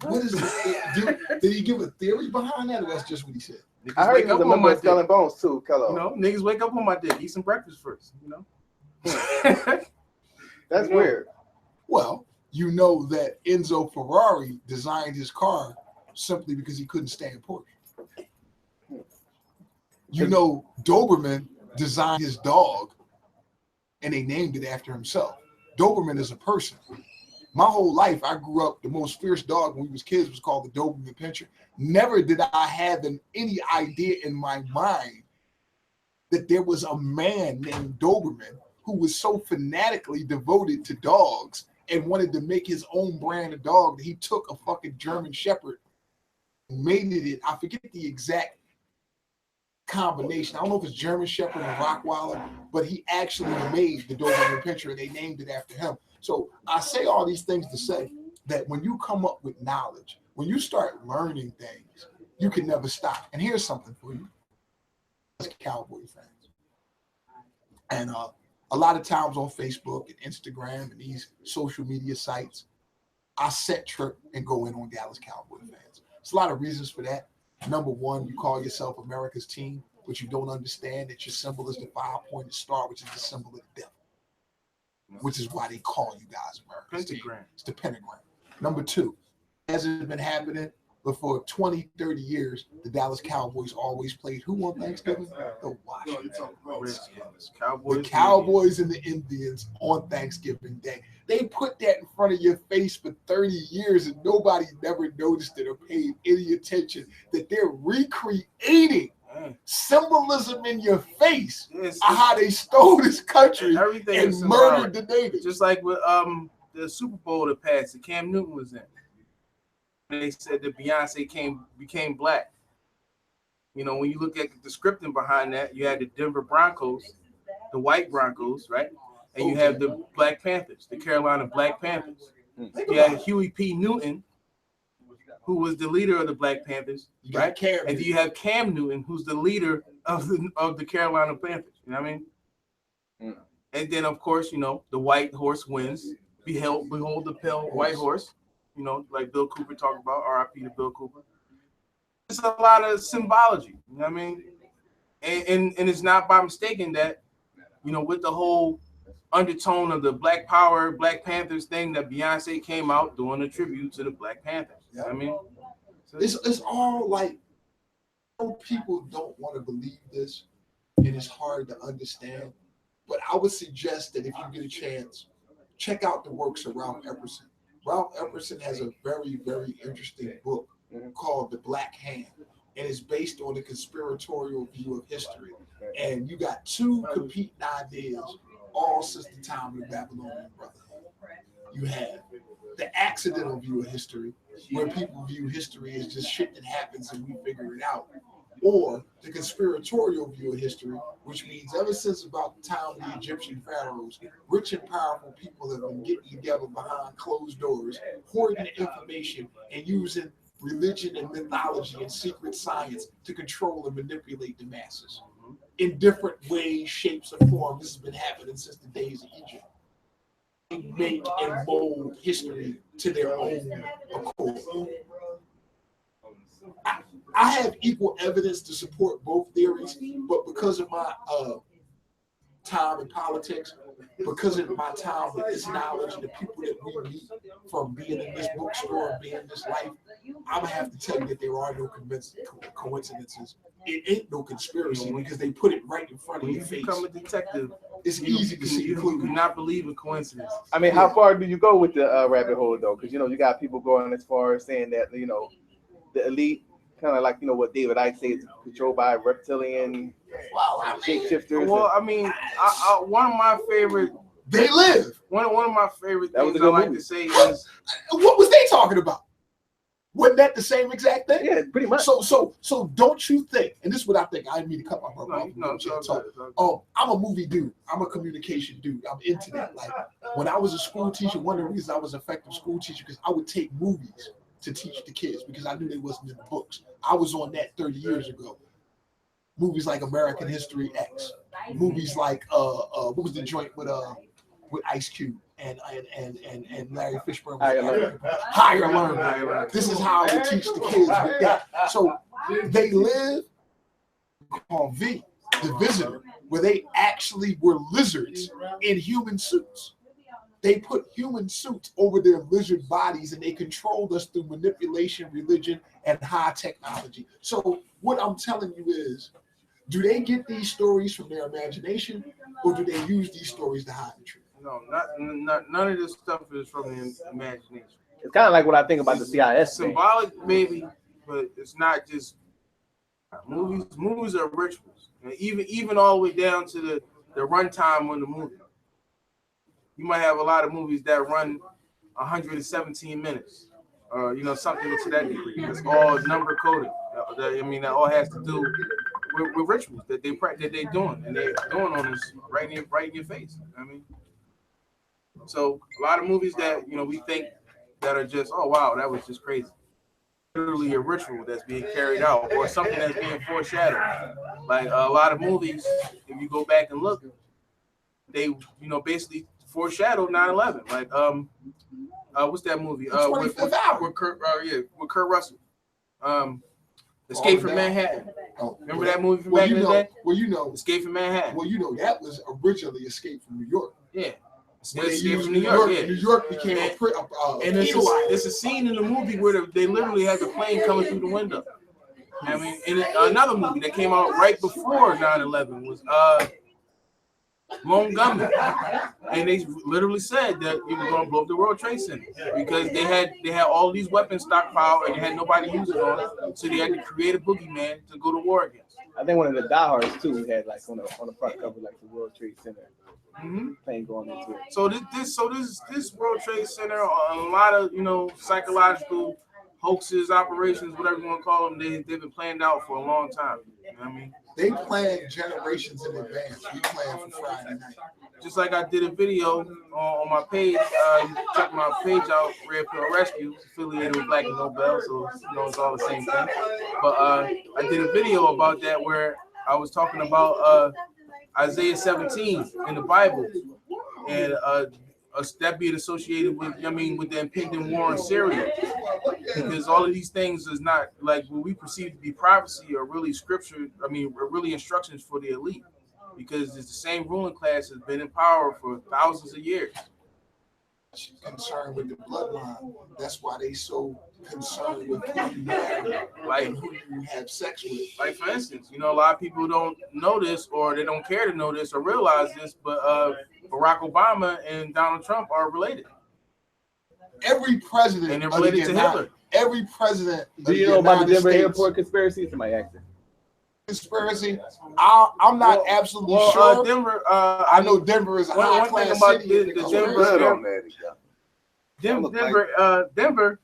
What is it? Did he give a theory behind that, or that's just what he said? I heard he was a member of Skull and Bones too, Kellogg. You know, niggas wake up on my dick, eat some breakfast first. You know, that's weird. Well, you know that Enzo Ferrari designed his car simply because he couldn't stand Porsche. You know, Doberman designed his dog, and they named it after himself. Doberman is a person. My whole life, I grew up, the most fierce dog when we was kids was called the Doberman Pinscher. Never did I have any idea in my mind that there was a man named Doberman who was so fanatically devoted to dogs and wanted to make his own brand of dog that he took a fucking German Shepherd and made it, I forget the exact combination. I don't know if it's German Shepherd or Rottweiler, but he actually made the Doberman Pinscher and they named it after him. So I say all these things to say that when you come up with knowledge, when you start learning things, you can never stop. And here's something for you, as Cowboy fans. And a lot of times on Facebook and Instagram and these social media sites, I set trip and go in on Dallas Cowboy fans. There's a lot of reasons for that. Number one, you call yourself America's team, but you don't understand that your symbol is the 5-pointed star, which is the symbol of the devil, which is why they call you guys America's Pentagram. team. It's the pentagram. Number two, as it's been happening, but for 20, 30 years, the Dallas Cowboys always played who on Thanksgiving? The Washington Redskins. The Cowboys and the Indians on Thanksgiving Day. They put that in front of your face for 30 years and nobody never noticed it or paid any attention that they're recreating symbolism in your face of how they stole this country and murdered the natives. Just like with the Super Bowl that passed that Cam Newton was in. They said that Beyonce became black. You know, when you look at the scripting behind that, you had the Denver Broncos, the white Broncos, right? And you have the Black Panthers, the Carolina Black Panthers. You had Huey P. Newton, who was the leader of the Black Panthers, right? And you have Cam Newton, who's the leader of the Carolina Panthers. You know what I mean? And then, of course, you know, the white horse wins. Behold the pale white horse. You know, like Bill Cooper talked about, R.I.P. to Bill Cooper. It's a lot of symbology, you know what I mean? And it's not by mistaking that, you know, with the whole undertone of the Black Power, Black Panthers thing, that Beyonce came out doing a tribute to the Black Panthers. You know what I mean? So it's all like, people don't want to believe this, and it's hard to understand. But I would suggest that if you get a chance, check out the works of Ralph Epperson. Ralph Epperson has a very, very interesting book called The Black Hand, and it's based on the conspiratorial view of history. And you got two competing ideas all since the time of the Babylonian Brotherhood. You have the accidental view of history, where people view history as just shit that happens and we figure it out. Or the conspiratorial view of history, which means ever since about the time of the Egyptian pharaohs, rich and powerful people have been getting together behind closed doors, hoarding information and using religion and mythology and secret science to control and manipulate the masses in different ways, shapes, and forms. This has been happening since the days of Egypt. They make and mold history to their own accord. I have equal evidence to support both theories, but because of my time in politics, because of my time with this knowledge and the people that we meet from being in this bookstore and being in this life, I'm gonna have to tell you that there are no coincidences. It ain't no conspiracy because they put it right in front of your face. Become a detective. It's easy to see. You cannot believe in coincidence. I mean, how far do you go with the rabbit hole though? Because you know you got people going as far as saying that the elite, kind of like what David Icke says, controlled by reptilian shapeshifters. Well, I mean, one of my favorite They Live. One of my favorite That was things a I good like movie. to say is What was they talking about? Wasn't that the same exact thing? Yeah, pretty much. So don't you think? And this is what I think. I didn't mean to cut my brother off. it's all Talk. good, it's all good. Oh, I'm a movie dude. I'm a communication dude. I'm into that. Like when I was a school teacher, one of the reasons I was an effective school teacher because I would take movies to teach the kids because I knew they wasn't in the books. I was on that 30 years ago. Movies like American History X. Movies like what was the joint with Ice Cube and Larry Fishburne? Higher Learning. This is how I would teach the kids with that. So They Live on V, The Visitor, where they actually were lizards in human suits. They put human suits over their lizard bodies and they controlled us through manipulation, religion, and high technology. So what I'm telling you is, do they get these stories from their imagination or do they use these stories to hide the truth? No, none of this stuff is from the imagination. It's kind of like what I think about the CIS thing. Symbolic, maybe, but it's not just movies. Movies are rituals, and even all the way down to the runtime on the movie. You might have a lot of movies that run 117 minutes, something to that degree. It's all number coded. That all has to do with rituals that they're doing, and they're doing on this right in your face. So a lot of movies that we think that are just, oh wow, that was just crazy. Literally a ritual that's being carried out, or something that's being foreshadowed. Like a lot of movies, if you go back and look, they basically foreshadowed 9/11. Like what's that movie? With Kurt Russell. Escape from Manhattan. Remember that movie from back in the day? Escape from Manhattan. That was originally Escape from New York. Yeah. Escape from New York. New York became and it's a scene in the movie where they literally have the plane coming through the window. And another movie that came out right before 9/11 was Lone Gunman, and they literally said that you were going to blow up the World Trade Center because they had all these weapons stockpiled and they had nobody using on it, so they had to create a boogeyman to go to war against. I think one of the diehards too had like on the front cover like the World Trade Center thing going into it. So this World Trade Center, a lot of psychological hoaxes, operations, whatever you want to call them, they've been planned out for a long time. They plan generations in advance. We plan for Friday night. Just like I did a video on my page. You can check my page out, Red Pill Rescue, affiliated with Black and Nobel, so it's all the same thing. But I did a video about that where I was talking about Isaiah 17 in the Bible, and that being associated with the impending war in Syria, because all of these things is not like what we perceive to be prophecy or really scripture. Or really instructions for the elite, because it's the same ruling class has been in power for thousands of years. Concerned with the bloodline. That's why they so concerned with who you marry, like who you have sex with. Like for instance, a lot of people don't know this, or they don't care to know this or realize this, but Barack Obama and Donald Trump are related. Every president, and they're related to Hitler. Every president. Do you know about the Denver airport conspiracy? Somebody asked it. Conspiracy. I'm not absolutely sure. Denver. I know Denver is a high class city. Denver.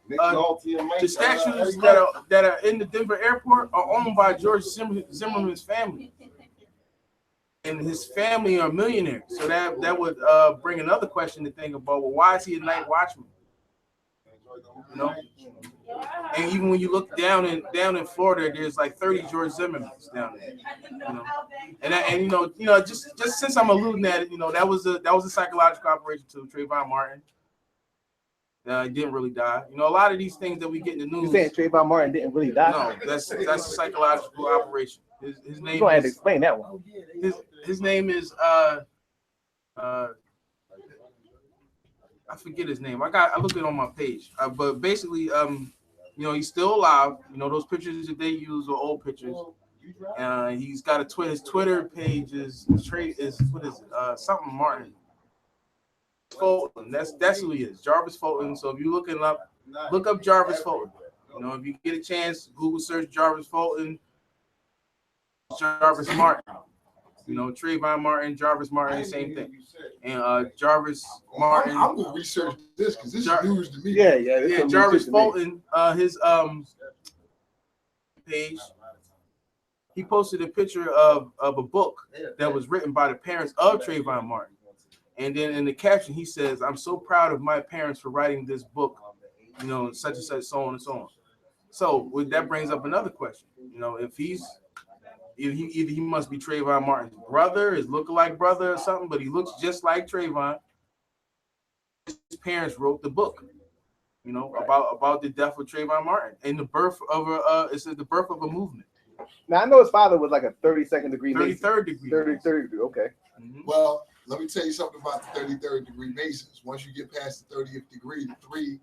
The statues that are in the Denver airport are owned by George Zimmerman's family, and his family are millionaires. So that would bring another question to think about. Well, why is he a night watchman? And even when you look down in Florida, there's like 30 George Zimmermans down there. And just since I'm alluding at it, that was a psychological operation to Trayvon Martin. He didn't really die. A lot of these things that we get in the news. You saying Trayvon Martin didn't really die? No, that's a psychological operation. His name. Go ahead and explain that one. His name is I forget his name. I looked it on my page. But basically, he's still alive. Those pictures that they use are old pictures. He's got his Twitter page is something Martin Fulton. That's who he is, Jarvis Fulton. So if you're looking up, look up Jarvis Fulton. If you get a chance, Google search Jarvis Fulton, Jarvis Martin. You know, Trayvon Martin, Jarvis Martin, same thing. And Jarvis Martin. I'm gonna research this because this is news to me. Yeah. Jarvis Fulton, his page, he posted a picture of a book that was written by the parents of Trayvon Martin. And then in the caption, he says, "I'm so proud of my parents for writing this book, you know, such and such, so on and so on." So that brings up another question. You know, if either he must be Trayvon Martin's brother, his lookalike brother or something, but he looks just like Trayvon. His parents wrote the book, you know, about the death of Trayvon Martin and the birth of the birth of a movement. Now I know his father was like a 32nd degree Mason. 33rd degree. 33rd degree. Okay. Mm-hmm. Well, let me tell you something about the 33rd degree Masons. Once you get past the 30th degree, the 3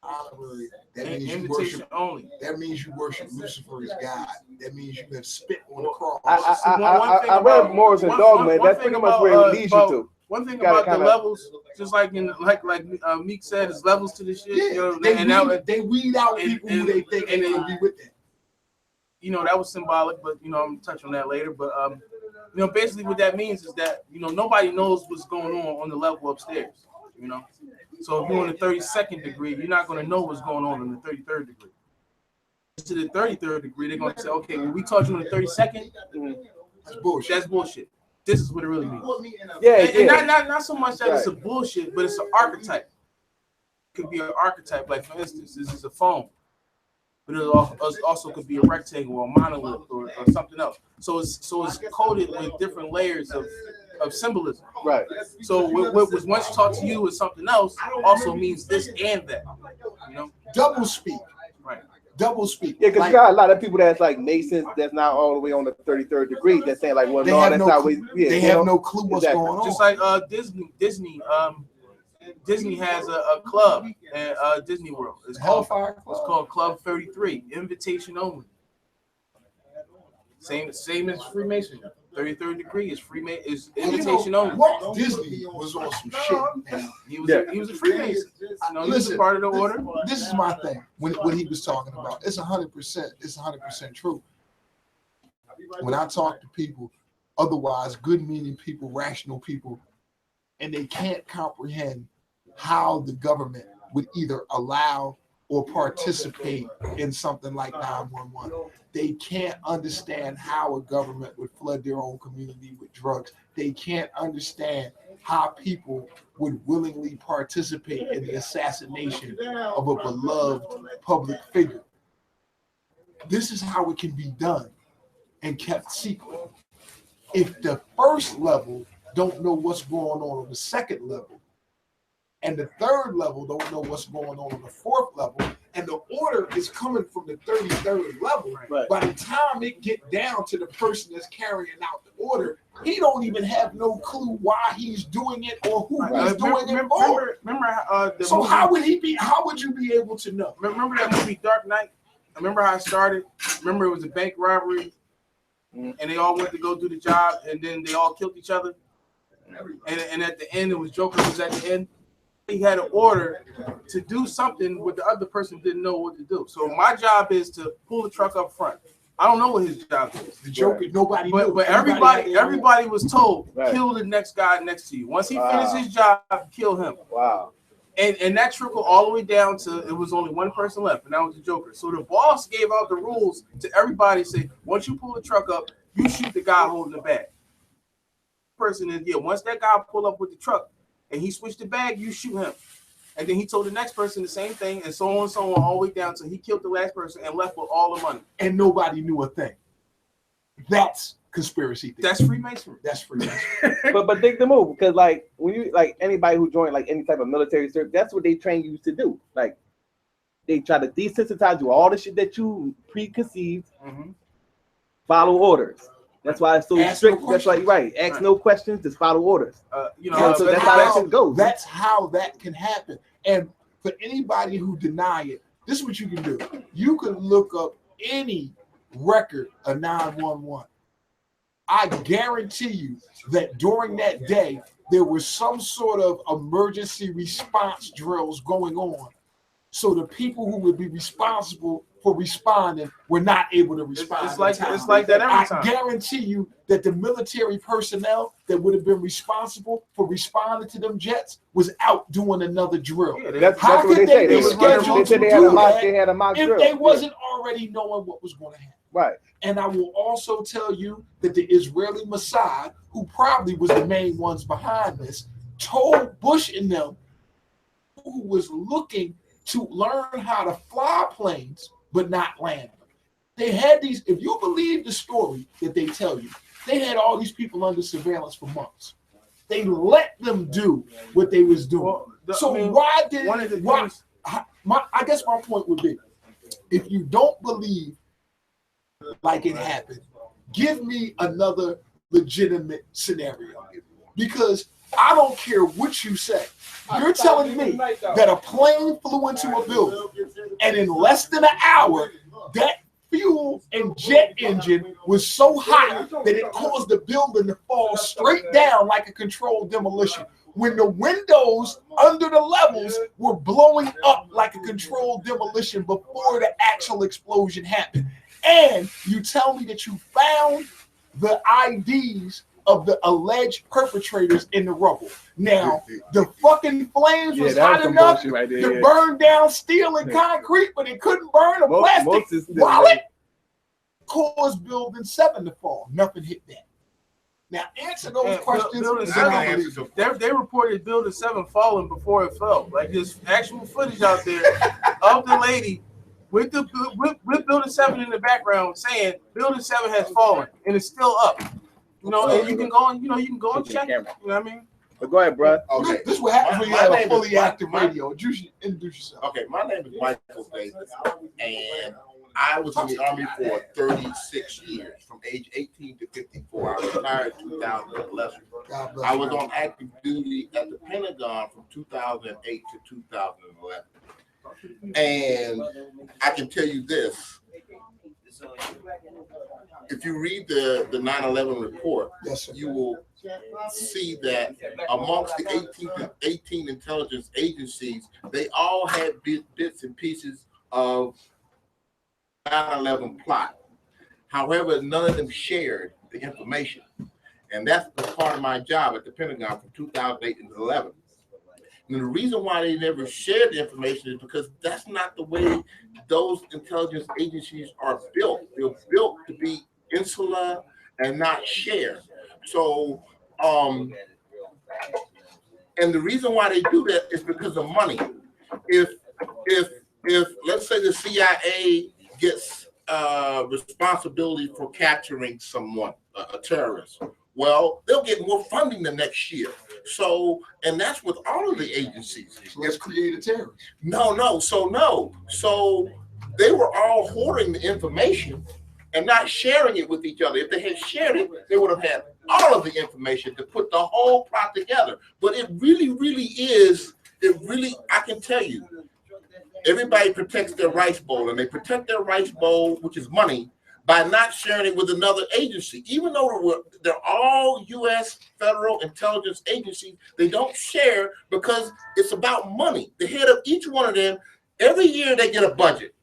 honorary, that means you worship only. That means you worship Lucifer as God. That means you have spit on the cross. I read Morris and Dogma. That's pretty much where it leads you to. One thing about the levels, just like Meek said, is levels to this shit. Yeah, you know, they weed out people who they think they will be with them. You know, that was symbolic, but you know, I'm gonna touch on that later. But you know, basically what that means is that, you know, nobody knows what's going on the level upstairs. You know, so if you're on the 32nd degree, you're not gonna know what's going on in the 33rd degree. To the 33rd degree, they're gonna say, okay, when we taught you on the 32nd, that's bullshit. That's bullshit. This is what it really means. And not so much that it's a bullshit, but it's an archetype. It could be an archetype, like for instance, this is a phone. But it also could be a rectangle or a monolith or something else. So it's coded with different layers of symbolism. Right. So what was once taught to you as something else also means this and that. You know? Double speak. Right. Double speak. Yeah, because you got a lot of people that's like Masons that's not all the way on the 33rd degree that's saying like, well, no, that's not what. Yeah, they have no clue what's going on. Just like Disney has a club at Disney World. It's called Club 33, invitation only. Same as Freemasonry. 33rd degree is invitation only. Walt Disney was on some shit. He was a Freemason. You know, he was a part of the order. This is my thing. What he was talking about, it's 100%. It's 100% true. When I talk to people, otherwise good-meaning people, rational people, and they can't comprehend how the government would either allow or participate in something like 911. They can't understand how a government would flood their own community with drugs. They can't understand how people would willingly participate in the assassination of a beloved public figure. This is how it can be done and kept secret. If the first level don't know what's going on the second level, and the third level don't know what's going on the fourth level, and the order is coming from the 33rd level, right. By the time it get down to the person that's carrying out the order, he don't even have no clue why he's doing it or who he's doing it for. So movie, how would you be able to know? Remember that movie Dark Knight? Remember how it started? Remember it was a bank robbery, and they all went to go do the job, and then they all killed each other. And at the end, it was Joker was at the end. He had an order to do something what the other person didn't know what to do. So my job is to pull the truck up front. I don't know what his job is. The Joker, nobody knew. But everybody was told, kill the next guy next to you. Once he finished his job, kill him. Wow. And that trickled all the way down to it was only one person left, and that was the Joker. So the boss gave out the rules to everybody, say, once you pull the truck up, you shoot the guy holding the bag. Person is, once that guy pull up with the truck and he switched the bag, you shoot him. And then he told the next person the same thing, and so on, all the way down till he killed the last person and left with all the money. And nobody knew a thing. That's conspiracy theory. That's Freemasonry. That's Freemasonry. but think the move, because like when you anybody who joined like any type of military service, that's what they train you to do. Like they try to desensitize you all the shit that you preconceived, follow orders. That's why it's so strict. That's why you're right. Ask no questions, just follow orders. So that's how that goes. That's how that can happen. And for anybody who deny it, this is what you can do. You can look up any record of 911. I guarantee you that during that day, there was some sort of emergency response drills going on So the people who would be responsible for responding were not able to respond. It's like that every time. I guarantee you that the military personnel that would have been responsible for responding to them jets was out doing another drill. Yeah, That's How what could they say. they be They scheduled said to they had do a mock. that They had a mock if drill. they wasn't already knowing what was going to happen? Right. And I will also tell you that the Israeli Mossad, who probably was the main ones behind this, told Bush and them, who was looking to learn how to fly planes but not land them. They had these, if you believe the story that they tell you, they had all these people under surveillance for months. They let them do what they was doing. Well, I guess my point would be, if you don't believe like it happened, give me another legitimate scenario. Because I don't care what you say. You're telling me that a plane flew into a building and in less than an hour, that fuel and jet engine was so hot that it caused the building to fall straight down like a controlled demolition. When the windows under the levels were blowing up like a controlled demolition before the actual explosion happened. And you tell me that you found the IDs of the alleged perpetrators in the rubble. Now, the fucking flames was hot enough to burn down steel and concrete, but it couldn't burn a plastic wallet. Caused Building 7 to fall. Nothing hit that. Now, answer those questions. They reported Building 7 falling before it fell. Like, there's actual footage out there of the lady with Building 7 in the background saying Building 7 has fallen and it's still up. You know, and you can go and check. You know what I mean? But go ahead, bro. Okay. This is what happens when you have a fully active radio. Introduce yourself. Okay, my name is Michael Davis, and I was in the Army for 36 years, from age 18 to 54. I retired in 2011. I was on active duty at the Pentagon from 2008 to 2011. And I can tell you this. If you read the 9/11 report, yes, you will see that amongst the 18 intelligence agencies, they all had bits and pieces of 9/11 plot. However, none of them shared the information. And that's part of my job at the Pentagon from 2008 and 11. And the reason why they never shared the information is because that's not the way those intelligence agencies are built. They're built to be insular and not share. So, and the reason why they do that is because of money. If let's say the CIA gets responsibility for capturing someone, a terrorist, well, they'll get more funding the next year. So, and that's with all of the agencies. So let's create a terrorist. No. So they were all hoarding the information and not sharing it with each other. If they had shared it, they would have had all of the information to put the whole plot together. But it really is, I can tell you, everybody protects their rice bowl, and they protect their rice bowl, which is money, by not sharing it with another agency. Even though they're all U.S. federal intelligence agencies, they don't share because it's about money. The head of each one of them, every year they get a budget.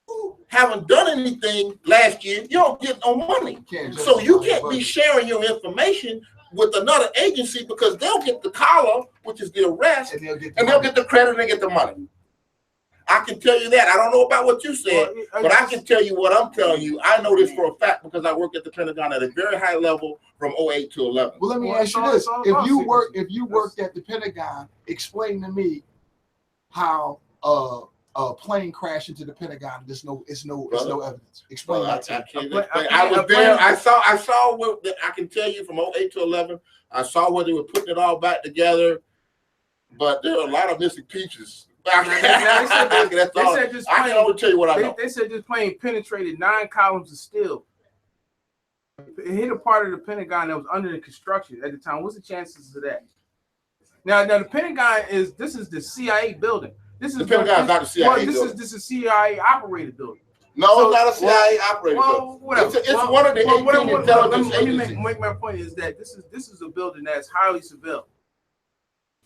You haven't done anything last year, you don't get no money. So you can't be sharing your information with another agency because they'll get the collar, which is the arrest, and they'll get the credit and they get the money. I can tell you that. I don't know about what you said, but I can tell you what I'm telling you. I know this for a fact because I worked at the Pentagon at a very high level from 08 to 11. Well, let me ask you this: if you worked at the Pentagon, explain to me how a plane crashed into the Pentagon. There's no evidence. Explain that to me. I was there. I saw what I can tell you from 08 to 11. I saw where they were putting it all back together, but there are a lot of missing pieces. I can only tell you what I know. They said this plane penetrated 9 columns of steel. It hit a part of the Pentagon that was under the construction at the time. What's the chances of that? Now the Pentagon is the CIA building. This is the Pentagon, not the CIA building. This is CIA operated building. No, it's not a CIA operated building. Whatever. It's one of the 18 intelligence agencies. Let me make my point is that this is a building that's highly surveilled.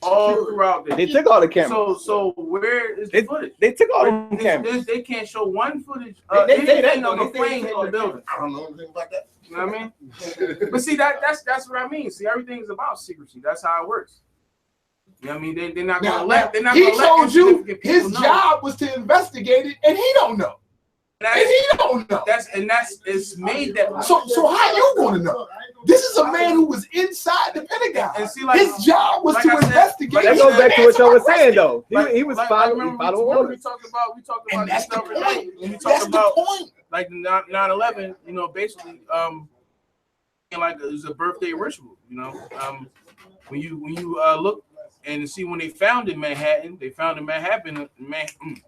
all throughout there. They took all the cameras. So where is the footage? They took all the cameras. They can't show one footage. They say that, Anything though. of a They say plane they in the building. I don't know anything about that. You know what I mean? But see, that's what I mean. See, everything is about secrecy. That's how it works. You know what I mean? They're not Now, gonna let. They're not he gonna let told you insignificant people his know. job was to investigate it, and he don't know. And he don't know. That's it's made that. So how you gonna know? This is a man who was inside the Pentagon. And see, like, His job was like to I said, investigate. That goes back to what y'all was saying, though. Like- He was like, following remember orders. we talked about And that's the this point. today. When we That's talk the about point. like the 9/11, you know, basically, like it was a birthday ritual. You know, when you look and see when they founded Manhattan,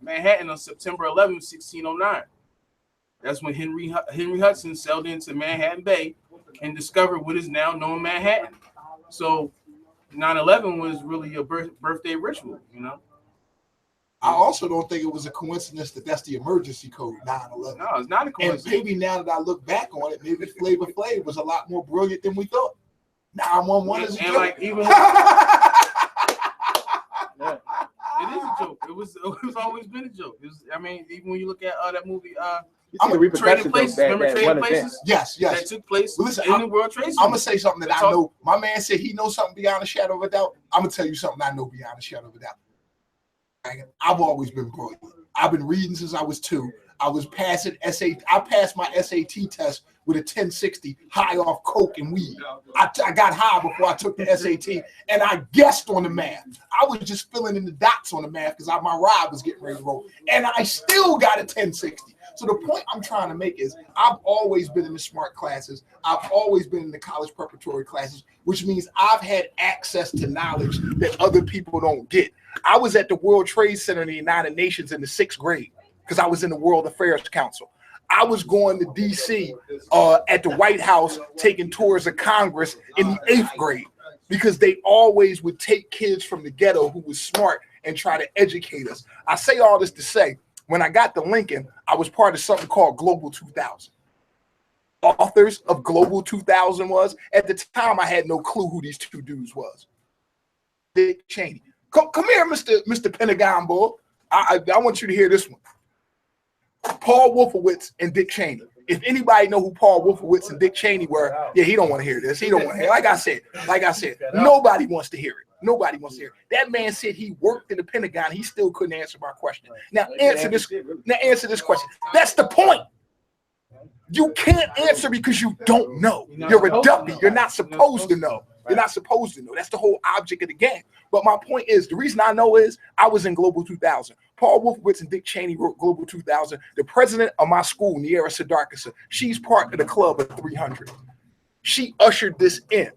Manhattan on September 11, 1609. That's when Henry Hudson sailed into Manhattan Bay and discovered what is now known Manhattan. So 9/11 was really a birthday ritual, you know. I also don't think it was a coincidence that that's the emergency code 9/11. No, it's not a And coincidence. maybe now that I look back on it, maybe Flavor Flav was a lot more brilliant than we thought. 911 is a And joke. like even it is a joke. It was always been a joke. I mean, even when you look at that movie, You see the repercussions Trading Places. of that, Remember that Trading one event. Places? Yes. That took place Well, listen, in the World Trade Center. I'm gonna say something that I know. My man said he knows something beyond a shadow of a doubt. I'm gonna tell you something I know beyond a shadow of a doubt. I've always been brilliant. I've been reading since I was 2. I was passing SAT. I passed my SAT test with a 1060, high off coke and weed. I got high before I took the SAT, and I guessed on the math. I was just filling in the dots on the math because my ride was getting ready to roll, and I still got a 1060. So the point I'm trying to make is I've always been in the smart classes. I've always been in the college preparatory classes, which means I've had access to knowledge that other people don't get. I was at the World Trade Center in the United Nations in the 6th grade because I was in the World Affairs Council. I was going to DC at the White House taking tours of Congress in the 8th grade because they always would take kids from the ghetto who was smart and try to educate us. I say all this to say, when I got to Lincoln, I was part of something called Global 2000. Authors of Global 2000 was, at the time, I had no clue who these two dudes was. Dick Cheney. Come here, Mr. Pentagon boy. I want you to hear this one. Paul Wolfowitz and Dick Cheney. If anybody know who Paul Wolfowitz and Dick Cheney were, yeah, he don't want to hear this. He don't want to hear it. Like I said, nobody wants to hear it. Nobody wants to hear it. That man said he worked in the Pentagon. He still couldn't answer my question. Now answer this question. That's the point. You can't answer because you don't know. You're a dummy. You're not supposed to know. You're not supposed to know. That's the whole object of the game. But my point is, the reason I know is I was in Global 2000. Paul Wolfowitz and Dick Cheney wrote Global 2000. The president of my school, Niera Sadarkisa, she's part of the club of 300. She ushered this in.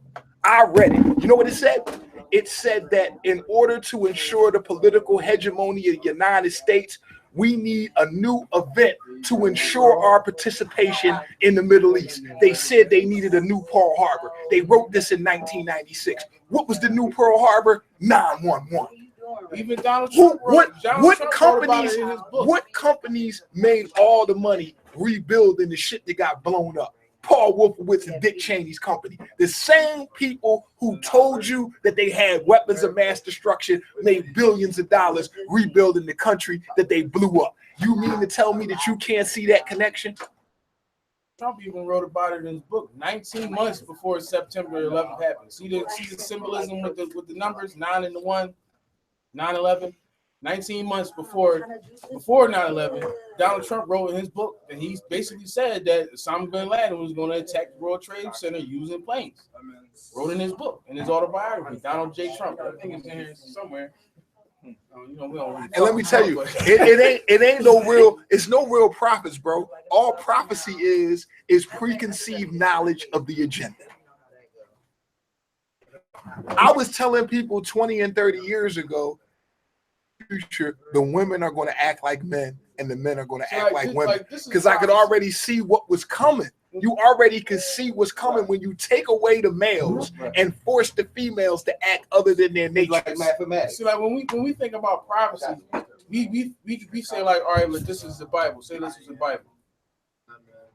I read it. You know what it said? It said that in order to ensure the political hegemony of the United States, we need a new event to ensure our participation in the Middle East. They said they needed a new Pearl Harbor. They wrote this in 1996. What was the new Pearl Harbor? 911. Even Donald Trump What companies made all the money rebuilding the shit that got blown up? Paul Wolfowitz and Dick Cheney's company. The same people who told you that they had weapons of mass destruction made billions of dollars rebuilding the country that they blew up. You mean to tell me that you can't see that connection? Trump even wrote about it in his book 19 months before September 11th happened. See the symbolism with the numbers, 9 and the 1, 9/11. 19 months before 9/11, Donald Trump wrote in his book that he basically said that Osama bin Laden was going to attack the World Trade Center using planes. Wrote in his book, in his autobiography, Donald J. Trump. I think it's in here somewhere. We don't really and let me tell you, it ain't no real, it's no real prophets, bro. All prophecy is preconceived knowledge of the agenda. I was telling people 20 and 30 years ago, future, the women are going to act like men and the men are going to act like women, because I could already see what was coming. You already could see what's coming when you take away the males and force the females to act other than their nature. Like mathematics. See, like when we think about prophecy, we say like, all right, look, this is the Bible. Say this is the Bible.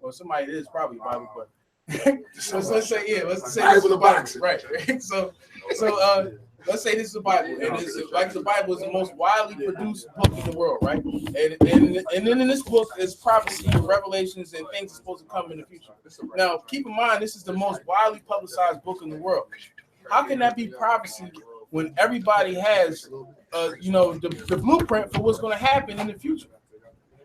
Well, somebody it is probably Bible, but let's say Bible the boxing. Right. So let's say this is the Bible, and it's like the Bible is the most widely produced book in the world, right? And then in this book is prophecy and revelations and things that's supposed to come in the future. Now, keep in mind, this is the most widely publicized book in the world. How can that be prophecy when everybody has, the blueprint for what's going to happen in the future?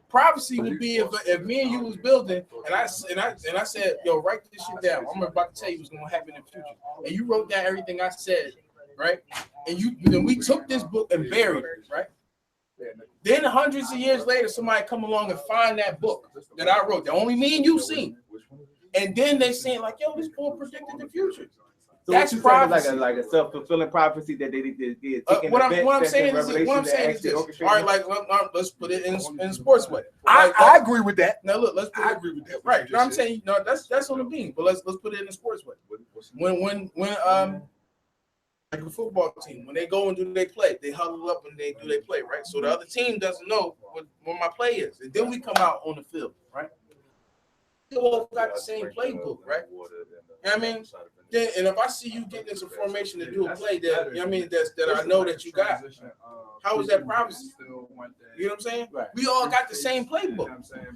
Prophecy would be if me and you was building, and I said, yo, write this shit down. I'm about to tell you what's going to happen in the future, and you wrote down everything I said, right? And then we took this book and buried it, right? Then hundreds of years later, somebody come along and find that book that I wrote that only me and you seen, and then they saying like, yo, this book predicted the future. So That's prophecy. like a self-fulfilling prophecy that they did. What I'm saying is this. All right, like let's put it in a sports way. I agree with that. Now look, I agree with that. Right. No, I'm saying that's on the beam, but let's put it in a sports way. When like a football team, when they go and do their play, they huddle up and they do their play, right? So the other team doesn't know what my play is, and then we come out on the field, right? We all got the same playbook, right? You know what I mean? Then, and if I see you getting into formation to do a play that that I know that you got, how is that prophecy? You know what I'm saying? Right. We all got the same playbook.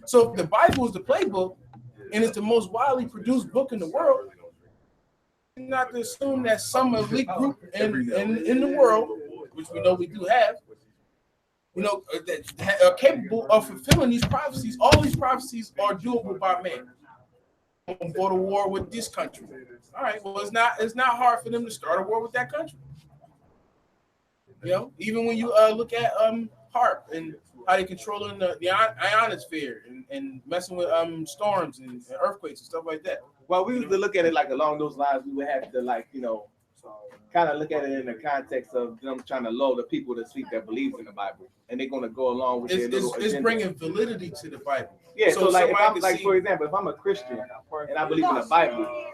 So if the Bible is the playbook and it's the most widely produced book in the world, not to assume that some elite group in the world, which we know we do have, that are capable of fulfilling these prophecies. All these prophecies are doable by man. Go to war with this country. All right, well, it's not hard for them to start a war with that country. Even when you look at HAARP and how they controlling the ionosphere and messing with storms and earthquakes and stuff like that. Well, we used to look at it like along those lines. We would have to kind of look at it in the context of them trying to lull the people to sleep that believes in the Bible, and they're going to go along with their little agenda. It's bringing validity to the Bible. Yeah, so like if I'm for example, if I'm a Christian and I believe in the Bible,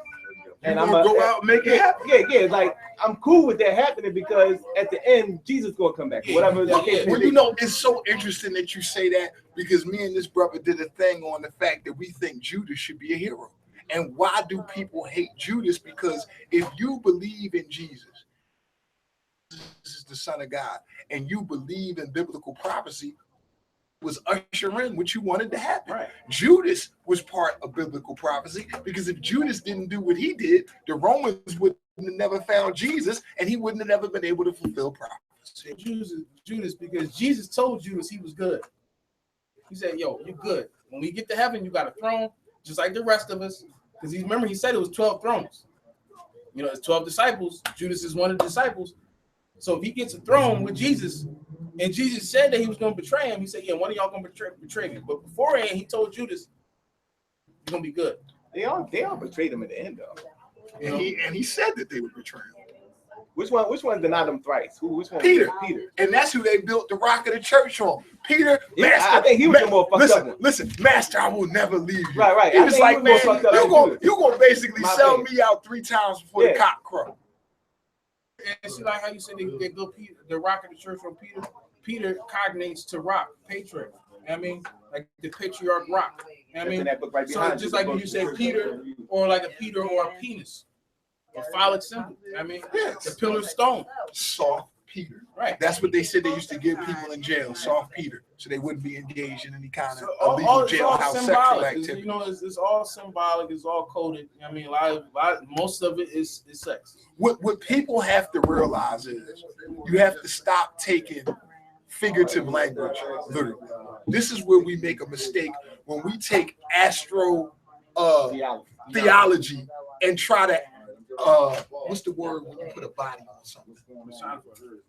and I'm gonna go out and make it happen. Yeah, like I'm cool with that happening because at the end Jesus gonna come back. Whatever the case may Well, be. it's so interesting that you say that because me and this brother did a thing on the fact that we think Judas should be a hero. And why do people hate Judas? Because if you believe in Jesus, this is the Son of God, and you believe in biblical prophecy, was usher in what you wanted to happen. Right. Judas was part of biblical prophecy because if Judas didn't do what he did, the Romans would have never found Jesus, and he wouldn't have never been able to fulfill prophecy. Judas, because Jesus told Judas he was good. He said, "Yo, you're good. When we get to heaven, you got a throne, just like the rest of us." Because remember, he said it was 12 thrones. It's 12 disciples. Judas is one of the disciples. So if he gets a throne with Jesus, and Jesus said that he was going to betray him, he said, "Yeah, one of y'all going to betray me." But beforehand, he told Judas, "You're going to be good." They all betrayed him at the end though. And he said that they would betray him. Which one denied him thrice? Which one? Peter. Peter. And that's who they built the rock of the church on. Peter, Yeah, Master, I think he was the more fucked up one. Listen, Master, I will never leave you. Right. He I was think like, he man, was more fucked up than you're going to basically My sell bad. me out 3 times before the cock crow. And see, like how you said they go Peter, the rock of the church from Peter. Peter cognates to rock, patriarch. I mean, like the patriarch rock. I mean, that book right so behind just you, like the when you say Peter, or like a Peter or a penis, a phallic symbol. I mean, the pillar of stone. Soft Peter. Right. That's what they said they used to give people in jail, soft Peter, so they wouldn't be engaged in any kind of So illegal it's all jailhouse sexual symbolic. activity. It's all symbolic. It's all coded. I mean, most of it is sex. What people have to realize is you have to stop taking figurative language literally. This is where we make a mistake when we take astro theology and try to what's the word when you put a body on something?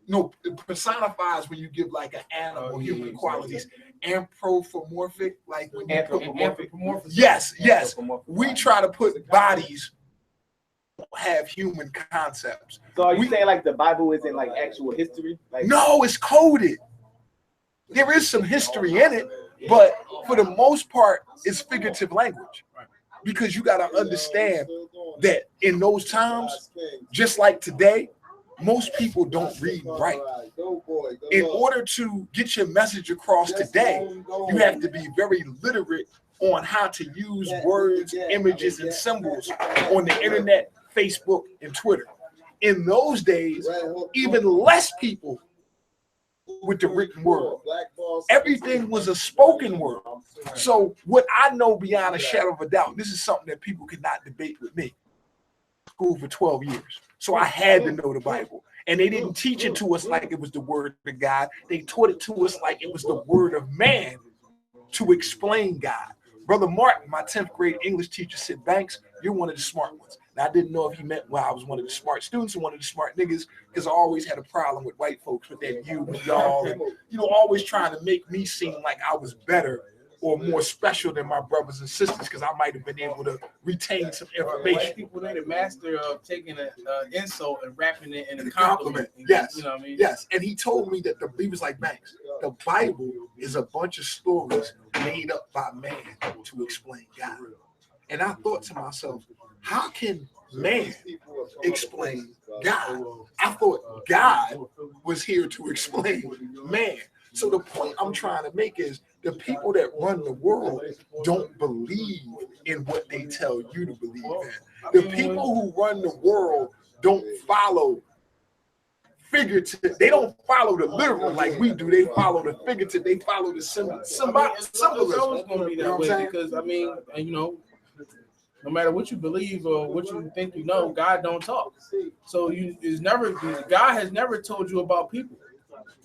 No, it personifies when you give like an animal human qualities. Anthropomorphic, like when you Anthropomorphic. Yes. We try to put bodies have human concepts. So are you saying like the Bible isn't like actual history? Like No, it's coded. There is some history in it, but for the most part, it's figurative language. Because you got to understand that in those times, just like today, most people don't read and write. In order to get your message across today, you have to be very literate on how to use words, images, and symbols on the internet, Facebook, and Twitter. in those days, even less people with the written word. Everything was a spoken word. So what I know beyond a shadow of a doubt, this is something that people could not debate with me. School for 12 years. So I had to know the Bible. And they didn't teach it to us like it was the word of God. They taught it to us like it was the word of man to explain God. Brother Martin, my 10th grade English teacher, said, Banks, you're one of the smart ones. And I didn't know if he meant, well, I was one of the smart students and one of the smart niggas, because I always had a problem with white folks with that you and y'all, and, always trying to make me seem like I was better or more special than my brothers and sisters, because I might have been able to retain some information. White people, they're the master of taking an insult and wrapping it in a compliment. Yes, you know what I mean? Yes. And he told me that he was like, Banks, the Bible is a bunch of stories made up by man to explain God. And I thought to myself, how can man explain God? I thought God was here to explain man. So the point I'm trying to make is the people that run the world don't believe in what they tell you to believe in. The people who run the world don't follow figurative. They don't follow the literal like we do. They follow the figurative. They follow the symbolism. It's always going to be that way because, no matter what you believe or what you think you know, God don't talk. So God has never told you about people.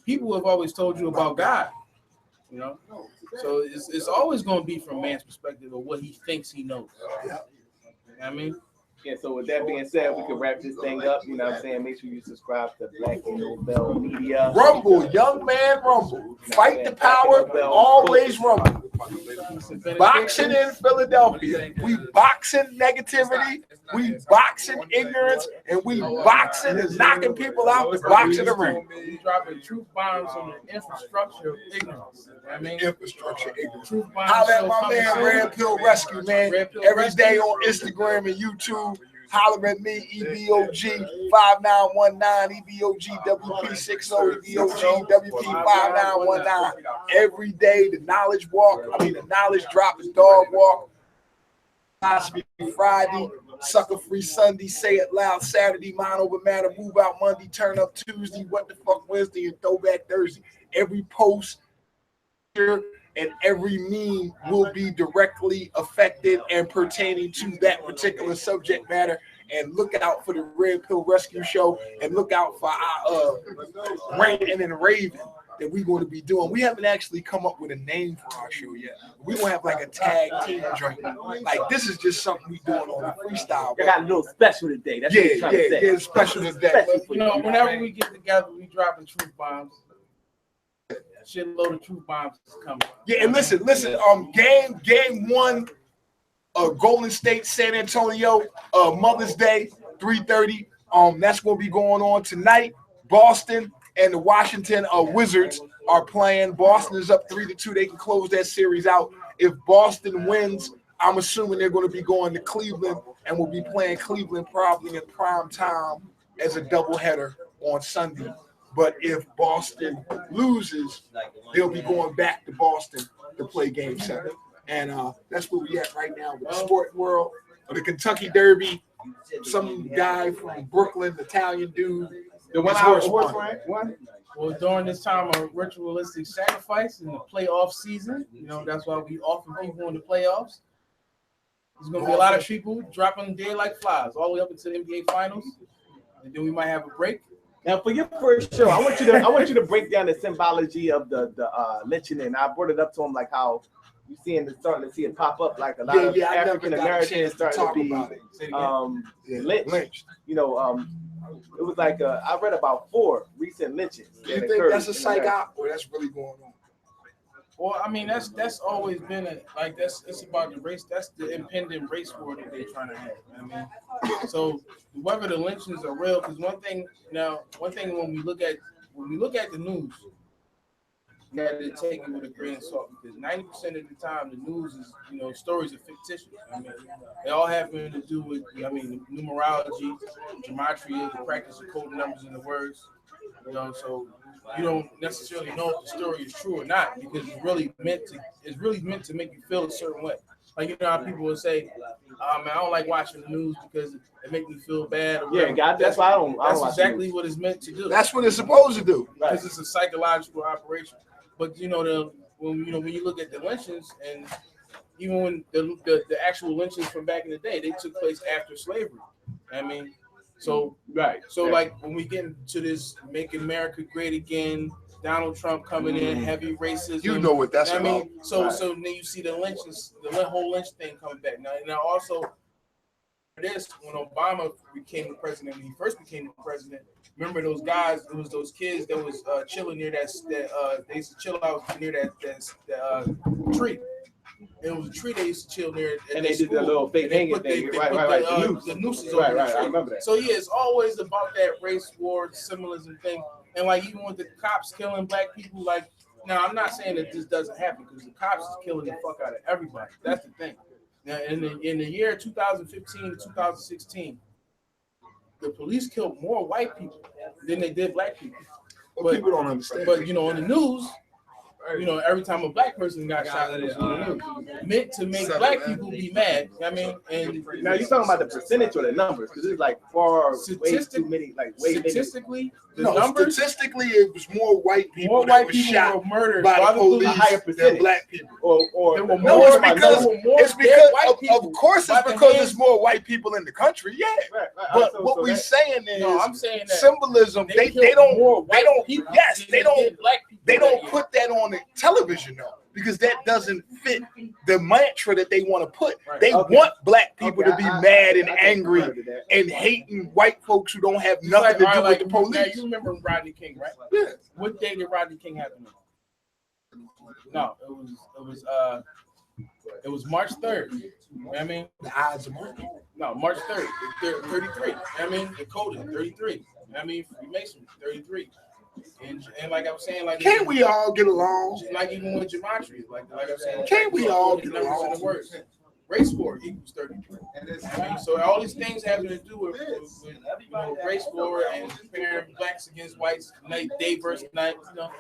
People have always told you about God, So it's always going to be from man's perspective of what he thinks he knows. You know what I mean? Yeah, so with that being said, we can wrap this thing up. You know what I'm saying? Make sure you subscribe to Black and Nobel Media. Rumble, young man, rumble. Fight the power, always rumble. Boxing in Philadelphia. We boxing negativity, we boxing ignorance, and we boxing and knocking people out with boxing the ring. We dropping truth bombs on the infrastructure of ignorance. Infrastructure ignorance. Holla at my man Red Pill Rescue, man. Every day on Instagram and YouTube. Holler at me, EBOG 5919, EBOG WP60, EBOG WP 5919. Every day, the knowledge walk, the knowledge drop, the dog walk. Philosophy Friday, sucker free Sunday, say it loud Saturday, mind over matter, move out Monday, turn up Tuesday, what the fuck Wednesday, and throwback Thursday. Every post here and every meme will be directly affected and pertaining to that particular subject matter. And look out for the Red Pill Rescue Show, and look out for our ranting and raving that we're going to be doing. We haven't actually come up with a name for our show yet. We don't have like a tag team joint. Like this is just something we doing on a freestyle. I got a little special today. That's what I'm trying to say. Yeah, special today. Whenever we get together, we dropping truth bombs. Shitload of truth bombs is coming. Yeah, and listen. Game one, Golden State, San Antonio, Mother's Day, 3:30. That's going to be going on tonight. Boston and the Washington Wizards are playing. Boston is up 3-2. They can close that series out. If Boston wins, I'm assuming they're going to be going to Cleveland, and we'll be playing Cleveland probably in prime time as a doubleheader on Sunday. But if Boston loses, they'll be going back to Boston to play Game 7. And that's where we at right now with the sport world. The Kentucky Derby, some guy from Brooklyn, Italian dude. The one horse won. Well, during this time of ritualistic sacrifice in the playoff season, that's why we offer people in the playoffs. There's going to be a lot of people dropping dead like flies all the way up into the NBA Finals. And then we might have a break. Now, for your first show, I want you to break down the symbology of the lynching. And I brought it up to him like how you starting to see it pop up, like a lot of African Americans starting to be lynched. It was like I read about 4 recent lynchings. Do you think that's a psych op or that's really going on? Well, that's always been it's about the race. That's the impending race war that they're trying to have. So whether the lynchings are real, because one thing when we look at the news, you got to take it with a grain of salt, because 90% of the time the news is stories are fictitious. They all happen to do with numerology, gematria, the practice of coding numbers in the words. So you don't necessarily know if the story is true or not, because it's really meant to make you feel a certain way. Like how people will say, Man, I don't like watching the news because it makes me feel bad. Or Yeah, whatever. God, that's why I don't That's watch exactly news. what it's meant to do. That's what it's supposed to do. Because it's a psychological operation. But you know, when you look at the lynchings, and even when the actual lynchings from back in the day, they took place after slavery. I mean, so Right. so like when we get into this "Make America Great Again," Donald Trump coming in, heavy racism. You know what that's I about. mean, so Right. so then you see the lynchings, the whole lynch thing coming back now also. This when Obama became the president, when he first became the president, remember those guys? It was those kids that was chilling near that they used to chill out near that tree. It was a tree they used to chill near. And they did the little fake hanging thing. Right. The nooses Right, over right. the I tree. remember that. So yeah, it's always about that race war symbolism thing. And like even with the cops killing black people, like now I'm not saying that this doesn't happen because the cops is killing the fuck out of everybody. That's the thing. Now, in the year 2015 to 2016, the police killed more white people than they did black people. But people don't understand. But you know, in the news, you know, every time a black person got shot, it was on the news. Meant to make black people be mad. I mean, and Now you're talking about the percentage or the numbers, because it's like far way too many, statistically, the No, numbers, statistically, it was more white people more that white were people shot were murdered by the the police a higher than percentage. black people. or There were No, more, it's because there were more it's dead because white of people course by it's the because hands- there's more white people in the country. Yeah, Right. but what we're saying is No, I'm saying that symbolism. They killed don't more they white don't people yes than they don't did black people they that don't year. put that on the television though, because that doesn't fit the mantra that they want to put. Right. They Okay. want black people Okay, to be I mad and can angry agree with that. and hating white folks who don't have It's nothing like, to all do right, with the like, now, police. you remember Rodney King, right? Yeah. What day did Rodney King happen on? No, it was March 3rd. You know what I mean? The odds are more. No, March 3rd, 33. I mean, the code is 33. I mean, Freemasonry, 33. And like I was saying, like Can't we all get along? like even with gematria, like I'm saying, Can't we all the get numbers along? and the words. Race war equals 33. I mean, so all these things having to do with you know, race war and comparing blacks against whites, night, day versus night. You know,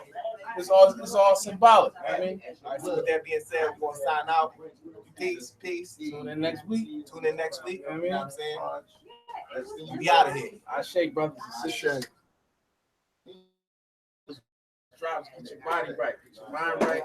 it's all symbolic. I mean, All right, so with that being said, we're gonna sign out. Peace. tune in next week. Tune in next week. I You mean, know what I'm saying? Let's be out of here. I shake brothers and sisters. Drops, get your body right, get your mind right.